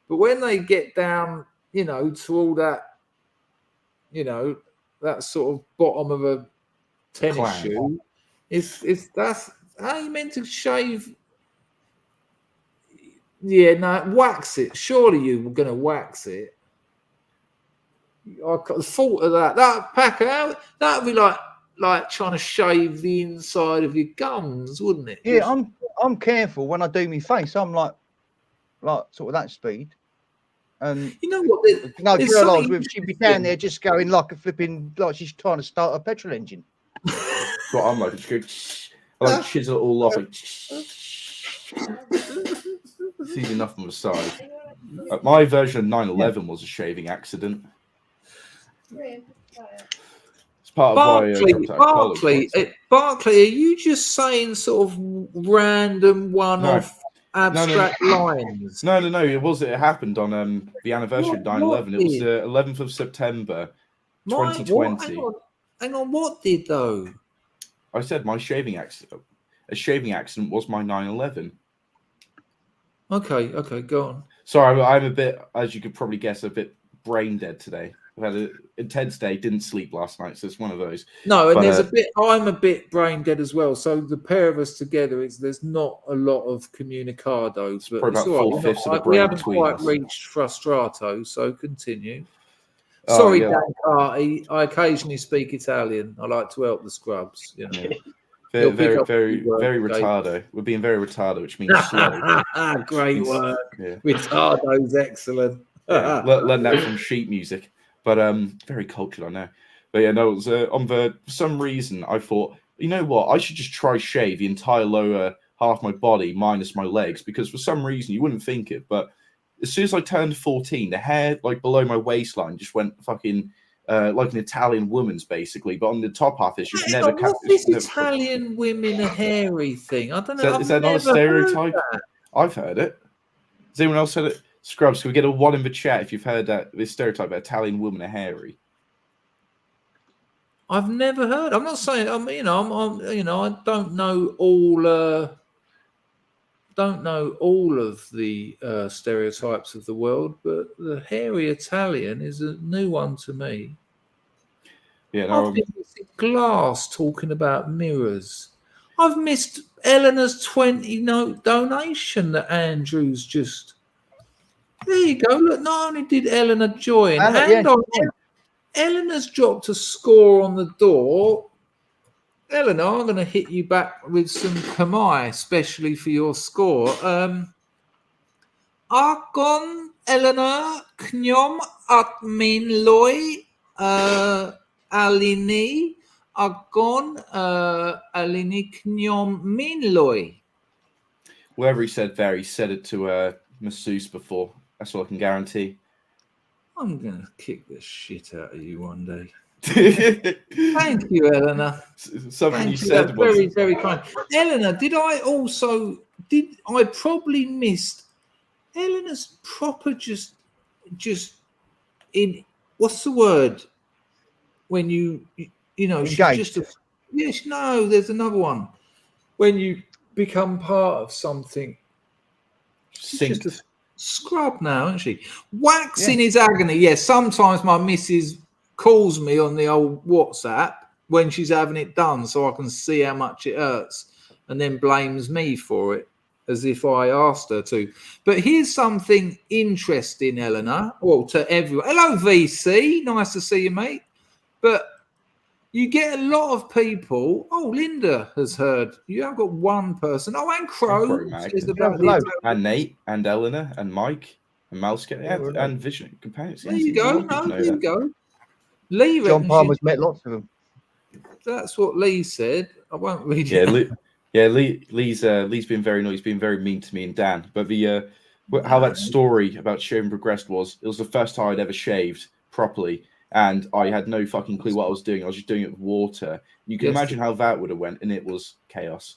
But when they get down, you know, to all that, you know, that sort of bottom of a tennis shoe, it's How are you meant to shave? Yeah, no, wax it. Surely you were going to wax it. I got the fault of that. That Packer, that would be like trying to shave the inside of your gums, wouldn't it? Yeah, I'm careful when I do my face. I'm like sort of that speed. And you know what? No, realise she'd be down there just going like a flipping, like she's trying to start a petrol engine. Well, I'm like, I like chisel it all off. Like, it's easy enough on the side. My version of 9/11 was a shaving accident. It's part of Barclay, are you just saying sort of random one-off abstract lines? No. It happened on the anniversary of 9/11. It was the 11th of September, 2020. Hang on, what did though? I said my shaving accident. A shaving accident was my 9/11. Okay, go on. Sorry, I'm a bit, as you could probably guess, a bit brain dead today. I've had an intense day, didn't sleep last night, so it's one of those. No, and I'm a bit brain dead as well. So the pair of us together, there's not a lot of communicado. But probably about 4/5 of the brain. We haven't quite reached frustrato, so continue. Sorry, Dan Carty. I occasionally speak Italian. I like to help the scrubs, you know. Very retardo. We're being very retardo, which means slow. Great work. Yeah. Retardo's excellent. Learn that from sheet music. But very cultured, I know. But yeah, no, it was for some reason I thought, you know what, I should just try shave the entire lower half of my body minus my legs, because for some reason you wouldn't think it, but as soon as I turned 14, the hair like below my waistline just went fucking like an Italian woman's basically, but on the top half it's just never. What's this Italian women are hairy thing? I don't know. Is that not a stereotype? I've heard it. Has anyone else heard it? Scrubs, can we get a 1 in the chat if you've heard that this stereotype that Italian women are hairy? I've never heard. I'm not saying. I don't know all. Don't know all of the stereotypes of the world, but the hairy Italian is a new one to me. Yeah, no, I've been missing Glass talking about mirrors. I've missed Eleanor's 20 note donation that Andrew's just. There you go. Look, not only did Eleanor join, Eleanor's dropped a score on the door. Eleanor, I'm going to hit you back with some kamai, especially for your score. Akon Eleanor Knyom Atmin Loy Alini Akon Alini Knyom Min Loy. Wherever he said there, he said it to masseuse before. That's all I can guarantee. I'm going to kick the shit out of you one day. Thank you, Eleanor. Something you said was very, very kind. Eleanor, did I probably missed Eleanor's proper just in what's the word when you know she's just there's another one when you become part of something. She's just a scrub now, isn't she? Waxing is agony. Yes, sometimes my missus calls me on the old WhatsApp when she's having it done so I can see how much it hurts and then blames me for it as if I asked her to. But here's something interesting, Eleanor. Well, to everyone. Hello, VC. Nice to see you, mate. But you get a lot of people. Oh, Linda has heard. You have got one person. Oh, and Crow. And Nate and Eleanor and Mike and Malscat and Vision Companions. There you go. There you go. Lee John Palmer's met lots of them. That's what Lee said. I won't read it. Lee's been very nice. He's been very mean to me and Dan. But the how that story about shaving progressed was, it was the first time I'd ever shaved properly, and I had no fucking clue what I was doing. I was just doing it with water. You can imagine how that would have went, and it was chaos.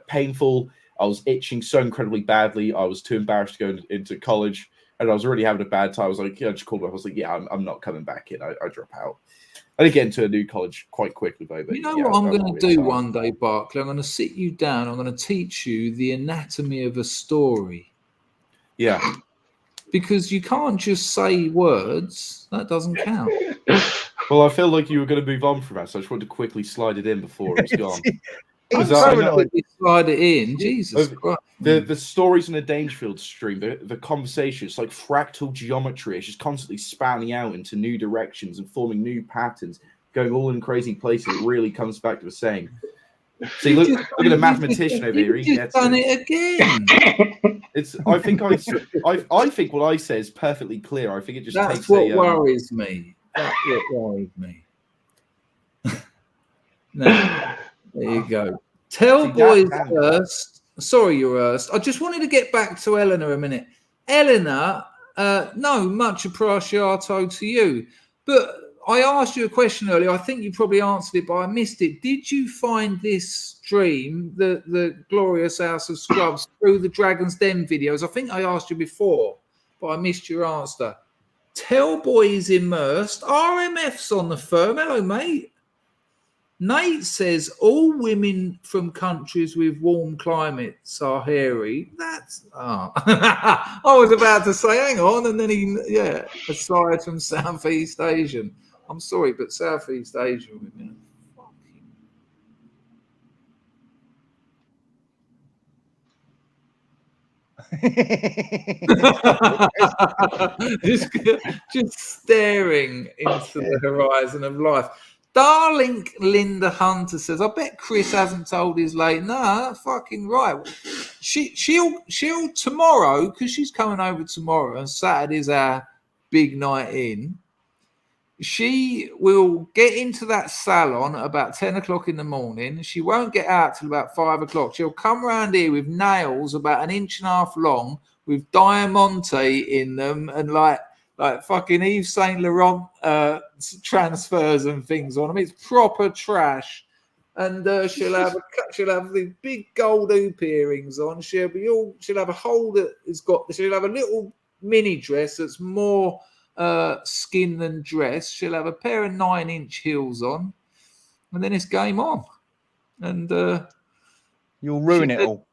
Painful. I was itching so incredibly badly. I was too embarrassed to go into college. And I was already having a bad time. I was like, I just called up. I was like, I'm not coming back in. I drop out. I did get into a new college quite quickly, though. But you know what I'm going to do one day, Barclay? I'm going to sit you down. I'm going to teach you the anatomy of a story. Yeah. Because you can't just say words. That doesn't count. Well, I feel like you were going to move on from that, so I just wanted to quickly slide it in before it was gone. He's sorry, paranoid. slide it in. Jesus Christ. The stories in the Dangerfield stream, the conversation, it's like fractal geometry. It's just constantly spanning out into new directions and forming new patterns, going all in crazy places. It really comes back to the same. See, look at the mathematician over here. He gets done it again. It's. I think what I say is perfectly clear. I think it just That's takes what worries me. That's what worries me. Now, there you go. Tell boys first. Sorry, you're first. I just wanted to get back to Eleanor a minute. Eleanor, no, much appreciato to you. But I asked you a question earlier. I think you probably answered it, but I missed it. Did you find this stream, the Glorious House of Scrubs, through the Dragon's Den videos? I think I asked you before, but I missed your answer. Tellboy is immersed. RMF's on the firm. Hello, mate. Nate says all women from countries with warm climates are hairy. That's I was about to say, hang on, and then aside from Southeast Asian. I'm sorry, but Southeast Asian women are just staring into the horizon of life. Darling Linda Hunter says, I bet Chris hasn't told his late. Nah, fucking right. She'll tomorrow, because she's coming over tomorrow, and Saturday's our big night in. She will get into that salon at about 10 o'clock in the morning. She won't get out till about 5 o'clock. She'll come around here with nails about 1.5 inches long, with diamante in them, and like fucking Yves Saint Laurent transfers and things on them. It's proper trash. And she'll have the big gold hoop earrings on. She'll have a hole that she'll have a little mini dress that's more skin than dress. She'll have a pair of 9-inch heels on, and then it's game on. And you'll ruin it all.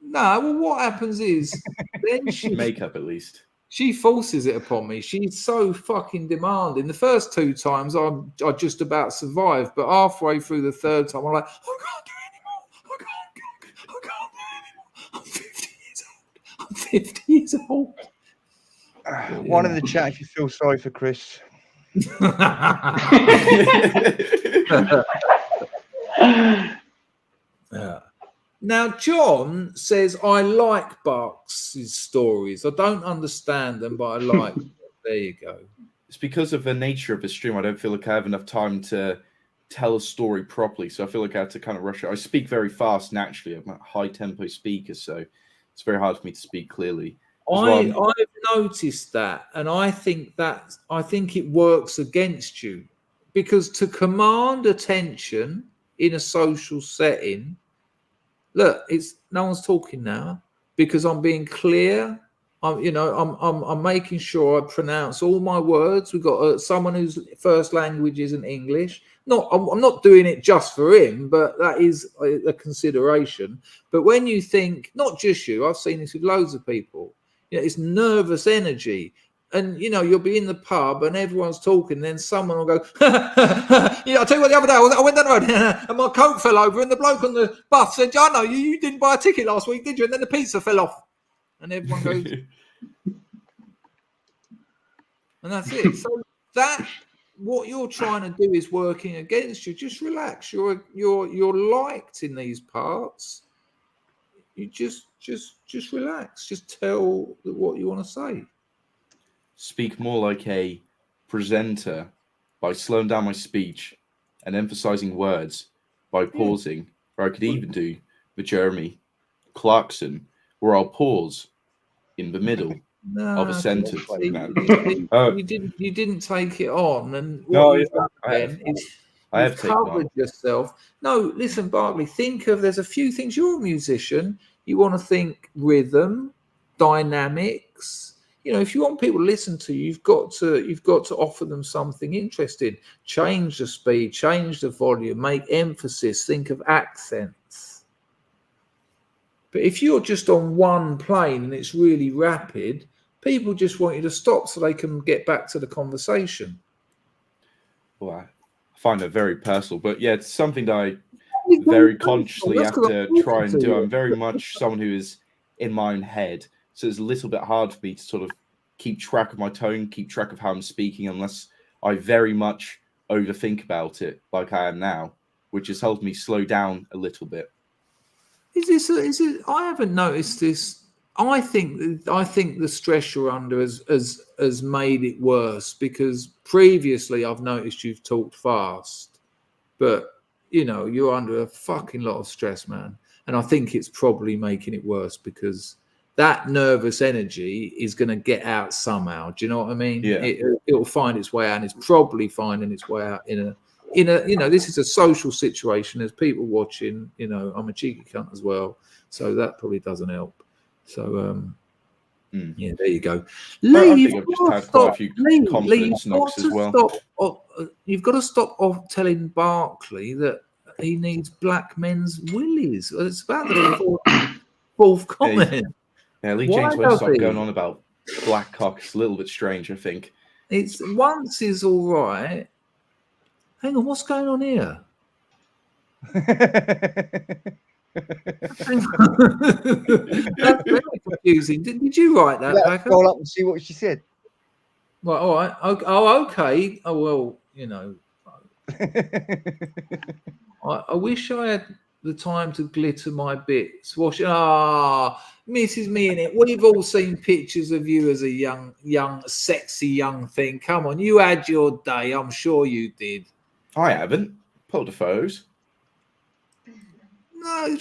No, well, what happens is then she makeup at least. She forces it upon me. She's so fucking demanding. The first 2 times I just about survived, but halfway through the third time, I'm like, I can't do it anymore. I can't do it anymore. I'm 50 years old. One in the chat if you feel sorry for Chris. Yeah. Now, John says, I like Bucks' stories. I don't understand them, but I like them. There you go. It's because of the nature of the stream. I don't feel like I have enough time to tell a story properly. So I feel like I have to kind of rush it. I speak very fast naturally. I'm a high-tempo speaker, so it's very hard for me to speak clearly. I've noticed that, and I think it works against you, because to command attention in a social setting, look, it's no one's talking now because I'm being clear. I'm making sure I pronounce all my words. We've got someone whose first language isn't English. I'm not doing it just for him, but that is a consideration. But when you think, not just you, I've seen this with loads of people. It's nervous energy. And, you'll be in the pub and everyone's talking, and then someone will go, I'll tell you what, the other day I went down the road and my coat fell over, and the bloke on the bus said, I know, you didn't buy a ticket last week, did you? And then the pizza fell off. And everyone goes, and that's it. So what you're trying to do is working against you. Just relax. You're liked in these parts. You just relax. Just tell what you want to say. Speak more like a presenter by slowing down my speech and emphasizing words by pausing, or I could even do the Jeremy Clarkson, where I'll pause in the middle of a sentence. You didn't take it on, and you've covered yourself. No, listen, Barkley, there's a few things. You're a musician. You want to think rhythm, dynamics. If you want people to listen to you, you've got to offer them something interesting. Change the speed, change the volume, make emphasis, think of accents. But if you're just on one plane and it's really rapid, people just want you to stop so they can get back to the conversation. Well, I find it very personal, but yeah, it's something that very consciously have to try and do. I'm very much someone who is in my own head, so it's a little bit hard for me to sort of keep track of my tone, keep track of how I'm speaking, unless I very much overthink about it like I am now, which has helped me slow down a little bit. Is it? I haven't noticed this. I think the stress you're under has made it worse, because previously I've noticed you've talked fast, but you're under a fucking lot of stress, man. And I think it's probably making it worse because that nervous energy is going to get out somehow. Do you know what I mean? Yeah. It'll find its way out, and it's probably finding its way out in a this is a social situation. There's people watching. I'm a cheeky cunt as well, so that probably doesn't help. So yeah, there you go. Lee, I think I've just had quite a few confidence knocks as well. You've got to stop telling Barkley that he needs black men's willies. It's about the fourth comment. Yeah, Lee James won't stop going on about black cock. It's a little bit strange, I think. It's once is all right. Hang on, what's going on here? That's very confusing. Did you write that? Let's scroll up and see what she said. Well, all right. Oh, okay. Oh, well, I wish I had the time to glitter my bits. Mrs. Me in it. We've all seen pictures of you as a young, sexy young thing. Come on, you had your day. I'm sure you did. I haven't. Pulled the photos. No,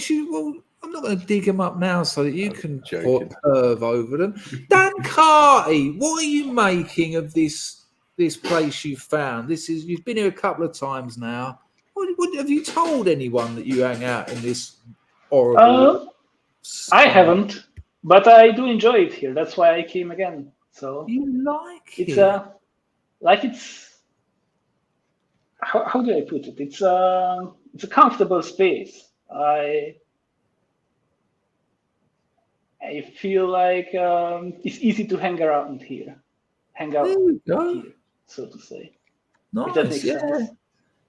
I'm not going to dig them up now so that you can perv over them. Dan Carty, what are you making of this place you found? You've been here a couple of times now. What have you told anyone that you hang out in this horrible? I haven't, but I do enjoy it here. That's why I came again. So you like it? It's how do I put it? It's a comfortable space. I feel like it's easy to hang around here, so to say. Nice, sense.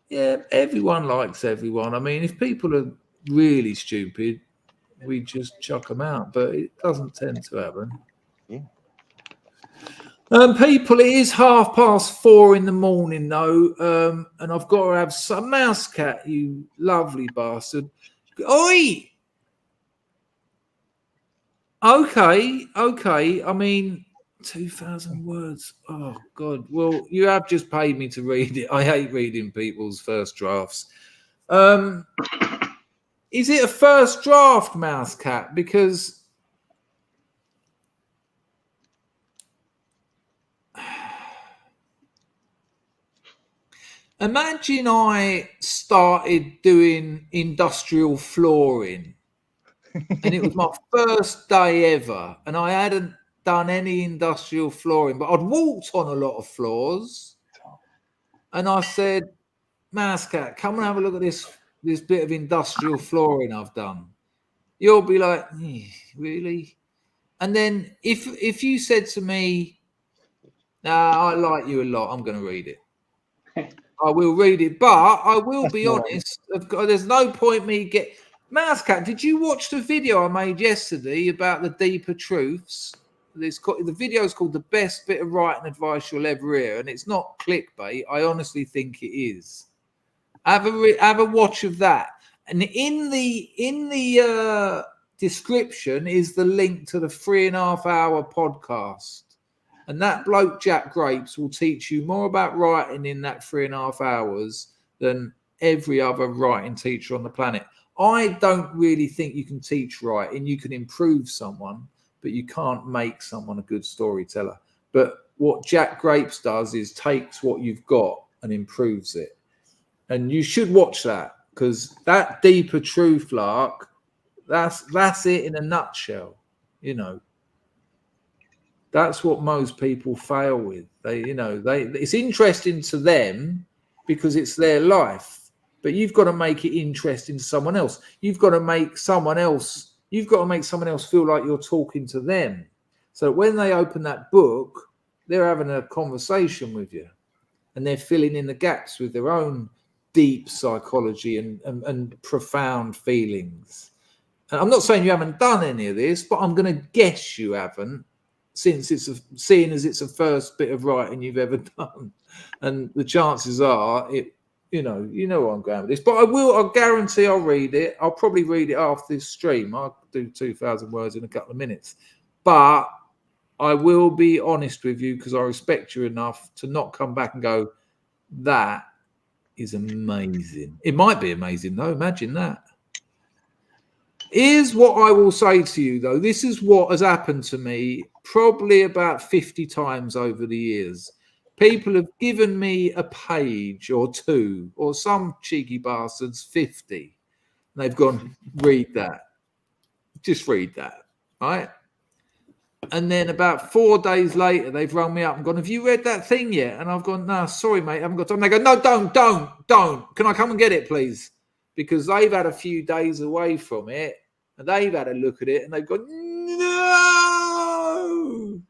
Yeah. Everyone likes everyone. I mean, if people are really stupid, we just chuck them out, but it doesn't tend to happen. Yeah. People, it is 4:30 in the morning though, and I've got to have some mouse cat, you lovely bastard. Oi! Okay. I mean, 2,000 words. Oh God. Well, you have just paid me to read it. I hate reading people's first drafts. Is it a first draft, mouse cat? Because imagine I started doing industrial flooring and it was my first day ever and I hadn't done any industrial flooring, but I'd walked on a lot of floors and I said, mouse cat, come and have a look at this bit of industrial flooring I've done. You'll be like, really? And then if you said to me, I like you a lot, I'm going to read it. I will read it, but I will be honest. There's no point me mouse cat, did you watch the video I made yesterday about the deeper truths? The video is called The Best Bit of Writing Advice You'll Ever Hear, and it's not clickbait. I honestly think it is. Have a watch of that, and in the description is the link to the 3.5 hour podcast, and that bloke Jack Grapes will teach you more about writing in that 3.5 hours than every other writing teacher on the planet. I don't really think you can teach writing. You can improve someone, but you can't make someone a good storyteller. But what Jack Grapes does is takes what you've got and improves it. And you should watch that, because that deeper truth lark, that's it in a nutshell. That's what most people fail with. It's interesting to them because it's their life, but you've got to make it interesting to someone else. You've got to make someone else feel like you're talking to them. So that when they open that book, they're having a conversation with you and they're filling in the gaps with their own deep psychology and profound feelings. And I'm not saying you haven't done any of this, but I'm going to guess you haven't, since seeing as it's the first bit of writing you've ever done, and the chances are you know where I'm going with this. But I'll guarantee I'll read it. I'll probably read it after this stream. I'll do 2,000 words in a couple of minutes, but I will be honest with you because I respect you enough to not come back and go, that is amazing. It might be amazing though. Imagine that. Here's what I will say to you though. This is what has happened to me probably about 50 times over the years. People have given me a page or two, or some cheeky bastards 50. And they've gone, read that. Just read that, right? And then about 4 days later, they've rung me up and gone, have you read that thing yet? And I've gone, no, sorry, mate, I haven't got time. They go, no, don't. Can I come and get it, please? Because they've had a few days away from it, and they've had a look at it, and they've gone, no.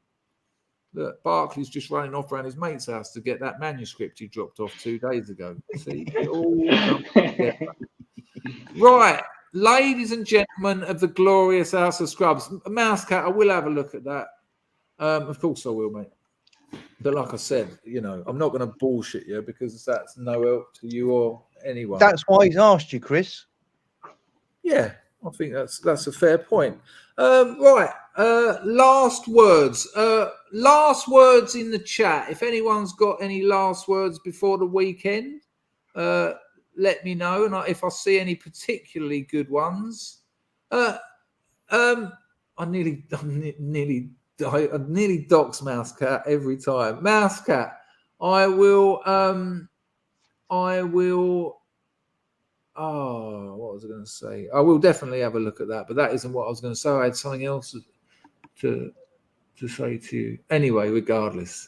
Look, Barclay's just running off around his mate's house to get that manuscript he dropped off 2 days ago. See, it all comes together. Right, ladies and gentlemen of the glorious House of Scrubs, Mouse Cat, I will have a look at that. Of course I will, mate. But like I said, I'm not going to bullshit you because that's no help to you or anyone. That's why he's asked you, Chris. Yeah, I think that's a fair point. Right, last words. Last words in the chat. If anyone's got any last words before the weekend, let me know. And if I see any particularly good ones, I nearly dox Mouse Cat every time. Mouse Cat, I will. Oh, what was I going to say? I will definitely have a look at that, but that isn't what I was going to say. I had something else to say to you. Anyway, regardless.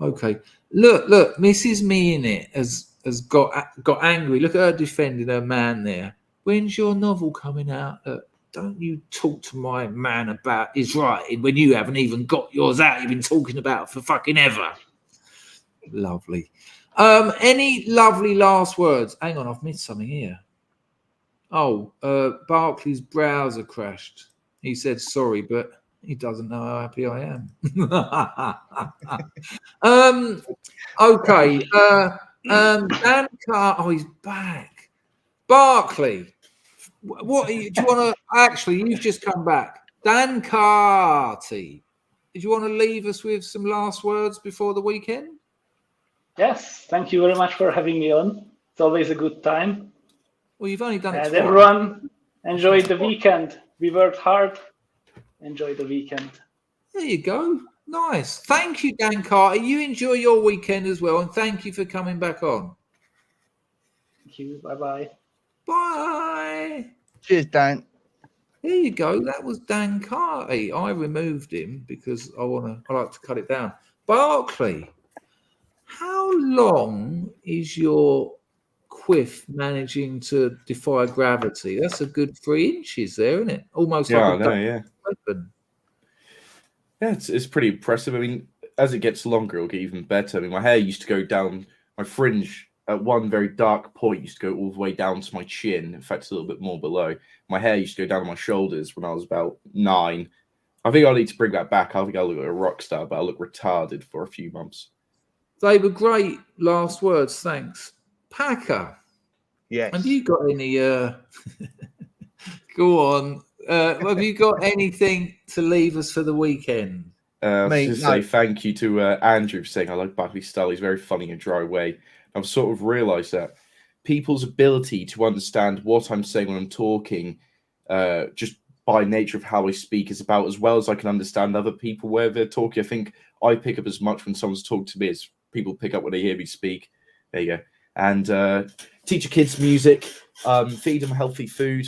Okay. Look, Mrs. Me in it has got angry. Look at her defending her man there. When's your novel coming out? Don't you talk to my man about his writing when you haven't even got yours out. You've been talking about it for fucking ever. Lovely. Any lovely last words? Hang on, I've missed something here. Oh, Barclay's browser crashed. He said sorry, but he doesn't know how happy I am. Okay. Dan Carr. Oh, he's back. Barclay. What do you want to? Actually, you've just come back. Dan Carty. Did you want to leave us with some last words before the weekend? Yes, thank you very much for having me on. It's always a good time. Well, you've only done it and twice. Everyone enjoyed the weekend. We worked hard. Enjoy the weekend. There you go. Nice. Thank you, Dan Carter. You enjoy your weekend as well, and thank you for coming back on. Thank you. Bye-bye. Bye. Cheers, Dan. There you go. That was Dan Carter. I removed him because I like to cut it down. Barclay, how long is your quiff managing to defy gravity? That's a good 3 inches there, isn't it? Almost like a weapon. Yeah, it's pretty impressive. I mean, as it gets longer, it'll get even better. I mean, my hair used to go down, my fringe at one very dark point used to go all the way down to my chin. In fact, a little bit more below. My hair used to go down to my shoulders when I was about 9. I think I need to bring that back. I think I'll look like a rock star, but I'll look retarded for a few months. They were great last words. Thanks. Packer. Yes. Have you got any? Go on. Have you got anything to leave us for the weekend? Just say thank you to Andrew for saying I like Barclay's style. He's very funny in a dry way. I've sort of realised that people's ability to understand what I'm saying when I'm talking, just by nature of how I speak, is about as well as I can understand other people where they're talking. I think I pick up as much when someone's talking to me as people pick up when they hear me speak. There you go. And teach your kids music, feed them healthy food.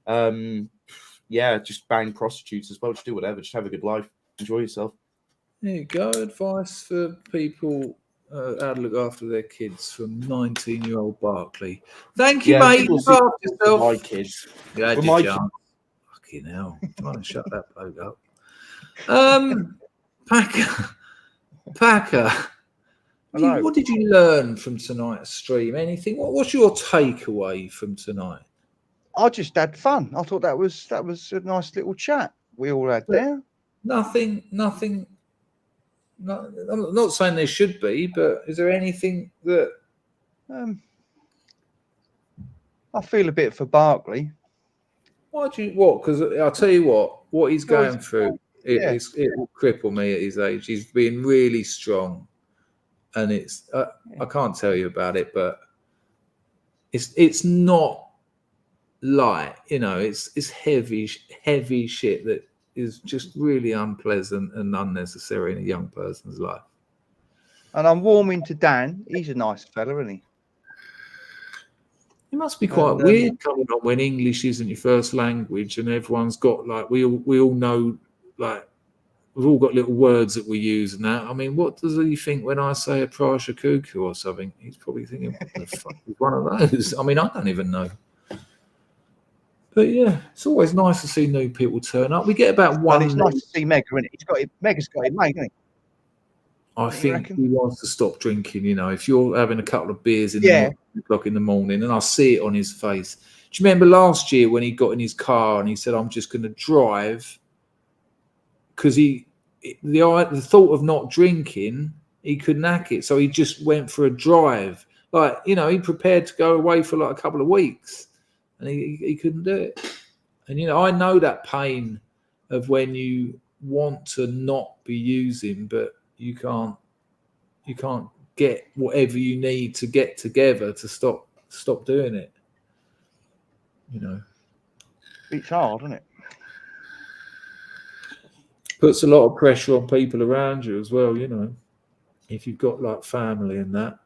Just bang prostitutes as well. Just do whatever. Just have a good life. Enjoy yourself. There you go. Advice for people how to look after their kids from 19-year-old Barclay. Thank you, mate. Look after yourself. My kids. Yeah, my fucking hell. I'm trying to shut that bloke up. Packer. What did you learn from tonight's stream? Anything? What's your takeaway from tonight? I just had fun. I thought that was a nice little chat we all had there. Nothing. I'm not saying there should be, but is there anything that? I feel a bit for Barkley. Why do you? What? Because I'll tell you what he's going through. It will cripple me at his age. He's being really strong, and it's I can't tell you about it, but it's not light. It's heavy shit that is just really unpleasant and unnecessary in a young person's life. And I'm warming to Dan. He's a nice fella, isn't he? It must be quite weird coming on when English isn't your first language and everyone's got we all know, like, we've all got little words that we use and that. I mean, what does he think when I say a Prussia cuckoo or something? He's probably thinking, what the fuck is one of those? I mean, I don't even know. But yeah, it's always nice to see new people turn up. We get about one. And it's nice to see Mega, isn't it? Mega's got it made, isn't he? I think he wants to stop drinking. If you're having a couple of beers in the o'clock in the morning, and I see it on his face. Do you remember last year when he got in his car and he said, "I'm just going to drive," because the thought of not drinking, he couldn't hack it, so he just went for a drive. He prepared to go away for like a couple of weeks. And he couldn't do it. And, I know that pain of when you want to not be using, but you can't get whatever you need to get together to stop doing it. It's hard, isn't it? Puts a lot of pressure on people around you as well, if you've got like family and that.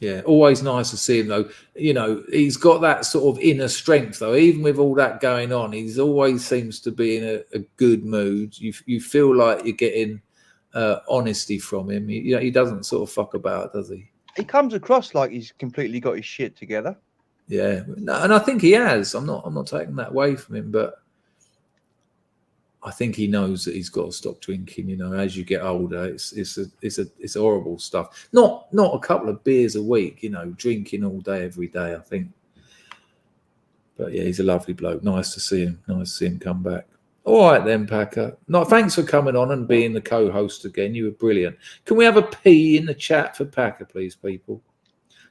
Yeah, always nice to see him though. He's got that sort of inner strength though. Even with all that going on, he's always seems to be in a good mood. You feel like you're getting honesty from him. He doesn't sort of fuck about, does he? He comes across like he's completely got his shit together. Yeah, no, and I think he has. I'm not taking that away from him, but I think he knows that he's got to stop drinking. As you get older, it's horrible stuff. Not a couple of beers a week, drinking all day, every day. I think, but yeah, he's a lovely bloke. Nice to see him. Nice to see him come back. All right then, Packer. No, thanks for coming on and being the co-host again. You were brilliant. Can we have a P in the chat for Packer, please, people?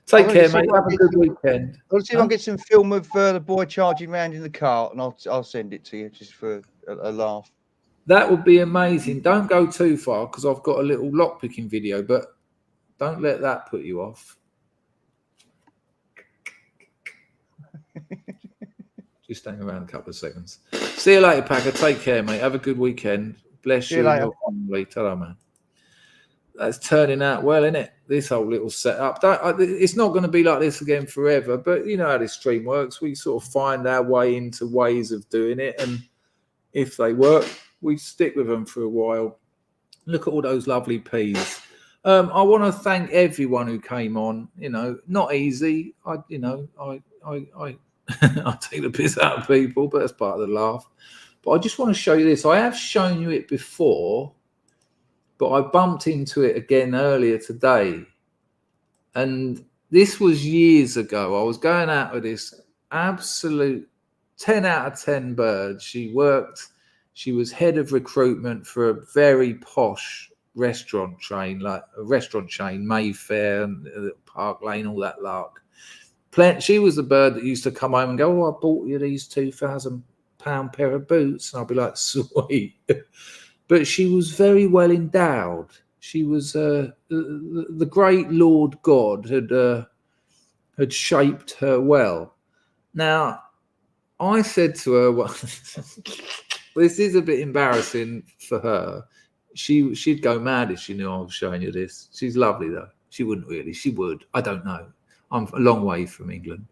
Take care, mate. Have a good weekend. I'll see if I can get some film of the boy charging around in the car, and I'll send it to you just for a laugh. That would be amazing. Don't go too far because I've got a little lockpicking video, but don't let that put you off. Just hang around a couple of seconds. See you later, Packer. Take care, mate. Have a good weekend. Bless you and your family. Ta-ra, man. That's turning out well, isn't it? This whole little setup. It's not going to be like this again forever, but you know how this stream works. We sort of find our way into ways of doing it, and if they work, we stick with them for a while. Look at all those lovely peas. I want to thank everyone who came on. Not easy. I I take the piss out of people, but that's part of the laugh. But I just want to show you this. I have shown you it before, but I bumped into it again earlier today. And this was years ago. I was going out with this absolute 10 out of 10 bird. She was head of recruitment for a very posh restaurant chain, like a restaurant chain, Mayfair, and Park Lane, all that lark. She was the bird that used to come home and go, "Oh, I bought you these £2,000 pair of boots." And I'd be like, "Sweet." But she was very well endowed. She was the great Lord God had shaped her well. Now, I said to her, well, this is a bit embarrassing for her. She'd go mad if she knew I was showing you this. She's lovely, though. She wouldn't really. She would. I don't know. I'm a long way from England.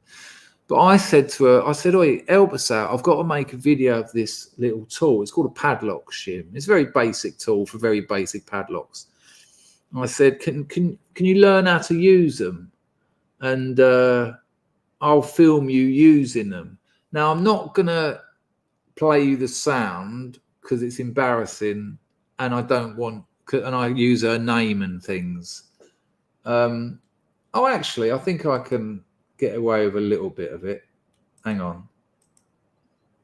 But I said to her, "Oi, help us out. I've got to make a video of this little tool. It's called a padlock shim. It's a very basic tool for very basic padlocks." And I said, can you learn how to use them? And I'll film you using them. Now, I'm not going to play you the sound because it's embarrassing and I don't want and I use her name and things. Oh, actually, I think I can get away with a little bit of it. Hang on.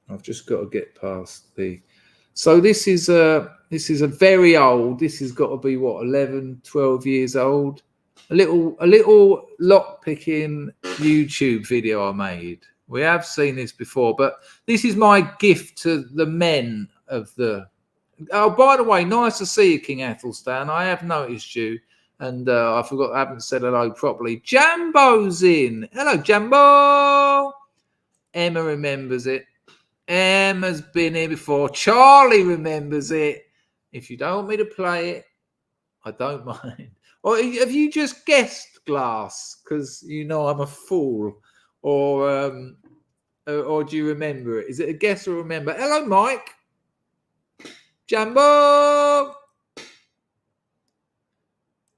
I've just got to get past the... So this is a very old, this has got to be, what, 11, 12 years old? A little lock-picking YouTube video I made. We have seen this before, but this is my gift to the men of the... Oh, by the way, nice to see you, King Athelstan. I have noticed you, and I forgot I haven't said hello properly. Jambo's in. Hello, Jambo. Emma remembers it. Emma's been here before. Charlie remembers it. If you don't want me to play it, I don't mind. Or have you just guessed Glass because you know I'm a fool? Or do you remember it? Is it a guess or remember? Hello, Mike. Jambo.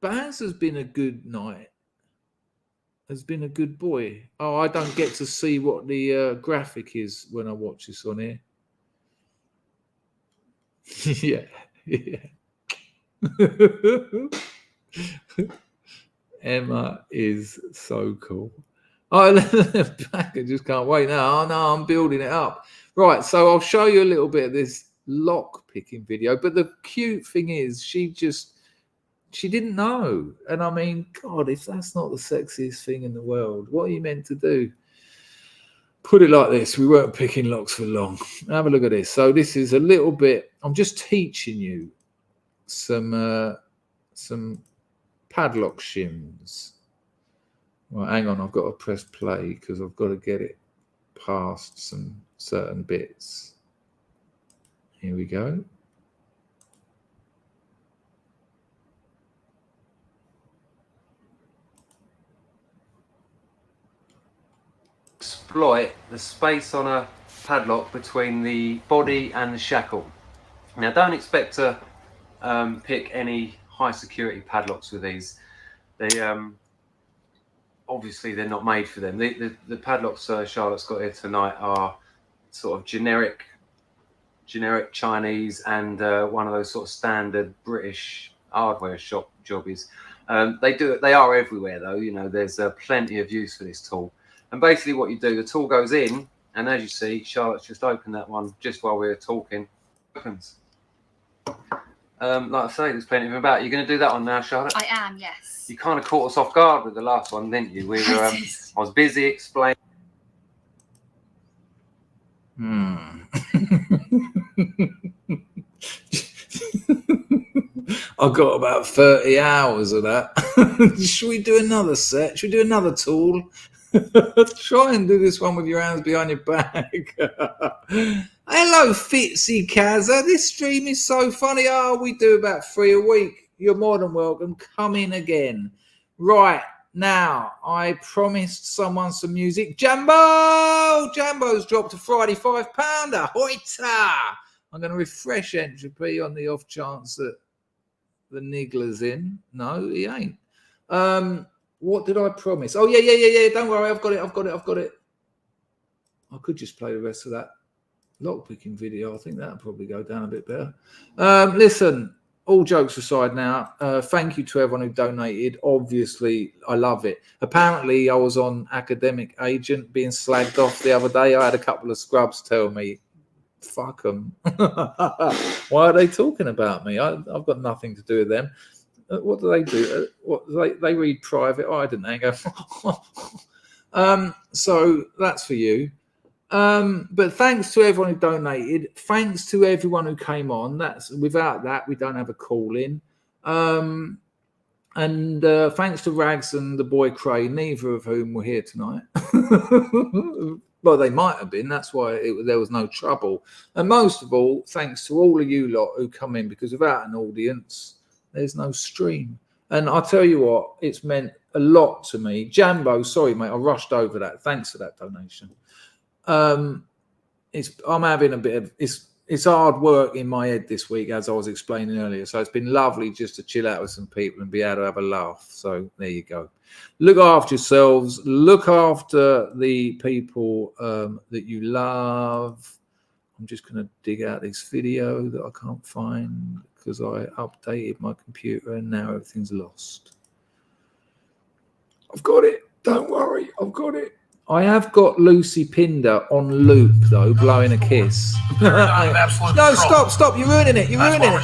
Baz has been a good night. Has been a good boy. Oh, I don't get to see what the graphic is when I watch this on here. yeah. Emma is so cool. Oh, I just can't wait now. Oh, no, I'm building it up. Right, so I'll show you a little bit of this lock picking video. But the cute thing is, she didn't know. And I mean, God, if that's not the sexiest thing in the world, what are you meant to do? Put it like this. We weren't picking locks for long. Have a look at this. So this is a little bit, I'm just teaching you some padlock shims. Well, hang on. I've got to press play because I've got to get it past some certain bits. Here we go. Exploit the space on a padlock between the body and the shackle. Now, don't expect to pick any high security padlocks with these. They obviously they're not made for them. The padlocks Charlotte's got here tonight are sort of generic Chinese and one of those sort of standard British hardware shop jobbies. They are everywhere though. You know, there's plenty of use for this tool. And basically what you do, the tool goes in, and as you see, Charlotte's just opened that one just while we were talking. Opens. Like I say, there's plenty of them about. You're going to do that one now, Charlotte? I am, yes. You kind of caught us off guard with the last one, didn't you? We were, I was busy explaining. I got about 30 hours of that. Should we do another set? Should we do another tool? Try and do this one with your hands behind your back. Hello, Fitzy Kazza. This stream is so funny. Oh, we do about 3 a week. You're more than welcome. Come in again. Right, now, I promised someone some music. Jambo's dropped a Friday £5. Hoita! I'm going to refresh entropy on the off chance that the niggler's in. No, he ain't. What did I promise? Oh, yeah. Don't worry. I've got it. I could just play the rest of that lockpicking video. I think that'll probably go down a bit better. Listen, all jokes aside now, thank you to everyone who donated. Obviously, I love it. Apparently, I was on Academic Agent being slagged off the other day. I had a couple of scrubs tell me, fuck them. Why are they talking about me? I've got nothing to do with them. What do they do? They read private. Oh, I didn't hang up. So that's for you. But thanks to everyone who donated. Thanks to everyone who came on. Without that, we don't have a call in. And thanks to Rags and the boy Crane, neither of whom were here tonight. Well, they might have been. That's why there was no trouble. And most of all, thanks to all of you lot who come in, because without an audience, there's no stream. And I'll tell you what, it's meant a lot to me. Jambo, sorry, mate, I rushed over that. Thanks for that donation. I'm having a bit of... It's hard work in my head this week, as I was explaining earlier. So it's been lovely just to chill out with some people and be able to have a laugh. So there you go. Look after yourselves. Look after the people that you love. I'm just going to dig out this video that I can't find because I updated my computer and now everything's lost. I've got it. Don't worry. I've got it. I have got Lucy Pinder on loop, though, blowing a kiss. No, stop. You're ruining it. You're ruining it.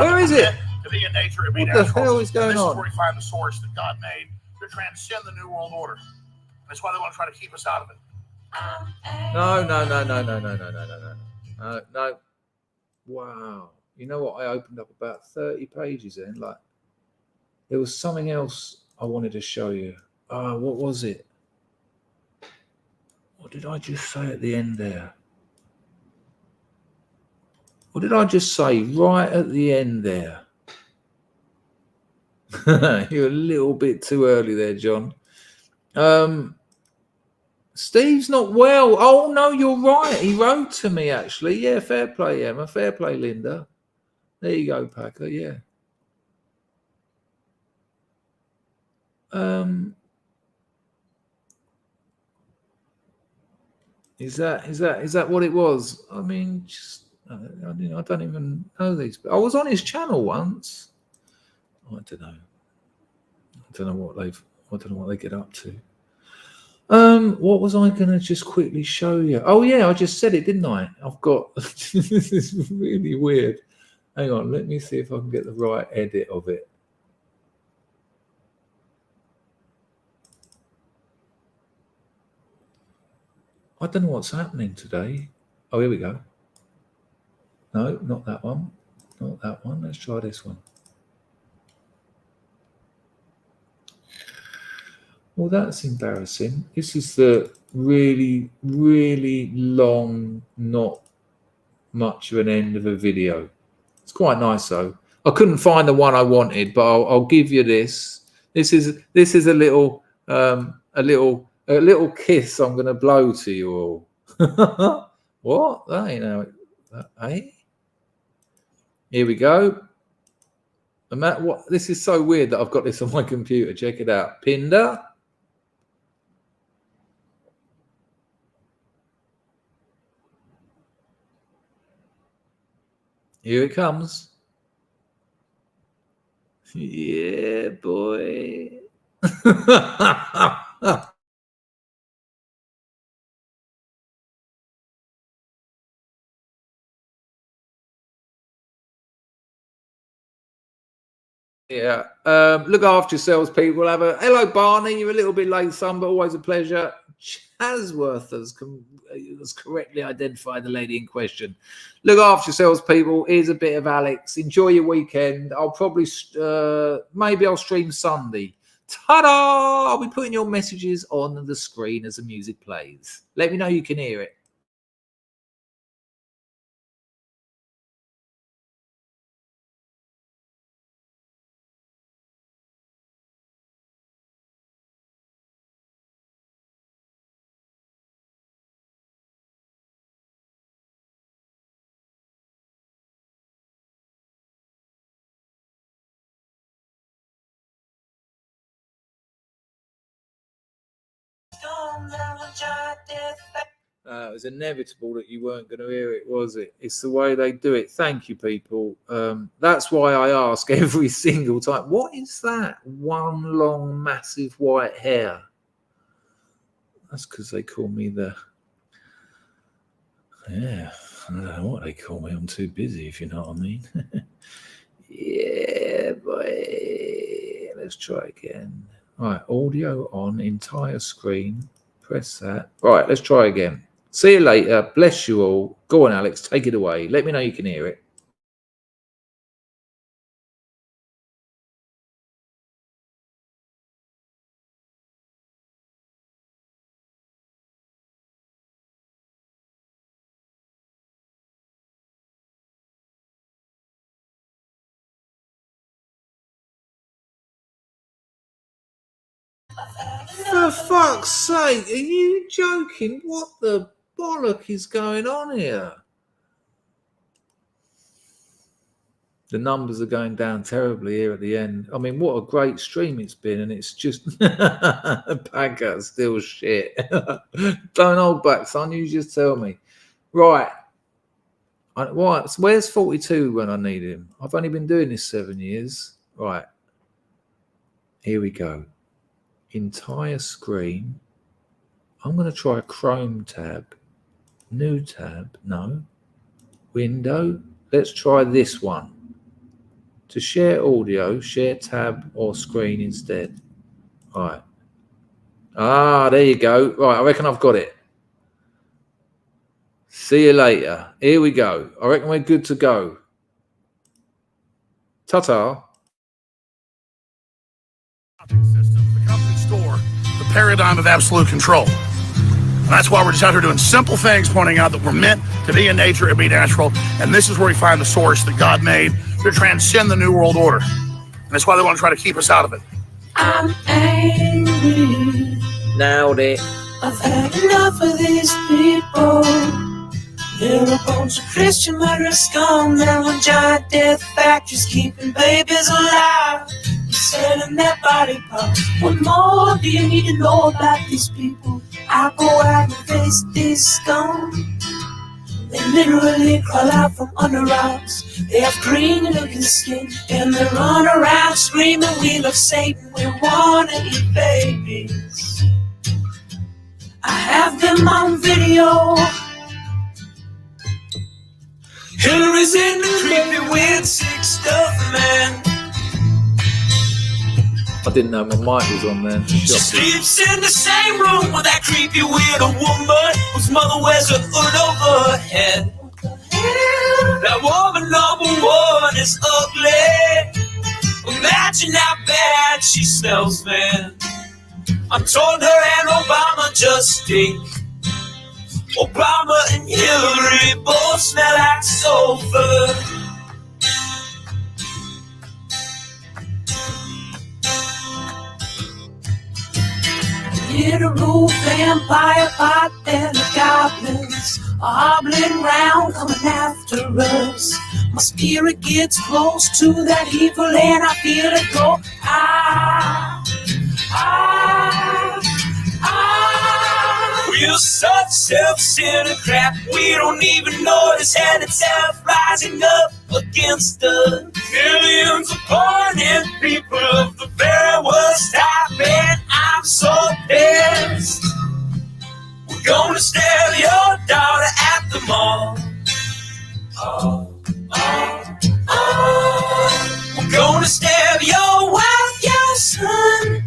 Where is it? What the hell is going on? Where we find the source that God made to transcend the New World Order. That's why they want to try to keep us out of it. No. Wow. You know what? I opened up about 30 pages then. Like, there was something else I wanted to show you. What was it? What did I just say at the end there? What did I just say right at the end there? You're a little bit too early there, John. Steve's not well. Oh, no, you're right. He wrote to me, actually. Yeah, fair play, Emma. Fair play, Linda. There you go, Packer. Yeah. Is that what it was? I mean, just I don't even know these. I was on his channel once. I don't know. I don't know what they get up to. What was I gonna just quickly show you? Oh yeah, I just said it, didn't I? I've got this is really weird. Hang on, let me see if I can get the right edit of it. I don't know what's happening today. Oh, here we go. No, not that one. Not that one. Let's try this one. Well, that's embarrassing. This is the really, really long, not much of an end of a video. It's quite nice though. I couldn't find the one I wanted, but I'll give you this. This is a little kiss I'm going to blow to you all. What? That ain't how it, eh? Here we go. And that, what? This is so weird that I've got this on my computer. Check it out. Pinder. Here it comes. Yeah, boy. Yeah. Look after yourselves, people. Have a hello, Barney. You're a little bit late, son, but always a pleasure. Chasworth has correctly identified the lady in question. Look after yourselves, people. Here's a bit of Alex. Enjoy your weekend. I'll probably maybe I'll stream Sunday. Ta-da! I'll be putting your messages on the screen as the music plays. Let me know you can hear it. It was inevitable that you weren't going to hear it, was it? It's the way they do it. Thank you, people. That's why I ask every single time, what is that one long, massive white hair? That's because they call me the... Yeah, I don't know what they call me. I'm too busy, if you know what I mean. Yeah, boy. Let's try again. All right, audio on, entire screen. Press that. All right, let's try again. See you later. Bless you all. Go on, Alex. Take it away. Let me know you can hear it. For fuck's sake, are you joking? What the bollock is going on here? The numbers are going down terribly here at the end. I mean, what a great stream it's been, and it's just Packer still shit. Don't hold back, son. You just tell me. Right. Where's 42 when I need him? I've only been doing this 7 years. Right. Here we go. Entire screen. I'm going to try Chrome tab. New tab. No. Window. Let's try this one. To share audio, share tab or screen instead. All right. Ah, there you go. Right, I reckon I've got it. See you later. Here we go. I reckon we're good to go. Ta-ta. System, the company store, the paradigm of absolute control. And that's why we're just out here doing simple things, pointing out that we're meant to be in nature and be natural. And this is where we find the source that God made to transcend the New World Order. And that's why they want to try to keep us out of it. I'm angry. Nailed it. I've had enough of these people. They're a bunch of Christian murder scum. They're on giant death factories keeping babies alive, selling their body parts. What more do you need to know about these people? I go out and face these scum. They literally crawl out from under rocks. They have green looking skin and they run around screaming, we love Satan, we wanna eat babies. I have them on video. Hillary's in the creepy weird sick stuff, man. I didn't know my mic was on there. She sleeps in the same room with that creepy weirdo woman whose mother wears a hood over her head. That woman number one is ugly. Imagine how bad she smells, man. I'm told her and Obama just stink. Obama and Hillary both smell like sulfur. Literal vampire pot and the goblins are hobbling round coming after us. My spirit gets close to that evil and I feel it go. We're such self-centered crap, we don't even notice, and it's rising up against us. Millions of born-in people of the very worst type, and I'm so pissed. We're gonna stab your daughter at the mall. We're gonna stab your wife, your son.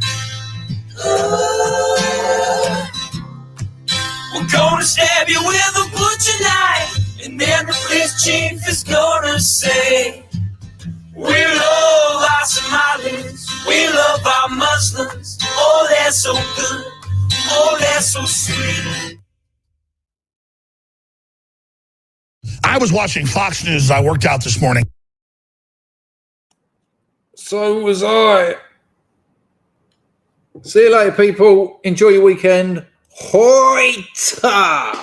We're gonna stab you with a butcher knife, and then the police chief is gonna say, we love our Somalis, we love our Muslims. Oh, they're so good, oh, they're so sweet. I was watching Fox News as I worked out this morning. So was I. See you later, people. Enjoy your weekend. Hoita!